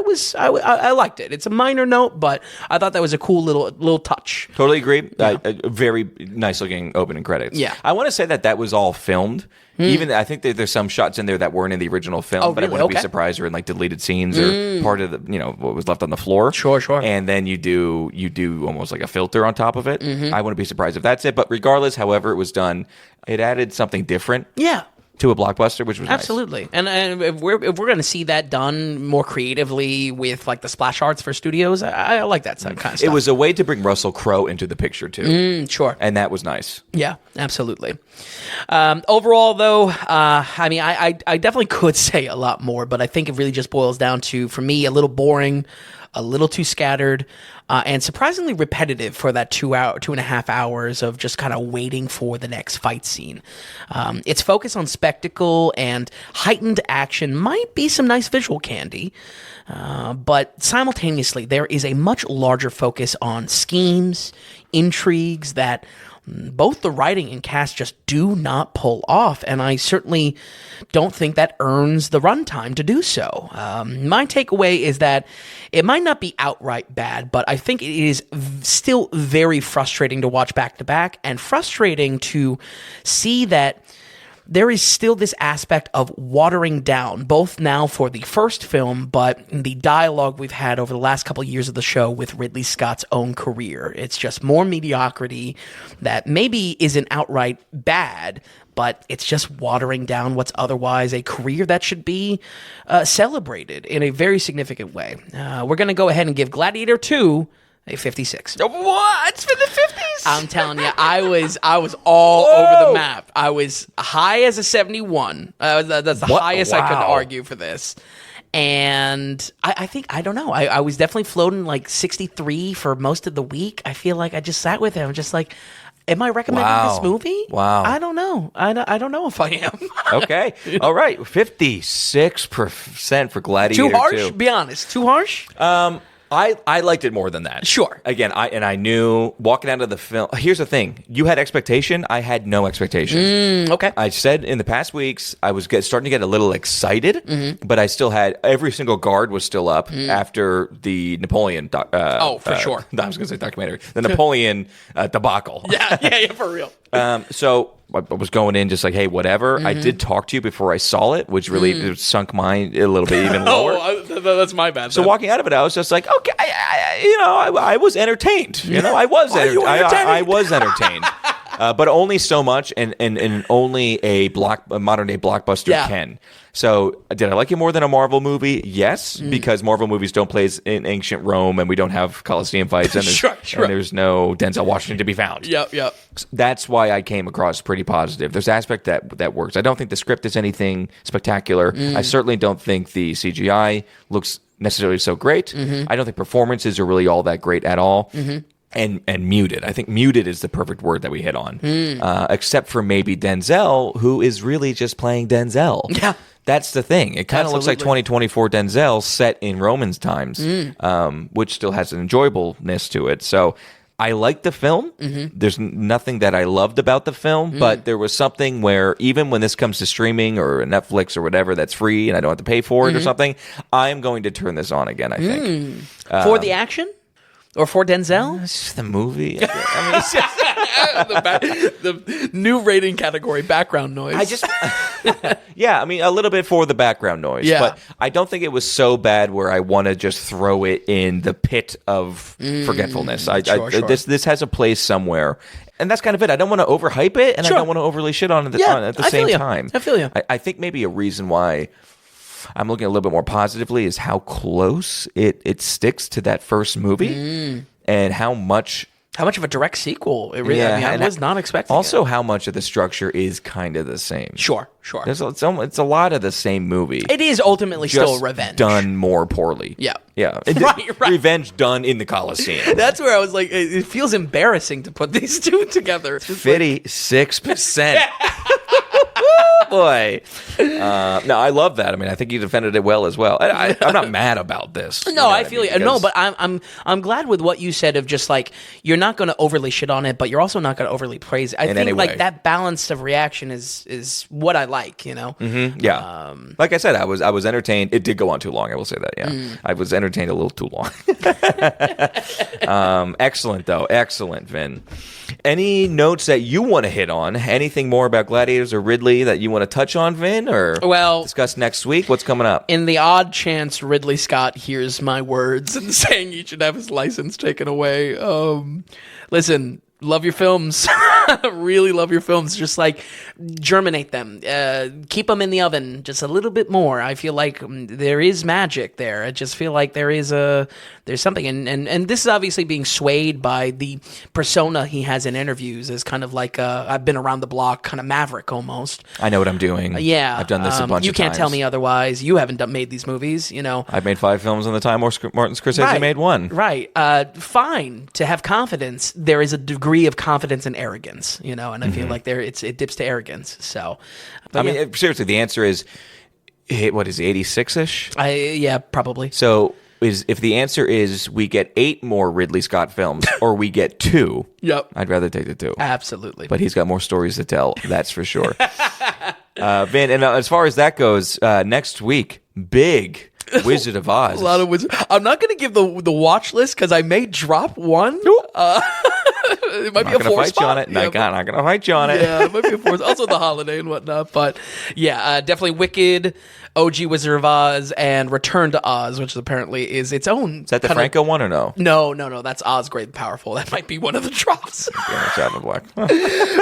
liked it. It's a minor note, but I thought that was a cool little touch. Totally agree. Yeah. Very nice looking opening credits. Yeah. I want to say that was all filmed. Even I think that there's some shots in there that weren't in the original film, but really? I wouldn't be surprised or in like deleted scenes or part of the what was left on the floor. Sure. And then you do almost like a filter on top of it. I wouldn't be surprised if that's it. But regardless, however it was done, it added something different. Yeah. To a blockbuster, which was absolutely nice. And if we're going to see that done more creatively with like the splash arts for studios, I like that kind of stuff. It was a way to bring Russell Crowe into the picture too. Sure, and that was nice. Yeah, absolutely. Overall, though, I definitely could say a lot more, but I think it really just boils down to, for me, a little boring, a little too scattered, and surprisingly repetitive for that 2.5 hours of just kind of waiting for the next fight scene. Its focus on spectacle and heightened action might be some nice visual candy, but simultaneously there is a much larger focus on schemes, intrigues that, both the writing and cast just do not pull off, and I certainly don't think that earns the runtime to do so. My takeaway is that it might not be outright bad, but I think it is still very frustrating to watch back to back, and frustrating to see that there is still this aspect of watering down, both now for the first film, but the dialogue we've had over the last couple of years of the show with Ridley Scott's own career. It's just more mediocrity that maybe isn't outright bad, but it's just watering down what's otherwise a career that should be celebrated in a very significant way. We're going to go ahead and give Gladiator II a 56. What? For the 50s? I'm telling you, I was all over the map. I was high as a 71. That's the highest I could argue for this. And I think, I don't know, I was definitely floating like 63 for most of the week. I feel like I just sat with him. I'm just like, am I recommending this movie? Wow. I don't know. I don't know if I am. Okay. All right. 56% for Gladiator 2. Too harsh? Be honest. Too harsh? I liked it more than that. Sure. Again, I knew walking out of the film. Here's the thing: you had expectation. I had no expectation. Okay. I said in the past weeks I was starting to get a little excited, but I still had every single guard was still up after the Napoleon. For sure. I was going to say documentary. The Napoleon debacle. Yeah, for real. So I was going in just like, hey, whatever. I did talk to you before I saw it, which really sunk mine a little bit even lower. That's my bad. So walking out of it, I was just like, okay, I was entertained. I was entertained. I was entertained. But only so much, and only a modern day blockbuster can. So, did I like it more than a Marvel movie? Yes, because Marvel movies don't play in ancient Rome, and we don't have Colosseum fights, and there's no Denzel Washington to be found. Yep. That's why I came across pretty positive. There's aspect that works. I don't think the script is anything spectacular. I certainly don't think the CGI looks necessarily so great. I don't think performances are really all that great at all. And muted. I think muted is the perfect word that we hit on. Except for maybe Denzel, who is really just playing Denzel. Yeah. That's the thing. It kind of looks like 2024 Denzel set in Romans times, which still has an enjoyableness to it. So I like the film. There's nothing that I loved about the film, but there was something where even when this comes to streaming or Netflix or whatever that's free and I don't have to pay for it or something, I'm going to turn this on again, I think. For the action? Or for Denzel? It's just the movie. I mean, it's just the new rating category, background noise. Yeah, I mean, a little bit for the background noise. Yeah. But I don't think it was so bad where I want to just throw it in the pit of forgetfulness. Sure. This has a place somewhere. And that's kind of it. I don't want to overhype it, and I don't want to overly shit on it at the same time. I feel you. I think maybe a reason why I'm looking a little bit more positively is how close it sticks to that first movie and how much of a direct sequel it really I was not expecting also how much of the structure is kind of the same. Sure. It's a lot of the same movie. It is ultimately still revenge done more poorly. Yeah. Right. Revenge done in the Coliseum. That's where I was like, it feels embarrassing to put these two together. 56%. Boy. No, I love that. I mean, I think you defended it well as well. I'm not mad about this. No, I feel you. No, but I'm glad with what you said of just like, you're not going to overly shit on it, but you're also not going to overly praise it. I think like that balance of reaction is what I like, Yeah. Like I said, I was entertained. It did go on too long. I will say that. Yeah. I was entertained a little too long. Excellent though. Excellent, Vin. Any notes that you want to hit on? Anything more about Gladiators or Ridley that you want to touch on, Vin, or discuss next week? What's coming up? In the odd chance Ridley Scott hears my words and saying he should have his license taken away, listen, love your films. Really love your films. Just like germinate them. Keep them in the oven just a little bit more. I feel like there is magic there. I just feel like there's something. And this is obviously being swayed by the persona he has in interviews as kind of like I've been around the block kind of maverick almost. I know what I'm doing. Yeah. I've done this a bunch of times. You can't tell me otherwise. You haven't made these movies, I've made 5 films in the time Martin Scorsese made 1. Right. Fine to have confidence. There is a degree of confidence and arrogance, and I feel like it dips to arrogance. So, I mean, seriously, the answer is, what is 86-ish? Yeah, probably. So if the answer is we get 8 more Ridley Scott films or we get 2, Yep. I'd rather take the 2. Absolutely. But he's got more stories to tell, that's for sure. Vin, and as far as that goes, next week, big Wizard of Oz. A lot of Wizard. I'm not going to give the watch list because I may drop one. It might be a 4 spot. I'm not going to fight you on it. Yeah, it might be a 4. Also the holiday and whatnot. But yeah, definitely Wicked, OG Wizard of Oz, and Return to Oz, which apparently is its own. Is that the Franco one or no? No. That's Oz Great and Powerful. That might be one of the drops. Yeah, it's out of black.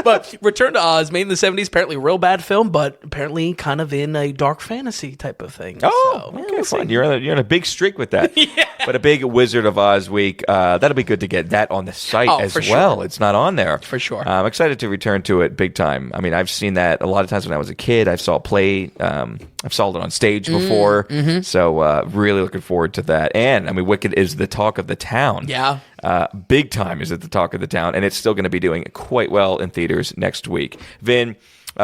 But Return to Oz, made in the 70s, apparently a real bad film, but apparently kind of in a dark fantasy type of thing. Oh, so, okay, we'll fine. see. You're on a big streak with that. Yeah. But a big Wizard of Oz week. That'll be good to get that on the site as for well. sure. It's not on there. For sure. I'm excited to return to it big time. I mean, I've seen that a lot of times when I was a kid. I saw it play. I've saw it on stage before. Mm-hmm. So really looking forward to that. And I mean, Wicked is the talk of the town. Yeah. Big time is it the talk of the town. And it's still going to be doing quite well in theaters next week. Vin,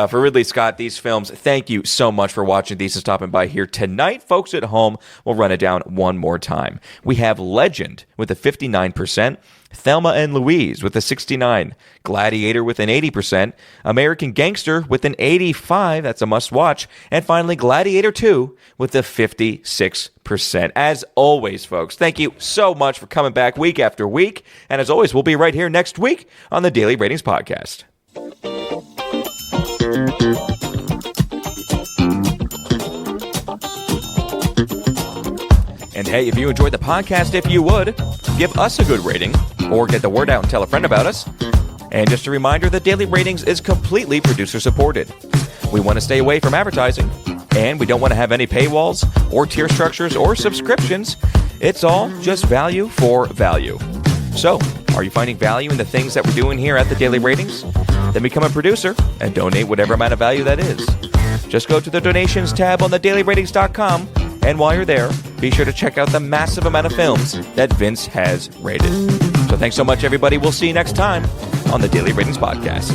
for Ridley Scott, these films, thank you so much for watching these and stopping by here tonight. Folks at home, we'll run it down one more time. We have Legend with a 59%, Thelma and Louise with a 69%, Gladiator with an 80%, American Gangster with an 85%, that's a must-watch, and finally Gladiator II with a 56%. As always, folks, thank you so much for coming back week after week, and as always, we'll be right here next week on the Daily Ratings Podcast. And hey, if you enjoyed the podcast, if you would, give us a good rating or get the word out and tell a friend about us. And just a reminder that Daily Ratings is completely producer supported. We want to stay away from advertising, and we don't want to have any paywalls or tier structures or subscriptions. It's all just value for value. So, are you finding value in the things that we're doing here at the Daily Ratings? Then become a producer and donate whatever amount of value that is. Just go to the donations tab on thedailyratings.com, and while you're there, be sure to check out the massive amount of films that Vince has rated. So thanks so much, everybody. We'll see you next time on the Daily Ratings Podcast.